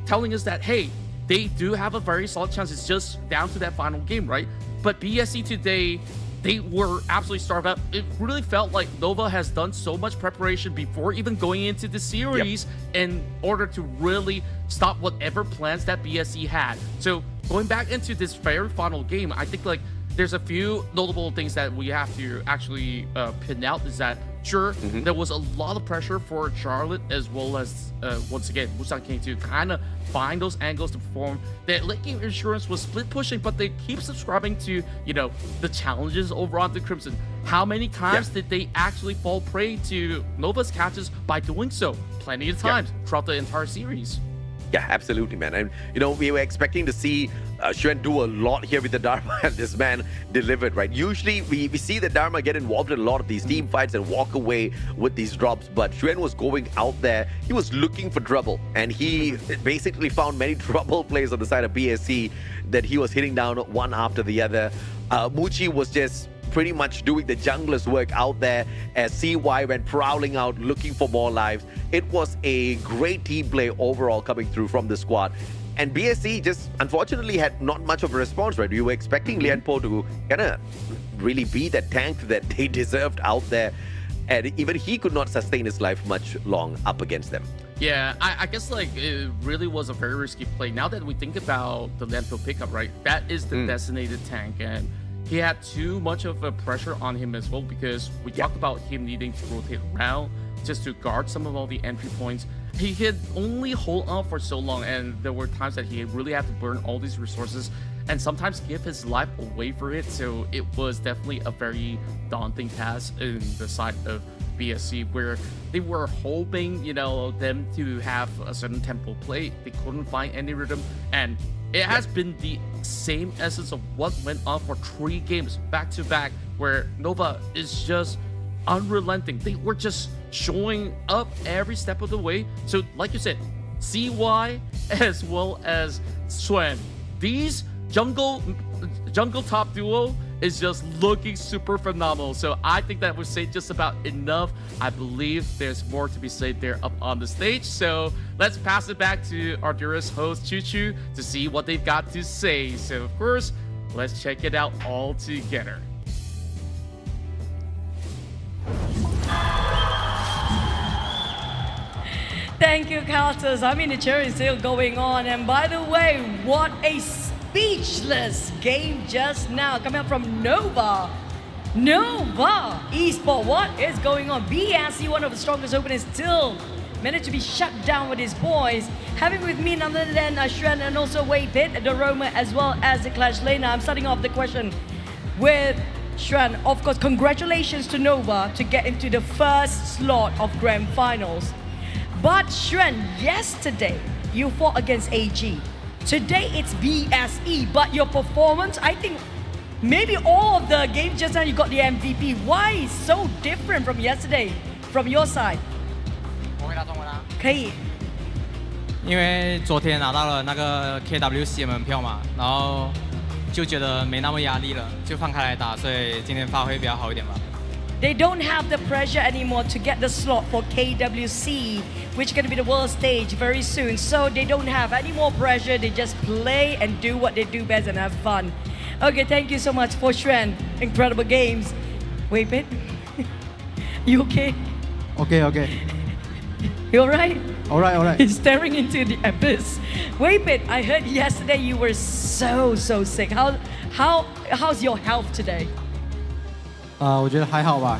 telling us that, hey, they do have a very solid chance. It's just down to that final game, right? But BSC today, they were absolutely starved out. It really felt like Nova has done so much preparation before even going into the series in order to really stop whatever plans that BSC had. So going back into this very final game, I think like there's a few notable things that we have to actually pin out is that sure, there was a lot of pressure for Charlotte as well as, once again, Busan King to kind of find those angles to perform. The late game insurance was split pushing, but they keep subscribing to, you know, the challenges over on the Crimson. How many times did they actually fall prey to Nova's catches by doing so? Plenty of times throughout the entire series. Yeah, absolutely, man. And, you know, we were expecting to see Xuan do a lot here with the Dharma, and this man delivered, right? Usually, we see the Dharma get involved in a lot of these team fights and walk away with these drops, but Xuan was going out there. He was looking for trouble, and he basically found many trouble plays on the side of BSC that he was hitting down one after the other. Muchi was just pretty much doing the jungler's work out there as CY went prowling out looking for more lives. It was a great team play overall coming through from the squad. And BSC just unfortunately had not much of a response, right? We were expecting Lianpo to kind of really be the tank that they deserved out there. And even he could not sustain his life much long up against them. Yeah, I guess like it really was a very risky play. Now that we think about the Lianpo pickup, right? That is the designated tank, and he had too much of a pressure on him as well because we talked about him needing to rotate around just to guard some of all the entry points. He could only hold on for so long, and there were times that he really had to burn all these resources and sometimes give his life away for it. So it was definitely a very daunting task in the side of BSC, where they were hoping, you know, them to have a certain tempo play. They couldn't find any rhythm, and it has been the same essence of what went on for 3 games back to back, where Nova is just unrelenting. They were just showing up every step of the way. So like you said, CY as well as Xuan, these jungle top duo is just looking super phenomenal. So I think that would say just about enough. I believe there's more to be said there up on the stage. So let's pass it back to our dearest host, Choo Choo, to see what they've got to say. So of course, let's check it out all together. Thank you, Carters. I mean, the cheering is still going on. And by the way, what a speechless game just now coming up from Nova Esport. What is going on? BSC, one of the strongest openers, still managed to be shut down with his boys. Having with me none other than Xuan and also Waypit, the Roma, as well as the Clash Laner. I'm starting off the question with Xuan. Of course, congratulations to Nova to get into the first slot of Grand Finals. But Xuan, yesterday you fought against AG. Today it's BSE, but your performance, I think maybe all of the games just now you got the MVP. Why is so different from yesterday from your side? 可以。因为昨天拿到了那个 KWC 的门票嘛，然后就觉得没那么压力了，就放开来打，所以今天发挥比较好一点吧。They don't have the pressure anymore to get the slot for KWC, which is going to be the world stage very soon. So they don't have any more pressure. They just play and do what they do best and have fun. Okay, thank you so much for Xuan. Incredible games. Wait, Pit. You okay? Okay. You alright? Alright. He's staring into the abyss. Wait, Pit. I heard yesterday you were so sick. How's your health today? 我觉得还好吧。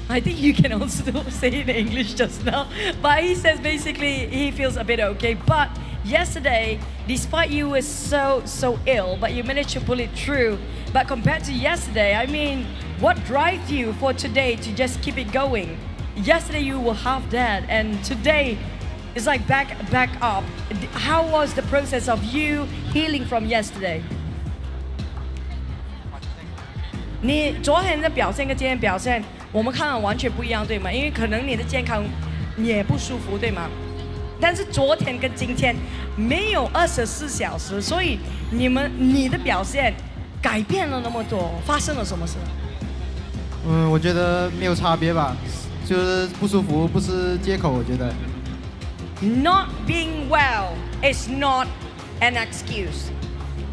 I think you can also say it in English just now. But he says basically he feels a bit okay. But yesterday, despite you were so ill, but you managed to pull it through. But compared to yesterday, I mean, what drives you for today to just keep it going? Yesterday you were half dead, and today it's like back up. How was the process of you healing from yesterday? 你昨天的表现跟今天表现，我们看到完全不一样，对吗？因为可能你的健康也不舒服，对吗？但是昨天跟今天没有24小时，所以你的表现改变了那么多，发生了什么事？我觉得没有差别吧，就是不舒服不是借口，我觉得。Not being well is not an excuse.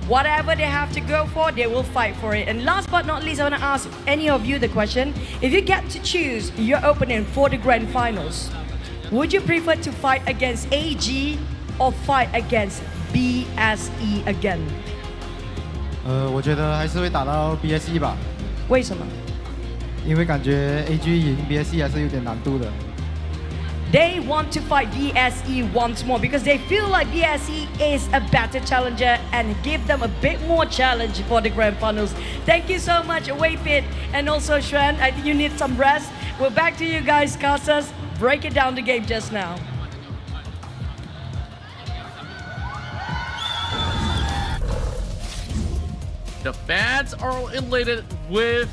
Whatever they have to go for, they will fight for it. And last but not least, I want to ask any of you the question. If you get to choose your opponent for the grand finals, would you prefer to fight against AG or fight against BSE again? 我觉得还是会打到 BSE 吧。为什么？因为感觉 AG 赢 BSE 还是有点难度的。They want to fight BSE once more because they feel like BSE is a better challenger and give them a bit more challenge for the grand finals. Thank you so much, Wei Pit and also Xuan. I think you need some rest. We're back to you guys, Casas. Break it down the game just now. The fans are elated with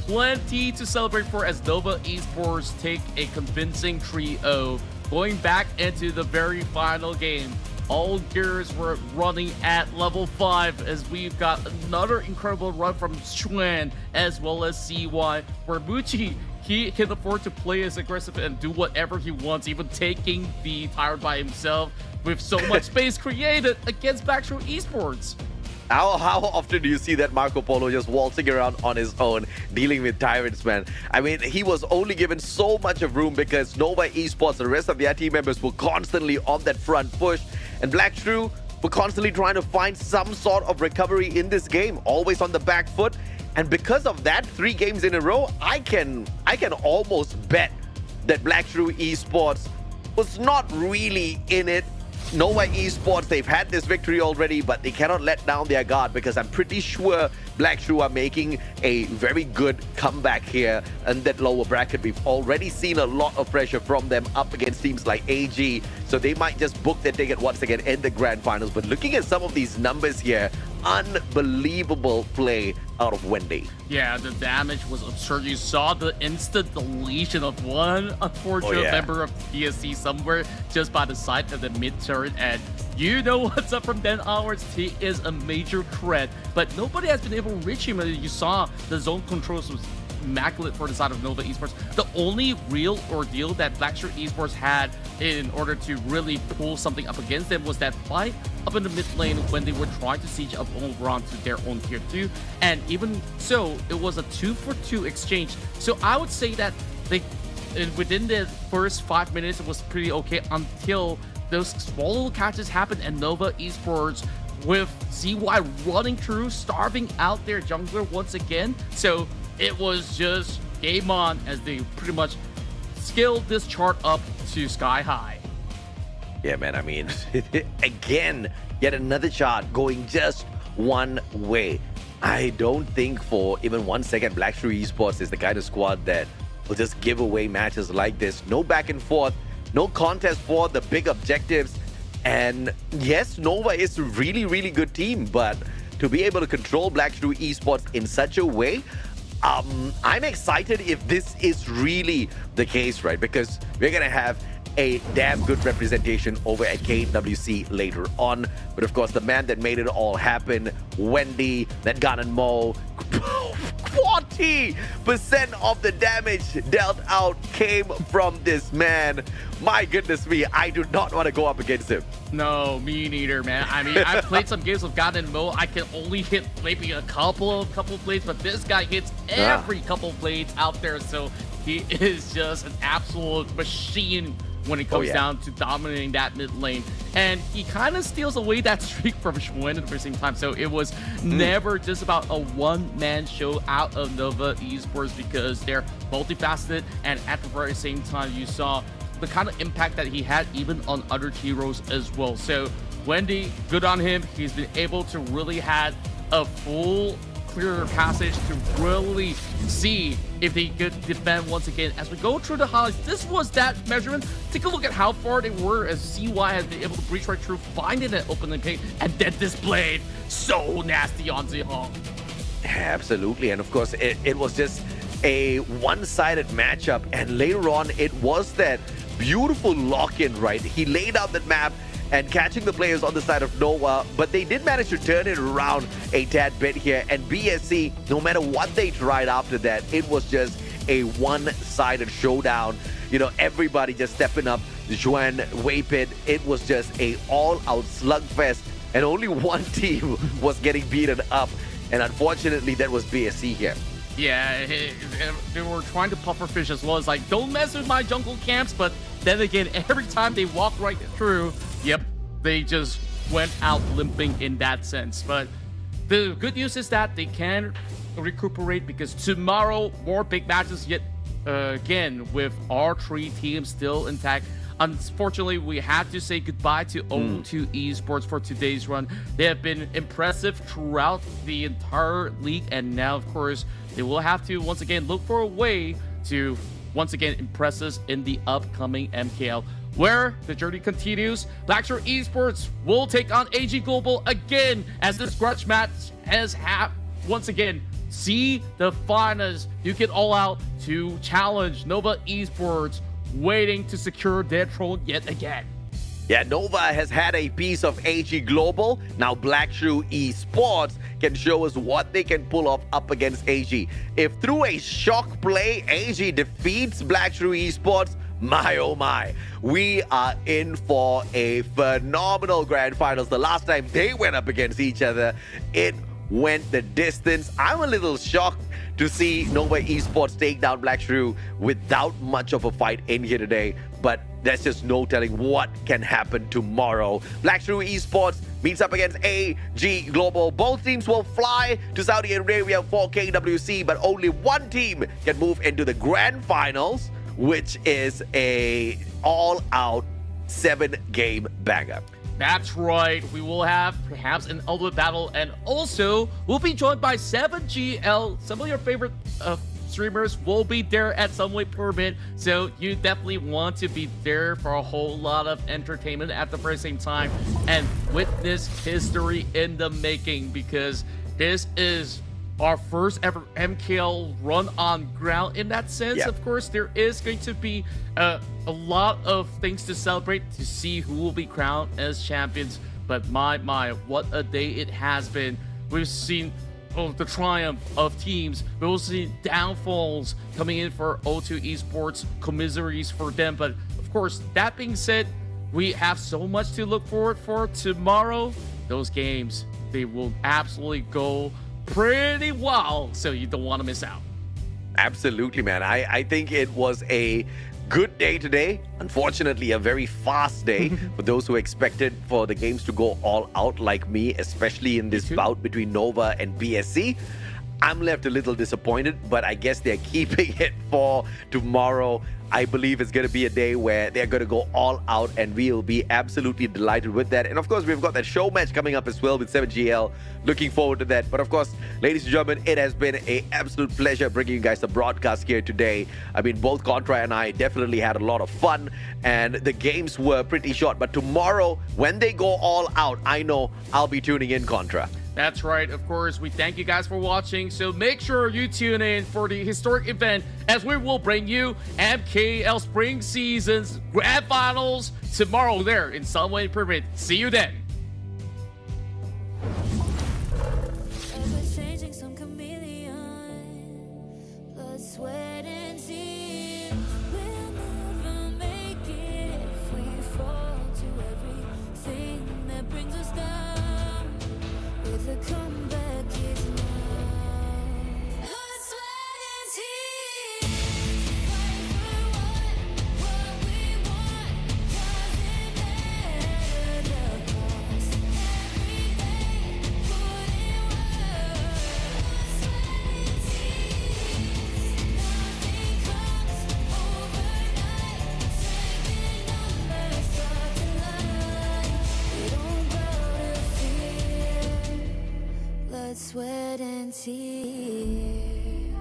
plenty to celebrate for as Nova Esports take a convincing 3-0, going back into the very final game. All gears were running at level 5 as we've got another incredible run from Xuan as well as CY, where Muchi, he can afford to play as aggressive and do whatever he wants, even taking the tire by himself with so much space created against Backstreet Esports. How often do you see that Marco Polo just waltzing around on his own, dealing with tyrants, man? I mean, he was only given so much of room because Nova Esports, the rest of their team members were constantly on that front push. And Black Shrew were constantly trying to find some sort of recovery in this game, always on the back foot. And because of that, 3 games in a row, I can almost bet that Black Shrew Esports was not really in it. Nova Esports, they've had this victory already, but they cannot let down their guard because I'm pretty sure Black Shrew are making a very good comeback here in that lower bracket. We've already seen a lot of pressure from them up against teams like AG, so they might just book their ticket once again in the grand finals. But looking at some of these numbers here, unbelievable play out of Wendy. Yeah, the damage was absurd. You saw the instant deletion of one unfortunate member of BSC somewhere just by the side of the mid turret, and you know what's up from then onwards. He is a major threat, but nobody has been able to reach him. You saw the zone controls was immaculate for the side of Nova Esports. The only real ordeal that Blackstreet Esports had in order to really pull something up against them was that fight up in the mid lane when they were trying to siege up over onto their own tier 2. And even so, it was a 2-for-2 exchange. So I would say that they, within the first 5 minutes, it was pretty okay until those small little catches happened and Nova Esports with CY running through, starving out their jungler once again. So it was just game on as they pretty much scaled this chart up to sky high. Yeah, man, I mean, again, yet another chart going just one way. I don't think for even 1 second Blackstreet Esports is the kind of squad that will just give away matches like this. No back and forth, no contest for the big objectives. And yes, Nova is a really, really good team, but to be able to control Blackstreet Esports in such a way, I'm excited if this is really the case, right? Because we're going to have a damn good representation over at KWC later on. But of course, the man that made it all happen, Wendy, that gun and Mo, 40% of the damage dealt out came from this man. My goodness me, I do not want to go up against him. No, me neither, man. I mean, I've played some games with God and Mo. I can only hit maybe a couple blades, but this guy hits every couple blades out there. So he is just an absolute machine when it comes down to dominating that mid lane. And he kind of steals away that streak from Schwinn at the same time. So it was never just about a one-man show out of Nova Esports, because they're multifaceted, and at the very same time you saw the kind of impact that he had even on other heroes as well. So Wendy, good on him. He's been able to really had a full clear passage to really see if they could defend once again. As we go through the highlights, this was that measurement. Take a look at how far they were, as CY has been able to breach right through, finding that opening paint, and then displayed so nasty on Zihong. Absolutely, and of course it was just a one-sided matchup, and later on it was that beautiful lock-in, right? He laid out that map and catching the players on the side of Nova, but they did manage to turn it around a tad bit here. And BSC, no matter what they tried after that, it was just a one-sided showdown. You know, everybody just stepping up. Juan, Waypit, it was just a all-out slugfest, and only one team was getting beaten up, and unfortunately that was BSC here. Yeah, they were trying to pufferfish as well. As like, don't mess with my jungle camps, but then again, every time they walked right through, yep, they just went out limping in that sense. But the good news is that they can recuperate, because tomorrow, more big matches yet again with our three teams still intact. Unfortunately, we had to say goodbye to O2 Esports for today's run. They have been impressive throughout the entire league, and now, of course, they will have to once again look for a way to once again impress us in the upcoming MKL, where the journey continues. Blackshore Esports will take on AG Global again, as this grudge match has once again see the finals. You get all out to challenge Nova Esports, waiting to secure their throne yet again. Yeah, Nova has had a piece of AG Global. Now Blackshore Esports can show us what they can pull off up against AG. If through a shock play, AG defeats Blackshore Esports, my oh my, we are in for a phenomenal grand finals. The last time they went up against each other, it went the distance. I'm a little shocked to see Nova Esports take down Blackshore without much of a fight in here today, but there's just no telling what can happen tomorrow. Blackshore Esports meets up against AG Global. Both teams will fly to Saudi Arabia for KWC, but only one team can move into the grand finals, which is a all-out 7-game banger. That's right, we will have perhaps an ultimate battle, and also we'll be joined by 7GL. Some of your favorite streamers will be there at some way per bit, so you definitely want to be there for a whole lot of entertainment at the very same time and witness history in the making, because this is our first ever MKL run on ground in that sense. Yep. Of course, there is going to be a lot of things to celebrate, to see who will be crowned as champions. But my, what a day it has been. We've seen the triumph of teams. We've also seen downfalls coming in for O2 Esports, commiseraries for them. But of course, that being said, we have so much to look forward for tomorrow. Those games, they will absolutely go pretty wild, so you don't want to miss out. Absolutely, man. I think it was a good day today. Unfortunately, a very fast day for those who expected for the games to go all out, like me, especially in this bout between Nova and BSC. I'm left a little disappointed, but I guess they're keeping it for tomorrow. I believe it's going to be a day where they're going to go all out, and we'll be absolutely delighted with that. And of course, we've got that show match coming up as well with 7GL. Looking forward to that. But of course, ladies and gentlemen, it has been an absolute pleasure bringing you guys the broadcast here today. I mean, both Contra and I definitely had a lot of fun, and the games were pretty short. But tomorrow, when they go all out, I know I'll be tuning in, Contra. That's right. Of course, we thank you guys for watching. So make sure you tune in for the historic event, as we will bring you MKL Spring Season's Grand Finals tomorrow there in Sunway Pyramid. See you then. sweat and tears.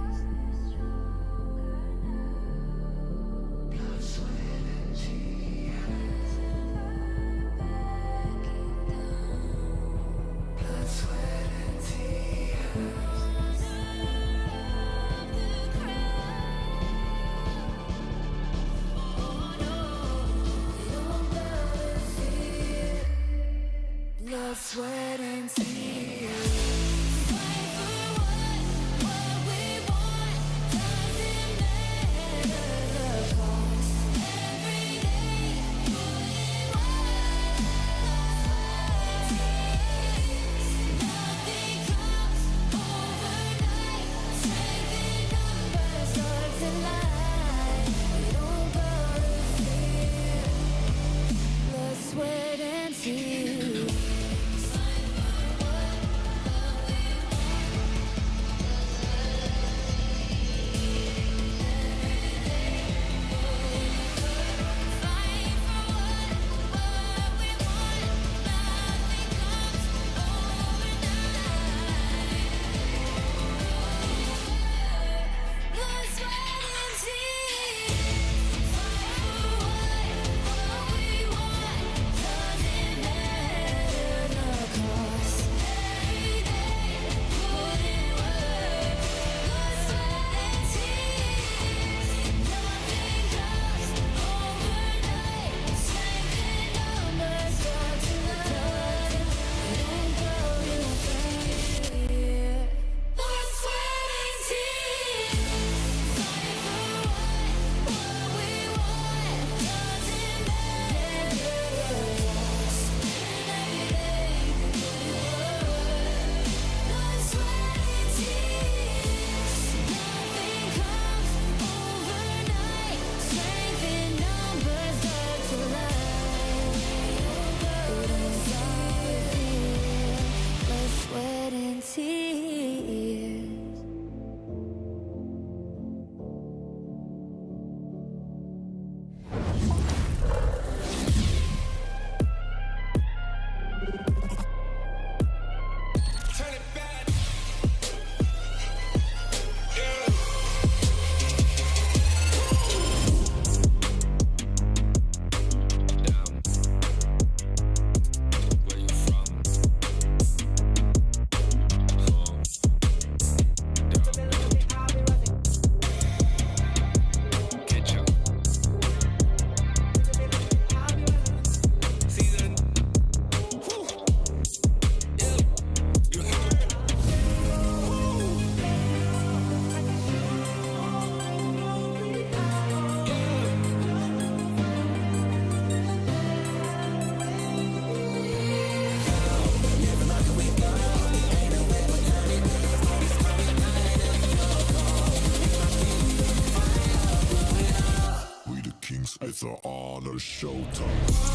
Blood, sweat, and tears. Fight for what we want. Doesn't matter the cost. Every day, putting one nothing comes overnight. Strength in numbers, stars align. We don't gotta fear. Blood, sweat, and tears. It's an honor showtime.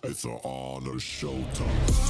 It's an honor showtime.